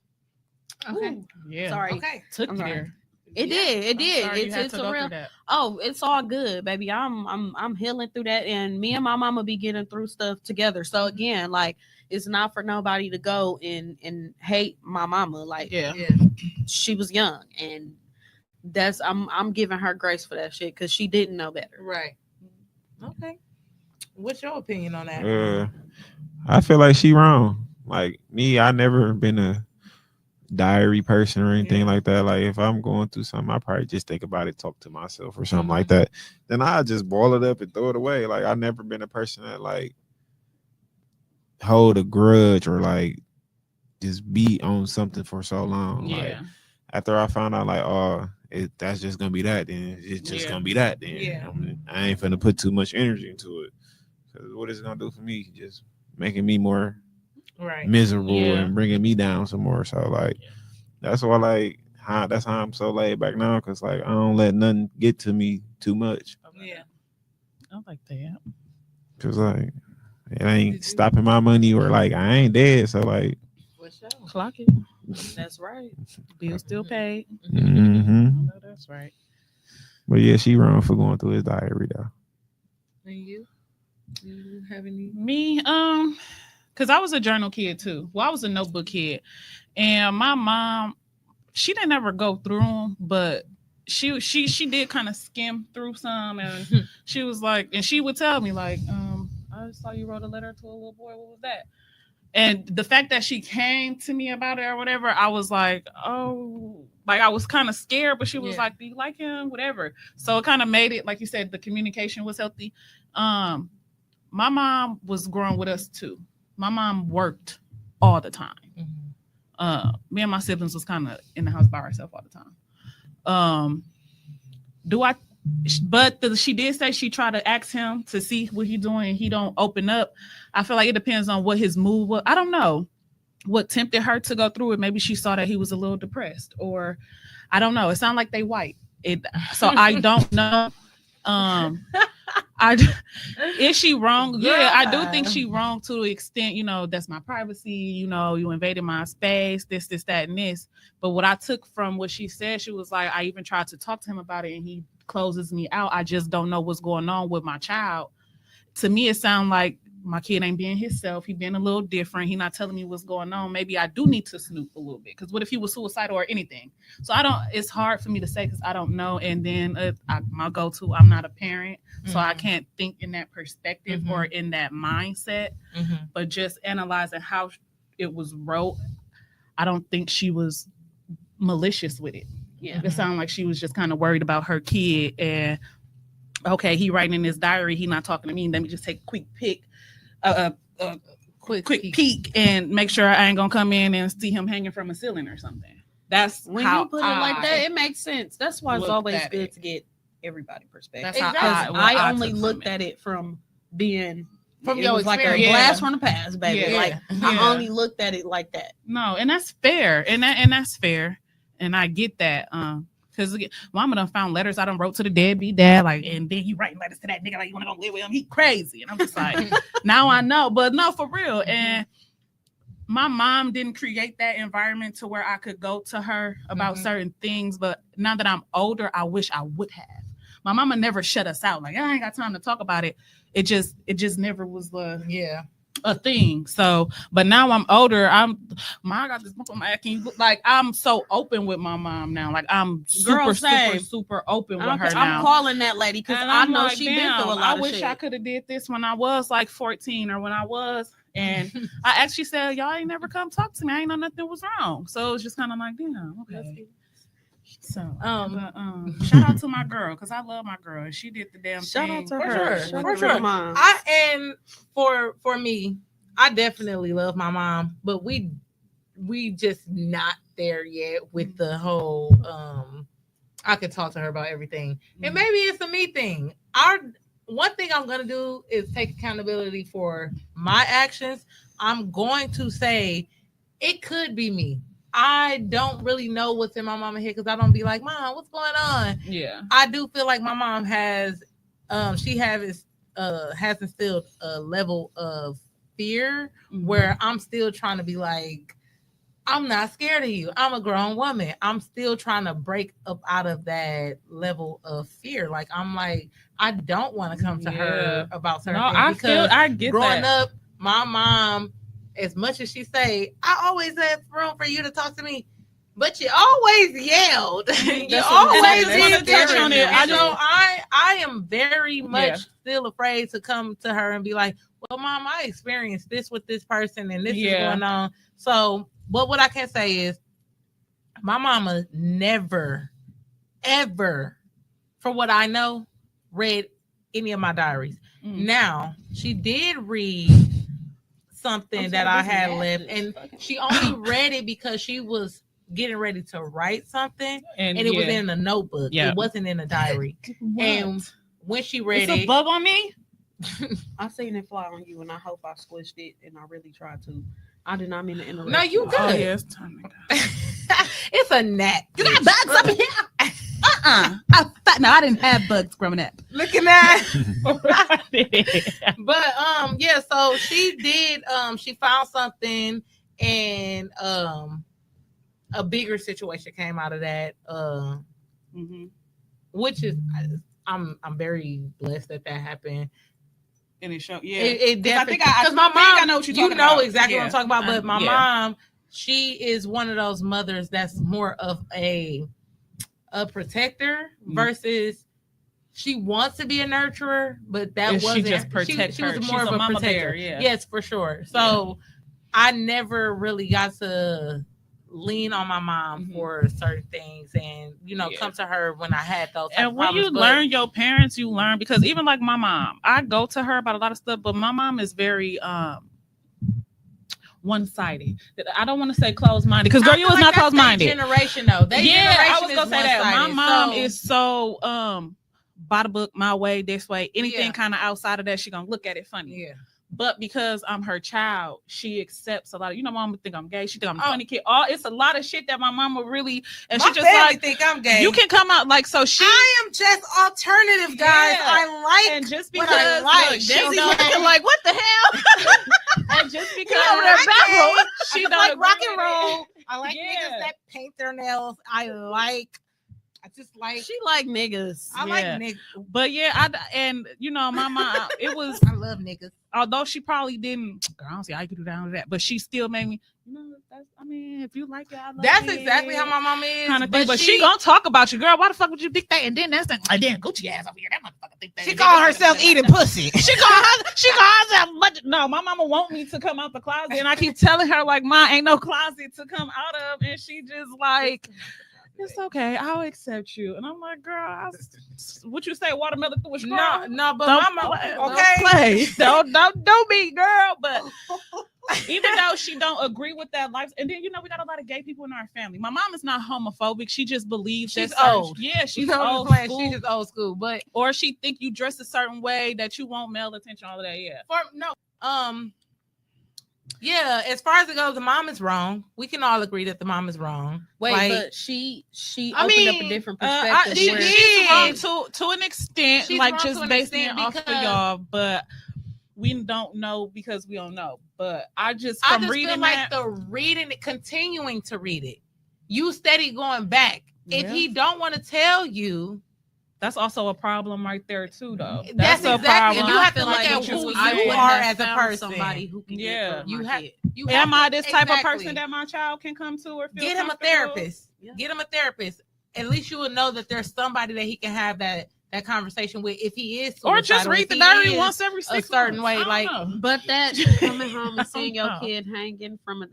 [SPEAKER 1] Okay.
[SPEAKER 4] Ooh,
[SPEAKER 2] yeah.
[SPEAKER 4] Sorry.
[SPEAKER 1] Okay.
[SPEAKER 2] Took me there.
[SPEAKER 4] It did. It did.
[SPEAKER 2] Sorry
[SPEAKER 4] It's a real. Oh, it's all good, baby. I'm healing through that, and me and my mama be getting through stuff together. So again, like, it's not for nobody to go and hate my mama. Like, she was young, and that's I'm giving her grace for that shit because she didn't know better.
[SPEAKER 1] Right. Okay. What's your opinion on that?
[SPEAKER 3] I feel like she wrong. Like me, I never been a diary person or anything like that. Like if I'm going through something, I probably just think about it, talk to myself or something like that. Then I just boil it up and throw it away. Like I've never been a person that like hold a grudge or like just be on something for so long. Like after I found out like, oh, that's just gonna be that, then it's just gonna be that. Then I ain't finna put too much energy into it. Because what is it gonna do for me? Just making me more miserable and bringing me down some more. So like that's why like that's how I'm so laid back now, because like I don't let nothing get to me too much.
[SPEAKER 2] I like that,
[SPEAKER 3] because like it ain't stopping my money, or like I ain't dead, so like
[SPEAKER 2] clock it.
[SPEAKER 4] That's right.
[SPEAKER 2] Bill still paid.
[SPEAKER 3] I know
[SPEAKER 2] that's right.
[SPEAKER 3] But yeah, she wrong for going through his diary though.
[SPEAKER 1] And you? Do you have any?
[SPEAKER 2] Me, because I was a journal kid too. Well, I was a notebook kid, and my mom, she didn't ever go through them, but she did kind of skim through some, and she was like, and she would tell me like, I saw you wrote a letter to a little boy. What was that? And the fact that she came to me about it or whatever, I was like, oh, like I was kind of scared, but she was like, do you like him? Whatever. So it kind of made it, like you said, the communication was healthy. My mom was growing with us too. My mom worked all the time. Me and my siblings was kind of in the house by herself all the time. She did say she tried to ask him to see what he doing. He don't open up. I feel like it depends on what his mood was. I don't know what tempted her to go through it. Maybe she saw that he was a little depressed, or I don't know. It sounded like they white. So I don't know. Is she wrong? Yeah, I do think she wrong to the extent, that's my privacy, you invaded my space, this, that, and this. But what I took from what she said, she was like, I even tried to talk to him about it and he closes me out. I just don't know what's going on with my child. To me, it sounds like my kid ain't being himself. He being a little different. He not telling me what's going on. Maybe I do need to snoop a little bit. Because what if he was suicidal or anything? So it's hard for me to say because I don't know. And then my go-to, I'm not a parent. So I can't think in that perspective or in that mindset. But just analyzing how it was wrote, I don't think she was malicious with it. Yeah. It sounded like she was just kind of worried about her kid. And okay, he writing in his diary, he not talking to me. Let me just take a quick peek. Quick peek and make sure I ain't gonna come in and see him hanging from a ceiling or something. That's
[SPEAKER 4] when
[SPEAKER 2] how
[SPEAKER 4] you put it like that, it makes sense. That's why it's always good to get everybody's perspective.
[SPEAKER 2] That's how I
[SPEAKER 4] only looked at it from being
[SPEAKER 1] from
[SPEAKER 4] it
[SPEAKER 1] your
[SPEAKER 4] was like
[SPEAKER 1] experience.
[SPEAKER 4] a blast from the past, baby.
[SPEAKER 2] Yeah.
[SPEAKER 4] Like I only looked at it like that.
[SPEAKER 2] No, and that's fair, and that's fair, and I get that. Because mama done found letters I done wrote to the deadbeat dad, like, and then he writing letters to that nigga like you want to go live with him. He crazy, and I'm just like, now I know, but no, for real. And my mom didn't create that environment to where I could go to her about certain things. But now that I'm older, I wish I would have. My mama never shut us out. Like I ain't got time to talk about it. It just never was a thing. So, but now I'm older. I got this book on my acting. Like I'm so open with my mom now. Like I'm super open with her now.
[SPEAKER 4] I'm calling that lady because I know she been through a lot of shit.
[SPEAKER 2] I wish I could have did this when I was like 14 or when I was. And I actually said, y'all ain't never come talk to me. I ain't know nothing was wrong. So it was just kind of like, damn, okay. So, shout out to my girl because I love my girl. She did the damn thing.
[SPEAKER 4] Shout out to her.
[SPEAKER 1] For sure. For me, I definitely love my mom, but we just not there yet with the whole. I could talk to her about everything, and maybe it's a me thing. One thing I'm gonna do is take accountability for my actions. I'm going to say it could be me. I don't really know what's in my mama's head because I don't be like, Mom, what's going on?
[SPEAKER 2] Yeah.
[SPEAKER 1] I do feel like my mom has instilled a level of fear where I'm still trying to be like, I'm not scared of you. I'm a grown woman. I'm still trying to break up out of that level of fear. Like, I'm like, I don't want to come to her about certain things.
[SPEAKER 2] I get
[SPEAKER 1] growing up, my mom, as much as she say, I always have room for you to talk to me, but you always yelled. You always did touch on it. I am very much still afraid to come to her and be like, well, Mom, I experienced this with this person and this is going on. So, but what I can say is my mama never, ever, for what I know, read any of my diaries. Now, she did read something that I had left, and she only read it because she was getting ready to write something, and it was in a notebook. It wasn't in a diary. And when she read
[SPEAKER 2] it's a bug on me.
[SPEAKER 4] I seen it fly on you, and I hope I squished it, and I really tried to. I did not mean to interrupt.
[SPEAKER 1] No, you good.
[SPEAKER 2] Oh, yeah, it's time to go.
[SPEAKER 1] It's a gnat.
[SPEAKER 5] You got bugs up in here? No, I didn't have bugs growing up.
[SPEAKER 1] Looking at but yeah, so she did she found something, and a bigger situation came out of that. which is I'm very blessed that happened.
[SPEAKER 2] And it showed, yeah.
[SPEAKER 1] It definitely,
[SPEAKER 2] because
[SPEAKER 1] my mom,
[SPEAKER 2] I know what you're
[SPEAKER 1] you
[SPEAKER 2] talking
[SPEAKER 1] know
[SPEAKER 2] about.
[SPEAKER 1] exactly what I'm talking about. But my
[SPEAKER 2] Yeah.
[SPEAKER 1] mom, she is one of those mothers that's more of a protector versus she wants to be a nurturer, but that wasn't.
[SPEAKER 2] She just protects
[SPEAKER 1] she was
[SPEAKER 2] her.
[SPEAKER 1] more
[SPEAKER 2] She's
[SPEAKER 1] of
[SPEAKER 2] a
[SPEAKER 1] a
[SPEAKER 2] mama
[SPEAKER 1] protector.
[SPEAKER 2] bear, yeah.
[SPEAKER 1] Yes, for sure. So I never really got to lean on my mom for certain things, and come to her when I had those.
[SPEAKER 2] And when you learn your parents, you learn, because even like my mom, I go to her about a lot of stuff, but my mom is very one-sided. I don't want to say closed-minded, because girl, you was not closed-minded.
[SPEAKER 1] Generation though,
[SPEAKER 2] I was gonna say that. My mom is so by the book, my way, this way. Anything kind of outside of that, she gonna look at it funny.
[SPEAKER 1] Yeah.
[SPEAKER 2] But because I'm her child, she accepts a lot of, mom would think I'm gay. She think I'm a funny kid. It's a lot of shit that my mom would really, and
[SPEAKER 1] my
[SPEAKER 2] she just
[SPEAKER 1] family
[SPEAKER 2] like
[SPEAKER 1] think I'm gay.
[SPEAKER 2] You can come out like, so she.
[SPEAKER 1] I am just alternative, guys. I like,
[SPEAKER 2] and just
[SPEAKER 1] what
[SPEAKER 2] because
[SPEAKER 1] I like.
[SPEAKER 2] Look, she don't
[SPEAKER 5] like, what the hell?
[SPEAKER 2] and just because
[SPEAKER 1] she
[SPEAKER 2] don't
[SPEAKER 1] like
[SPEAKER 2] agree
[SPEAKER 1] rock and
[SPEAKER 2] with
[SPEAKER 1] roll. I like
[SPEAKER 2] Yeah.
[SPEAKER 1] niggas that paint their nails. I just like.
[SPEAKER 4] She like niggas.
[SPEAKER 1] I like
[SPEAKER 2] Yeah.
[SPEAKER 1] niggas.
[SPEAKER 2] But my mom, it was,
[SPEAKER 1] I love niggas.
[SPEAKER 2] although she probably didn't, girl, I don't see how you could do down with that, but she still made me, if you like it, I love
[SPEAKER 1] That's
[SPEAKER 2] it.
[SPEAKER 1] exactly how my mom is.
[SPEAKER 2] Kind of thing. But she gonna talk about you, girl. Why the fuck would you think that? And then that's like, then Gucci ass over here. That motherfucker think that.
[SPEAKER 1] She called herself eating pussy.
[SPEAKER 2] She called herself. No, my mama want me to come out the closet, and I keep telling her like, "Ma, ain't no closet to come out of," and she just like, "It's okay, I'll accept you." And I'm like, "Girl, what you say? Watermelon through a straw?"
[SPEAKER 1] No, but
[SPEAKER 2] Don't
[SPEAKER 1] mama,
[SPEAKER 2] play.
[SPEAKER 1] okay.
[SPEAKER 2] Don't be, girl. But even though she don't agree with that life, and then we got a lot of gay people in our family. My mom is not homophobic. She just believes
[SPEAKER 1] She's
[SPEAKER 2] that
[SPEAKER 1] old.
[SPEAKER 2] Yeah, she's
[SPEAKER 1] No,
[SPEAKER 2] old
[SPEAKER 1] playing.
[SPEAKER 2] school.
[SPEAKER 1] She's just old school, but
[SPEAKER 2] Or she think you dress a certain way that you want male attention. All of that, yeah.
[SPEAKER 1] Yeah, as far as it goes, the mom is wrong. We can all agree that the mom is wrong.
[SPEAKER 4] Wait, but she opened up a different perspective.
[SPEAKER 2] She's wrong to an extent,
[SPEAKER 1] She's
[SPEAKER 2] like
[SPEAKER 1] wrong
[SPEAKER 2] just
[SPEAKER 1] to an
[SPEAKER 2] basing
[SPEAKER 1] extent
[SPEAKER 2] it off of
[SPEAKER 1] because-
[SPEAKER 2] y'all, but we don't know because we don't know. But I just
[SPEAKER 1] feel like continuing to read it, you steady going back.
[SPEAKER 2] Yeah.
[SPEAKER 1] If he don't want to tell you,
[SPEAKER 2] that's also a problem right there too, though.
[SPEAKER 1] That's
[SPEAKER 2] a
[SPEAKER 1] exactly.
[SPEAKER 2] problem.
[SPEAKER 1] You have to
[SPEAKER 4] feel
[SPEAKER 1] look
[SPEAKER 4] like
[SPEAKER 1] at
[SPEAKER 4] what you
[SPEAKER 1] who
[SPEAKER 4] was
[SPEAKER 1] you
[SPEAKER 4] saying.
[SPEAKER 1] are as a
[SPEAKER 4] Found
[SPEAKER 1] person.
[SPEAKER 4] Somebody who can
[SPEAKER 2] Yeah.
[SPEAKER 4] get through
[SPEAKER 1] You
[SPEAKER 4] my
[SPEAKER 1] have.
[SPEAKER 4] kid.
[SPEAKER 1] You
[SPEAKER 2] Am
[SPEAKER 1] have
[SPEAKER 2] I this type of
[SPEAKER 1] exactly.
[SPEAKER 2] person that my child can come to or feel
[SPEAKER 1] Get him a
[SPEAKER 2] comfortable?
[SPEAKER 1] therapist.
[SPEAKER 4] Yeah.
[SPEAKER 1] Get him a therapist. At least you will know that there's somebody that he can have that conversation with if he is
[SPEAKER 2] Or just
[SPEAKER 1] suicidal,
[SPEAKER 2] read
[SPEAKER 1] if
[SPEAKER 2] the
[SPEAKER 1] he
[SPEAKER 2] diary
[SPEAKER 1] is
[SPEAKER 2] once every 6
[SPEAKER 1] a certain
[SPEAKER 2] months.
[SPEAKER 1] way,
[SPEAKER 2] I
[SPEAKER 1] like.
[SPEAKER 2] don't know.
[SPEAKER 4] But that coming home and seeing your
[SPEAKER 2] No.
[SPEAKER 4] kid hanging from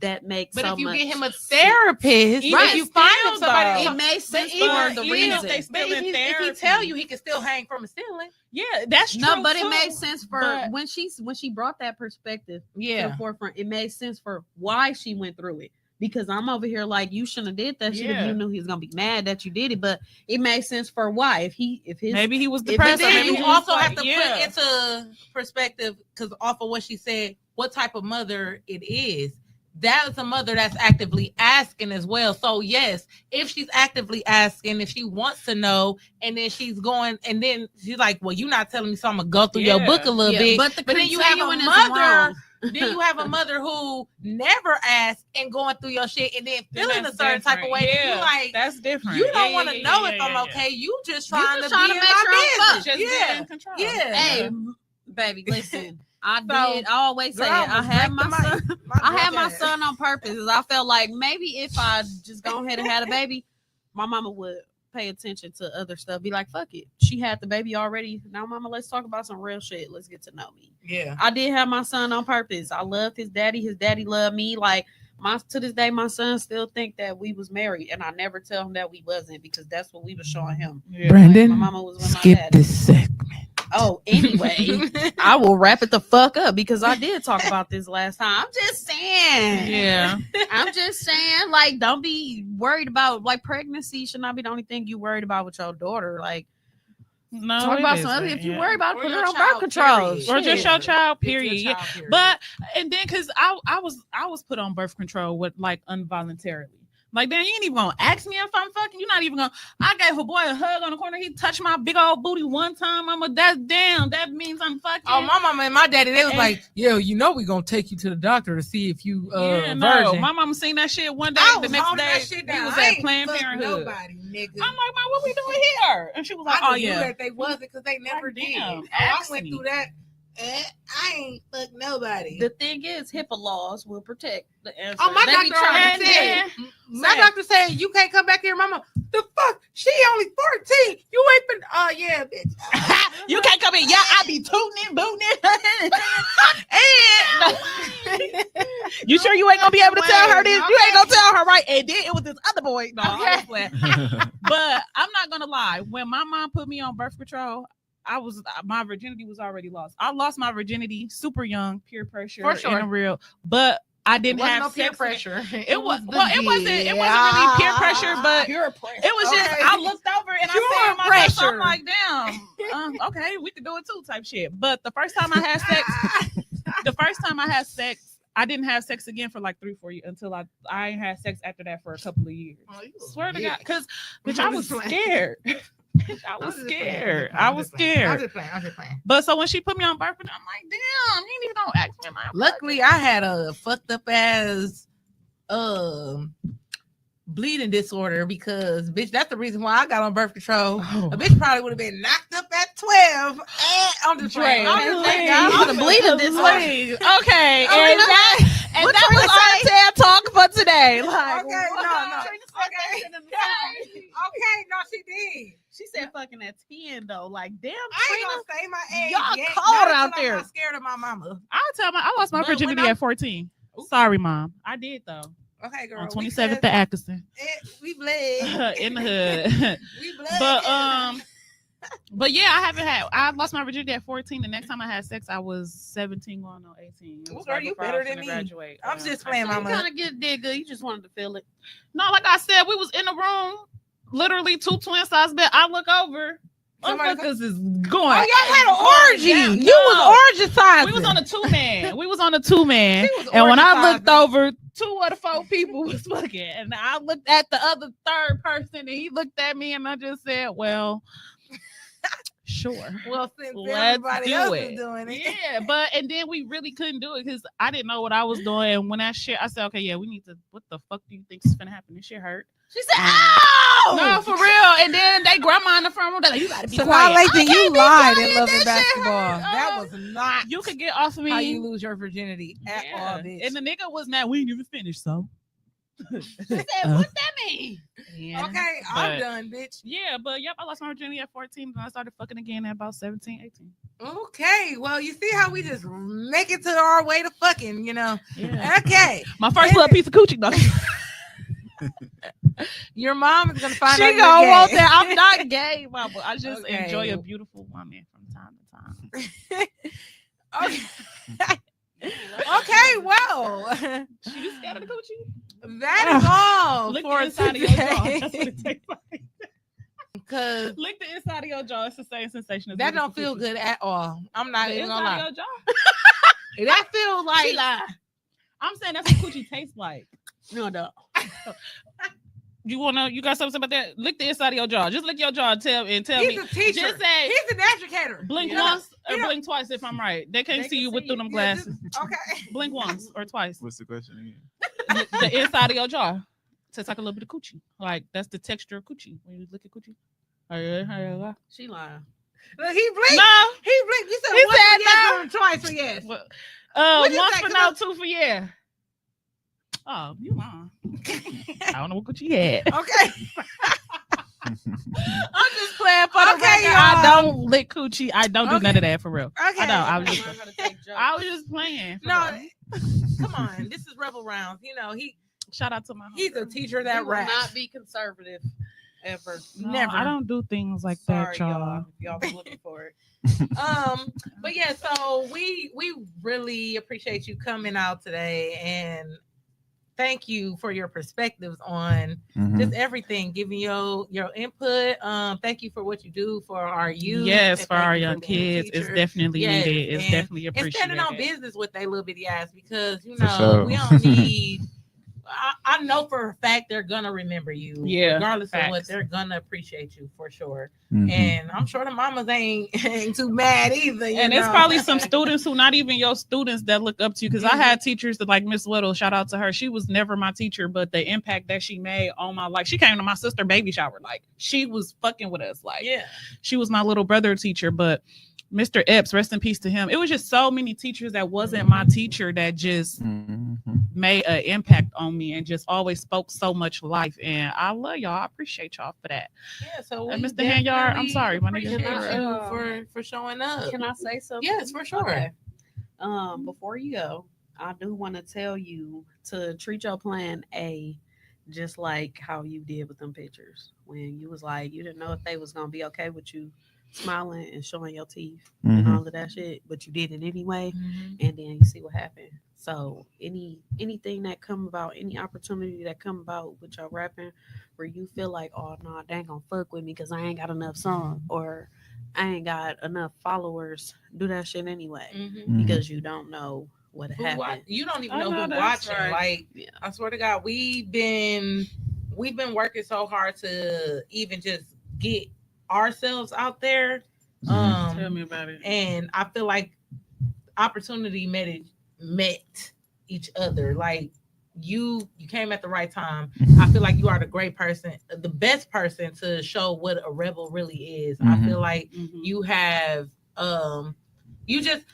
[SPEAKER 4] that makes
[SPEAKER 1] But
[SPEAKER 4] so
[SPEAKER 1] if you
[SPEAKER 4] much
[SPEAKER 1] get him a
[SPEAKER 4] sense.
[SPEAKER 1] therapist,
[SPEAKER 2] Right,
[SPEAKER 1] if you find him
[SPEAKER 2] still,
[SPEAKER 1] somebody,
[SPEAKER 2] though.
[SPEAKER 4] It makes sense
[SPEAKER 1] even-
[SPEAKER 4] for the
[SPEAKER 2] even if
[SPEAKER 4] reason.
[SPEAKER 2] they
[SPEAKER 1] but
[SPEAKER 2] still in
[SPEAKER 1] if he
[SPEAKER 2] therapy.
[SPEAKER 1] tell you he can still hang from a ceiling,
[SPEAKER 2] Yeah, that's true.
[SPEAKER 4] No, but it
[SPEAKER 2] too.
[SPEAKER 4] made sense for
[SPEAKER 2] But-
[SPEAKER 4] when she brought that perspective to the
[SPEAKER 1] yeah.
[SPEAKER 4] forefront. It made sense for why she went through it. Because I'm over here like, you shouldn't have did that shit if
[SPEAKER 2] Yeah.
[SPEAKER 4] you knew he was gonna be mad that you did it. But it made sense for why. If his
[SPEAKER 2] Maybe he was
[SPEAKER 4] If
[SPEAKER 2] depressed.
[SPEAKER 1] But
[SPEAKER 2] or
[SPEAKER 1] then
[SPEAKER 2] maybe
[SPEAKER 1] you
[SPEAKER 2] he was
[SPEAKER 1] also
[SPEAKER 2] like,
[SPEAKER 1] have to put into perspective, because off of what she said, what type of mother it is. That is a mother that's actively asking as well. So yes, if she's actively asking, if she wants to know, and then she's going, and then she's like, "Well, you're not telling me, so I'm gonna go through your
[SPEAKER 2] Yeah.
[SPEAKER 1] book a little bit."
[SPEAKER 4] But
[SPEAKER 1] then you have a
[SPEAKER 4] continuing is
[SPEAKER 1] mother.
[SPEAKER 4] wrong.
[SPEAKER 1] Then you have a mother who never asked and going through your shit, and then feeling a
[SPEAKER 2] that's
[SPEAKER 1] certain type of
[SPEAKER 2] different.
[SPEAKER 1] way.
[SPEAKER 2] Yeah,
[SPEAKER 1] You like,
[SPEAKER 2] that's different.
[SPEAKER 1] you don't
[SPEAKER 2] Yeah,
[SPEAKER 1] want to
[SPEAKER 2] yeah,
[SPEAKER 1] know
[SPEAKER 2] yeah,
[SPEAKER 1] if
[SPEAKER 2] yeah,
[SPEAKER 1] I'm
[SPEAKER 2] yeah.
[SPEAKER 1] okay. You just
[SPEAKER 4] You
[SPEAKER 1] trying
[SPEAKER 4] just
[SPEAKER 1] to
[SPEAKER 4] trying
[SPEAKER 1] be
[SPEAKER 4] to
[SPEAKER 1] in
[SPEAKER 4] make your own
[SPEAKER 1] my
[SPEAKER 4] fuck.
[SPEAKER 1] business.
[SPEAKER 2] Just
[SPEAKER 1] Yeah.
[SPEAKER 2] be in control.
[SPEAKER 1] Yeah.
[SPEAKER 4] Hey, baby, listen. I
[SPEAKER 1] So,
[SPEAKER 4] always say
[SPEAKER 1] girl,
[SPEAKER 4] it. I
[SPEAKER 1] almost
[SPEAKER 4] had
[SPEAKER 1] break
[SPEAKER 4] my
[SPEAKER 1] the
[SPEAKER 4] son.
[SPEAKER 1] mic.
[SPEAKER 4] I had my
[SPEAKER 1] brother-
[SPEAKER 4] son on purpose. 'Cause I felt like maybe if I just go ahead and had a baby, my mama would pay attention to other stuff. Be like, fuck it. She had the baby already. Now, mama, let's talk about some real shit. Let's get to know me.
[SPEAKER 1] Yeah.
[SPEAKER 4] I did have my son on purpose. I loved his daddy. His daddy loved me. Like to this day, my son still think that we was married, and I never tell him that we wasn't because that's what we was showing him.
[SPEAKER 2] Yeah.
[SPEAKER 1] Brandon,
[SPEAKER 4] My mama was with my
[SPEAKER 1] skip
[SPEAKER 4] daddy.
[SPEAKER 1] this segment.
[SPEAKER 4] Oh, anyway, I will wrap it the fuck up because I did talk about this last time. I'm just saying.
[SPEAKER 2] Yeah.
[SPEAKER 4] I'm just saying, like, don't be worried about like pregnancy should not be the only thing you worried about with your daughter. Like,
[SPEAKER 2] No,
[SPEAKER 4] talk
[SPEAKER 2] it
[SPEAKER 4] about some
[SPEAKER 2] isn't,
[SPEAKER 4] other. If you
[SPEAKER 2] yeah.
[SPEAKER 4] worry about it,
[SPEAKER 1] Or
[SPEAKER 4] put
[SPEAKER 1] your
[SPEAKER 4] her on
[SPEAKER 1] child,
[SPEAKER 4] birth control.
[SPEAKER 1] period.
[SPEAKER 2] Or just
[SPEAKER 4] Shit.
[SPEAKER 2] your child,
[SPEAKER 1] It's your
[SPEAKER 2] period. Yeah.
[SPEAKER 1] child, period.
[SPEAKER 2] But and then because I was put on birth control with like involuntarily. Like, then you ain't even gonna ask me if I'm fucking. You're not even gonna. I gave a boy a hug on the corner. He touched my big old booty one time. That means I'm fucking.
[SPEAKER 1] Oh, my mama and my daddy, they was
[SPEAKER 2] And-
[SPEAKER 1] like, "Yo, you know we gonna take you to the doctor to see if you
[SPEAKER 2] yeah, no.
[SPEAKER 1] virgin."
[SPEAKER 2] My mama seen that shit one day.
[SPEAKER 1] I
[SPEAKER 2] The
[SPEAKER 1] was
[SPEAKER 2] next
[SPEAKER 1] holding
[SPEAKER 2] day
[SPEAKER 1] that shit
[SPEAKER 2] we
[SPEAKER 1] down.
[SPEAKER 2] was
[SPEAKER 1] I
[SPEAKER 2] at
[SPEAKER 1] ain't
[SPEAKER 2] Planned
[SPEAKER 1] fucked
[SPEAKER 2] Parenthood.
[SPEAKER 1] Nobody, nigga.
[SPEAKER 2] I'm like, Mom, what we doing here? And she was like,
[SPEAKER 1] I
[SPEAKER 2] oh
[SPEAKER 1] knew
[SPEAKER 2] yeah.
[SPEAKER 1] that they wasn't because they never did.
[SPEAKER 2] damn,
[SPEAKER 1] Oh, I
[SPEAKER 2] ask
[SPEAKER 1] went
[SPEAKER 2] me.
[SPEAKER 1] through that. I ain't fuck nobody.
[SPEAKER 4] The thing is, HIPAA laws will protect the answer.
[SPEAKER 1] Oh, my
[SPEAKER 4] They be
[SPEAKER 1] doctor
[SPEAKER 4] trying
[SPEAKER 1] already
[SPEAKER 4] to
[SPEAKER 1] said.
[SPEAKER 4] say-
[SPEAKER 1] My doctor said you can't come back here, Mama. The fuck? She only 14. You ain't been. Oh yeah, bitch.
[SPEAKER 2] You can't come in. Yeah, I be tooting and booting. And you sure you ain't gonna be able to tell her this? You ain't gonna tell her, right? And then it was this other boy. No, I'm just playing. But I'm not gonna lie. When my mom put me on birth control, my virginity was already lost. I lost my virginity super young, peer pressure,
[SPEAKER 1] For sure.
[SPEAKER 2] in a real. But I didn't
[SPEAKER 1] Wasn't
[SPEAKER 2] have
[SPEAKER 1] no peer
[SPEAKER 2] sex with
[SPEAKER 1] pressure.
[SPEAKER 2] It was well. It wasn't really peer pressure, but
[SPEAKER 4] Pure pressure.
[SPEAKER 2] it was just
[SPEAKER 1] Okay.
[SPEAKER 2] I looked over and I
[SPEAKER 1] Pure
[SPEAKER 2] said to myself,
[SPEAKER 1] pressure.
[SPEAKER 2] I'm like, damn, okay, we can do it too, type shit. But the first time I had sex, I didn't have sex again for like 3-4 years until I ain't had sex after that for a couple of years.
[SPEAKER 1] Oh, you a
[SPEAKER 2] Swear to
[SPEAKER 1] bitch.
[SPEAKER 2] God, because bitch,
[SPEAKER 1] I'm
[SPEAKER 2] I was
[SPEAKER 1] just playing.
[SPEAKER 2] scared. Bitch, I was scared. I was scared.
[SPEAKER 1] I'm just playing.
[SPEAKER 2] But so when she put me on birth control, I'm like, damn, you ain't even gonna ask me.
[SPEAKER 1] Luckily, I had a fucked up ass bleeding disorder because bitch, that's the reason why I got on birth control. A bitch probably would have been knocked up at 12. I'm just playing.
[SPEAKER 2] I'm
[SPEAKER 4] the bleeding disorder.
[SPEAKER 2] Okay, and
[SPEAKER 4] What
[SPEAKER 2] that was our TED talk for today. Like,
[SPEAKER 1] Okay, no.
[SPEAKER 2] Okay.
[SPEAKER 1] Okay, no, she did.
[SPEAKER 2] She said fucking at 10 though. Like, damn,
[SPEAKER 1] I ain't gonna say my age.
[SPEAKER 2] Y'all
[SPEAKER 1] yet,
[SPEAKER 2] cold
[SPEAKER 1] not
[SPEAKER 2] out
[SPEAKER 1] until
[SPEAKER 2] there.
[SPEAKER 1] I'm not scared of my mama.
[SPEAKER 2] I lost my
[SPEAKER 1] But when
[SPEAKER 2] virginity
[SPEAKER 1] I'm-
[SPEAKER 2] at 14. Sorry, Mom. I did though.
[SPEAKER 1] Okay, girl.
[SPEAKER 2] On 27th to Atkinson.
[SPEAKER 1] We bled.
[SPEAKER 2] In the hood.
[SPEAKER 1] We bled.
[SPEAKER 2] But yeah, I lost my virginity at 14. The next time I had sex, I was 17 going on 18. It was
[SPEAKER 1] Girl,
[SPEAKER 2] right
[SPEAKER 1] you
[SPEAKER 2] before I
[SPEAKER 1] better
[SPEAKER 2] was
[SPEAKER 1] than
[SPEAKER 2] finna
[SPEAKER 1] me.
[SPEAKER 2] graduate.
[SPEAKER 1] I'm just playing,
[SPEAKER 4] You
[SPEAKER 1] mama.
[SPEAKER 4] kind of get dead good. You just wanted to feel it.
[SPEAKER 2] No, like I said, we was in the room, literally 2 twin size bed. I look over.
[SPEAKER 1] Somebody-
[SPEAKER 2] Motherfuckers is going.
[SPEAKER 1] Oh, y'all had an orgy.
[SPEAKER 2] down.
[SPEAKER 1] You was orgy sizing.
[SPEAKER 2] We was on a 2-man. And when I looked over, 2 of the 4 people was fucking. And I looked at the other third person and he looked at me and I just said, well, sure.
[SPEAKER 1] Well, since
[SPEAKER 2] Let's
[SPEAKER 1] everybody
[SPEAKER 2] do
[SPEAKER 1] else
[SPEAKER 2] it.
[SPEAKER 1] is doing it.
[SPEAKER 2] Yeah, and then we really couldn't do it because I didn't know what I was doing. And when that shit, I said, okay, yeah, we need to, what the fuck do you think is gonna happen? This shit hurt.
[SPEAKER 4] She said, "Oh,
[SPEAKER 2] No, for real. And then they grandma in the front room, they're like, you gotta be
[SPEAKER 1] So
[SPEAKER 2] quiet.
[SPEAKER 1] Lathan, you
[SPEAKER 2] be
[SPEAKER 1] lied
[SPEAKER 2] quiet,
[SPEAKER 1] in
[SPEAKER 2] that
[SPEAKER 1] loving
[SPEAKER 2] shit
[SPEAKER 1] basketball.
[SPEAKER 2] hurt.
[SPEAKER 1] That was not
[SPEAKER 2] You could get off of me.
[SPEAKER 1] how you lose your virginity at
[SPEAKER 2] Yeah.
[SPEAKER 1] all, bitch.
[SPEAKER 2] And the nigga was mad. We ain't even finished, so.
[SPEAKER 4] she said, what that mean?"
[SPEAKER 2] Yeah.
[SPEAKER 1] Okay, I'm
[SPEAKER 2] But-
[SPEAKER 1] done, bitch.
[SPEAKER 2] Yeah, but yep, I lost my virginity at 14 and I started fucking again at about 17, 18.
[SPEAKER 1] Okay, well, you see how we just make it to our way to fucking,
[SPEAKER 2] Yeah.
[SPEAKER 1] Okay,
[SPEAKER 2] My first little piece of coochie, though.
[SPEAKER 1] your mom is gonna find
[SPEAKER 2] She
[SPEAKER 1] out
[SPEAKER 2] gonna
[SPEAKER 1] you're
[SPEAKER 2] want
[SPEAKER 1] gay.
[SPEAKER 2] that. I'm not gay, mama. I just
[SPEAKER 1] Okay.
[SPEAKER 2] enjoy a beautiful woman from time to time.
[SPEAKER 1] Okay. Okay, well,
[SPEAKER 2] You scared of the coochie?
[SPEAKER 1] that is all
[SPEAKER 2] Lick
[SPEAKER 1] for
[SPEAKER 2] the inside of your jaw. That's what
[SPEAKER 1] today.
[SPEAKER 2] it tastes like.
[SPEAKER 1] Because
[SPEAKER 2] Lick the inside of your jaw. It's the same sensation as
[SPEAKER 1] that
[SPEAKER 2] licking
[SPEAKER 1] don't
[SPEAKER 2] the
[SPEAKER 1] feel
[SPEAKER 2] coochie.
[SPEAKER 1] good at all. I'm not
[SPEAKER 2] The
[SPEAKER 1] even
[SPEAKER 2] inside
[SPEAKER 1] gonna
[SPEAKER 2] of
[SPEAKER 1] lie.
[SPEAKER 2] your jaw.
[SPEAKER 1] That feels
[SPEAKER 2] She
[SPEAKER 1] like
[SPEAKER 2] lied. I'm saying that's what coochie tastes like.
[SPEAKER 4] No.
[SPEAKER 2] You got something about that? Lick the inside of your jaw. Just lick your jaw and tell
[SPEAKER 1] he's
[SPEAKER 2] me.
[SPEAKER 1] a teacher.
[SPEAKER 2] Just say
[SPEAKER 1] He's an educator.
[SPEAKER 2] blink
[SPEAKER 1] Yeah.
[SPEAKER 2] once or
[SPEAKER 1] Yeah.
[SPEAKER 2] blink twice if I'm right. They can't
[SPEAKER 1] They
[SPEAKER 2] see
[SPEAKER 1] can
[SPEAKER 2] you with
[SPEAKER 1] see
[SPEAKER 2] through
[SPEAKER 1] you.
[SPEAKER 2] them
[SPEAKER 1] Yeah,
[SPEAKER 2] glasses.
[SPEAKER 1] Okay.
[SPEAKER 2] Blink once or twice.
[SPEAKER 3] What's the question again?
[SPEAKER 2] The inside of your jaw. Tastes like a little bit of coochie. Like that's the texture of coochie when you look at coochie.
[SPEAKER 4] She lying.
[SPEAKER 1] Look, he blinked.
[SPEAKER 2] No.
[SPEAKER 1] He blinked. You said
[SPEAKER 2] He
[SPEAKER 1] once
[SPEAKER 2] said
[SPEAKER 1] for yes
[SPEAKER 2] no.
[SPEAKER 1] or twice for yes.
[SPEAKER 2] Once
[SPEAKER 1] you say?
[SPEAKER 2] for
[SPEAKER 1] Come
[SPEAKER 2] no,
[SPEAKER 1] on.
[SPEAKER 2] 2 for yeah. Oh, you lying. I don't know what coochie had.
[SPEAKER 1] Okay.
[SPEAKER 2] I'm just playing for the
[SPEAKER 1] Okay,
[SPEAKER 2] record.
[SPEAKER 1] y'all.
[SPEAKER 2] I don't lick coochie. I don't do
[SPEAKER 1] Okay.
[SPEAKER 2] none of that for real.
[SPEAKER 1] Okay.
[SPEAKER 2] I know. I was just,
[SPEAKER 4] Learn how to take jokes.
[SPEAKER 2] I was just playing. for
[SPEAKER 1] No,
[SPEAKER 2] real.
[SPEAKER 1] come on. This is Rebel Rounds.
[SPEAKER 2] Shout out to my
[SPEAKER 1] He's a
[SPEAKER 2] homegirl.
[SPEAKER 1] teacher
[SPEAKER 4] We
[SPEAKER 1] that
[SPEAKER 4] will
[SPEAKER 1] raps.
[SPEAKER 4] not be conservative ever.
[SPEAKER 2] No,
[SPEAKER 1] Never.
[SPEAKER 2] I don't do things like
[SPEAKER 4] Sorry,
[SPEAKER 2] that, y'all.
[SPEAKER 4] if y'all was looking for it.
[SPEAKER 1] But yeah, so we really appreciate you coming out today and thank you for your perspectives on just everything, giving your input. Thank you for what you do for our youth.
[SPEAKER 2] Yes,
[SPEAKER 1] and
[SPEAKER 2] for
[SPEAKER 1] thank
[SPEAKER 2] our
[SPEAKER 1] you
[SPEAKER 2] young
[SPEAKER 1] being a
[SPEAKER 2] kids, it's
[SPEAKER 1] teacher.
[SPEAKER 2] definitely
[SPEAKER 1] Yes,
[SPEAKER 2] needed. It's
[SPEAKER 1] and-
[SPEAKER 2] definitely
[SPEAKER 1] And
[SPEAKER 2] appreciated.
[SPEAKER 1] standing on business with their little bitty ass because
[SPEAKER 3] For sure.
[SPEAKER 1] we don't need I know for a fact they're gonna remember you.
[SPEAKER 2] Yeah,
[SPEAKER 1] Regardless of what,
[SPEAKER 2] facts.
[SPEAKER 1] they're gonna appreciate you for sure.
[SPEAKER 6] Mhm.
[SPEAKER 1] And I'm sure the mamas ain't too mad either.
[SPEAKER 2] And it's probably some students who not even your students that look up to you. Because I had teachers that like Miss Little, shout out to her. She was never my teacher, but the impact that she made on my life. She came to my sister baby shower. Like she was fucking with us. Like she was my little brother teacher. But Mr. Ep6, rest in peace to him. It was just so many teachers that wasn't my teacher that just made an impact on me and just always spoke so much life. And I love y'all. I appreciate y'all for that.
[SPEAKER 1] Yeah, so
[SPEAKER 2] Mr. Hanyard, I'm sorry, my nigga.
[SPEAKER 1] appreciate you for showing up.
[SPEAKER 4] Can I say something?
[SPEAKER 1] Yes, for sure.
[SPEAKER 4] Okay. Before you go, I do want to tell you to treat your plan A just like how you did with them pictures when you was like you didn't know if they was gonna be okay with you smiling and showing your teeth and all of that shit, but you did it anyway, and then you see what happened. So anything that come about, any opportunity that come about with your rapping where you feel like, oh no, they ain't gonna fuck with me because I ain't got enough songs or I ain't got enough followers, do that shit anyway because you don't know what happened.
[SPEAKER 1] You don't even
[SPEAKER 2] I
[SPEAKER 1] know
[SPEAKER 2] know
[SPEAKER 1] who's
[SPEAKER 2] that's
[SPEAKER 1] watching.
[SPEAKER 2] right.
[SPEAKER 1] Like I swear to God, we've been working so hard to even just get ourselves out there.
[SPEAKER 2] Tell me about it.
[SPEAKER 1] And I feel like opportunity met each other. Like you came at the right time. I feel like you are the great person, the best person to show what a rebel really is. I feel like you have you just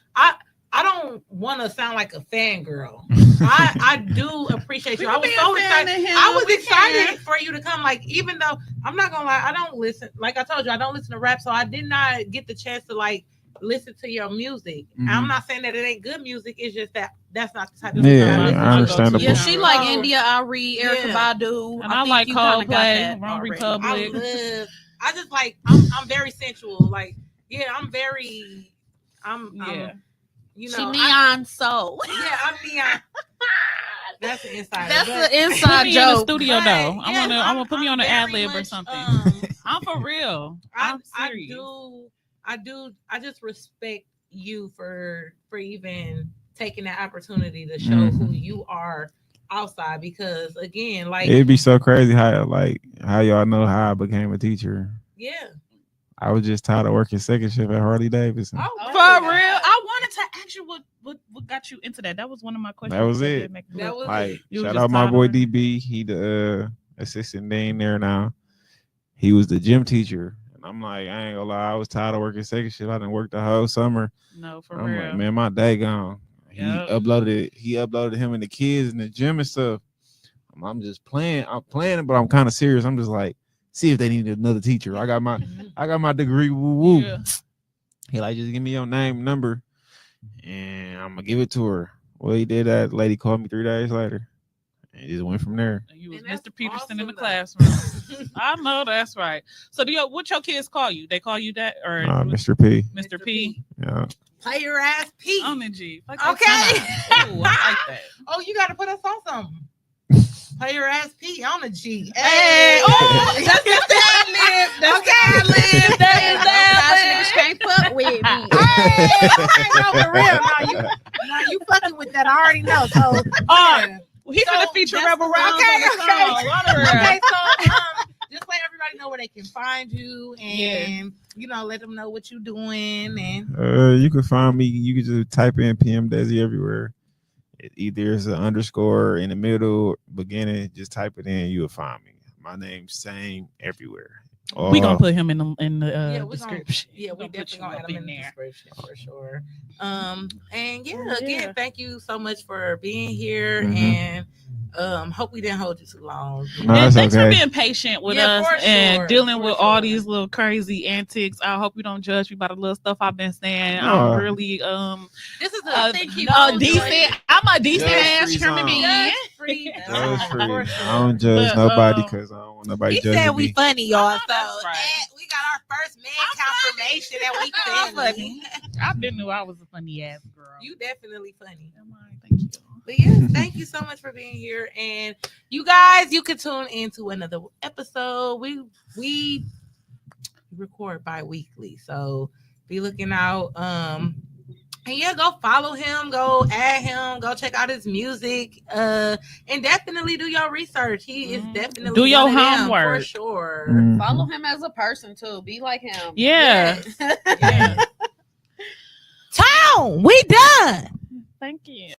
[SPEAKER 1] I don't want to sound like a fangirl. I do appreciate you. I was so excited. I was excited for you to come. Like, even though I'm not gonna lie, I don't listen. Like I told you, I don't listen to rap, so I did not get the chance to like listen to your music. I'm not saying that it ain't good music. It's just that that's not the type of music I listen to.
[SPEAKER 6] understandable.
[SPEAKER 5] Yeah, she like India, Ari, Erica Badu.
[SPEAKER 2] And I like Coldplay, Wrong Republic.
[SPEAKER 1] I just like I'm very sensual. Like, yeah, I'm you know,
[SPEAKER 5] she neon soul.
[SPEAKER 1] Yeah, I'm neon. That's an inside.
[SPEAKER 5] That's an inside
[SPEAKER 2] joke.
[SPEAKER 5] joke.
[SPEAKER 2] In the studio though.
[SPEAKER 1] Yeah,
[SPEAKER 2] I want to put me on an ad lib or something. I'm for real. I'm serious.
[SPEAKER 1] I just respect you for even taking that opportunity to show who you are outside, because again, like
[SPEAKER 6] it'd be so crazy how y'all know how I became a teacher.
[SPEAKER 1] Yeah.
[SPEAKER 6] I was just tired of working second shift at Harley Davidson.
[SPEAKER 2] For real. I wanted to ask you what got you into that. That was one of my questions.
[SPEAKER 6] That was it.
[SPEAKER 1] That was
[SPEAKER 6] like,
[SPEAKER 1] it.
[SPEAKER 6] Shout out my boy DB. He the assistant dean there now. He was the gym teacher. And I'm like, I ain't gonna lie, I was tired of working second shift. I didn't work the whole summer.
[SPEAKER 2] No, for
[SPEAKER 6] I'm
[SPEAKER 2] real.
[SPEAKER 6] like, man, my day gone.
[SPEAKER 2] Yep.
[SPEAKER 6] He uploaded him and the kids in the gym and stuff. I'm just playing. I'm playing, but I'm kind of serious. I'm just like, see if they need another teacher. I got my degree. Woo woo.
[SPEAKER 2] Yeah.
[SPEAKER 6] He like, just give me your name, number, and I'm gonna give it to her. Well, he did that. Lady called me 3 days later, and just went from there.
[SPEAKER 2] You was
[SPEAKER 1] And
[SPEAKER 2] Mr. Peterson
[SPEAKER 1] awesome,
[SPEAKER 2] in the
[SPEAKER 1] though.
[SPEAKER 2] classroom. I know that's right. So what your kids call you? They call you that or
[SPEAKER 6] Mr. P.
[SPEAKER 2] Mr. P?
[SPEAKER 6] Yeah.
[SPEAKER 1] Play your ass P.
[SPEAKER 2] On the G. Like,
[SPEAKER 1] Okay.
[SPEAKER 2] Ooh, I like that.
[SPEAKER 1] Oh, you gotta put us on something. Play your ass P on the G.
[SPEAKER 2] Hey,
[SPEAKER 1] oh, that's ad lib. That's ad lib. That
[SPEAKER 4] Niggas can't fuck with me.
[SPEAKER 1] Hey, no, for real. Now you fucking with that. I already know. So,
[SPEAKER 2] He's gonna feature
[SPEAKER 1] that's-
[SPEAKER 2] Rebel Rounds
[SPEAKER 1] okay,
[SPEAKER 2] on the song.
[SPEAKER 1] okay, so just let everybody know where they can find you, and let them know what you're doing. And
[SPEAKER 6] You can find me. You can just type in PMDessy everywhere. Either it's an underscore in the middle, beginning. Just type it in. You'll find me. My name's same everywhere.
[SPEAKER 2] We gonna put him in the
[SPEAKER 1] we
[SPEAKER 2] description.
[SPEAKER 1] we definitely gonna add him in the description for sure. And
[SPEAKER 2] Yeah.
[SPEAKER 1] again, thank you so much for being here,
[SPEAKER 6] Mhm.
[SPEAKER 1] and hope we didn't hold you too long.
[SPEAKER 6] No,
[SPEAKER 2] And
[SPEAKER 6] that's
[SPEAKER 2] thanks
[SPEAKER 6] okay.
[SPEAKER 2] for being patient with us
[SPEAKER 1] for
[SPEAKER 2] and
[SPEAKER 1] sure,
[SPEAKER 2] dealing
[SPEAKER 1] for
[SPEAKER 2] with all
[SPEAKER 1] sure.
[SPEAKER 2] these little crazy antics. I hope you don't judge me by the little stuff I've been saying.
[SPEAKER 6] No.
[SPEAKER 2] I'm really
[SPEAKER 1] This is a
[SPEAKER 2] decent. I'm a decent ass
[SPEAKER 6] Judge-free
[SPEAKER 2] human
[SPEAKER 6] zone.
[SPEAKER 2] being.
[SPEAKER 1] free.
[SPEAKER 6] Judge free.
[SPEAKER 1] For
[SPEAKER 6] I
[SPEAKER 1] sure.
[SPEAKER 6] don't judge
[SPEAKER 2] But,
[SPEAKER 6] nobody because I don't want nobody
[SPEAKER 1] He
[SPEAKER 6] judging
[SPEAKER 1] said we
[SPEAKER 6] me.
[SPEAKER 1] funny, y'all. So
[SPEAKER 2] That's right.
[SPEAKER 1] we got our first man confirmation that we
[SPEAKER 2] I'm
[SPEAKER 1] funny.
[SPEAKER 2] I been knew I was a funny ass girl.
[SPEAKER 1] You definitely funny.
[SPEAKER 2] Am I? Thank you.
[SPEAKER 1] But yes, thank you so much for being here. And you guys, you can tune into another episode. We record bi-weekly, so be looking out. And yeah, go follow him, go add him, go Go check out his music. And definitely do your research. He is definitely
[SPEAKER 2] Do your
[SPEAKER 1] one of them,
[SPEAKER 2] homework.
[SPEAKER 1] for sure.
[SPEAKER 6] Mhm.
[SPEAKER 4] Follow him as a person too. Be like him.
[SPEAKER 2] Yeah.
[SPEAKER 1] Yes.
[SPEAKER 2] Yeah.
[SPEAKER 5] Town, we done.
[SPEAKER 2] Thank you.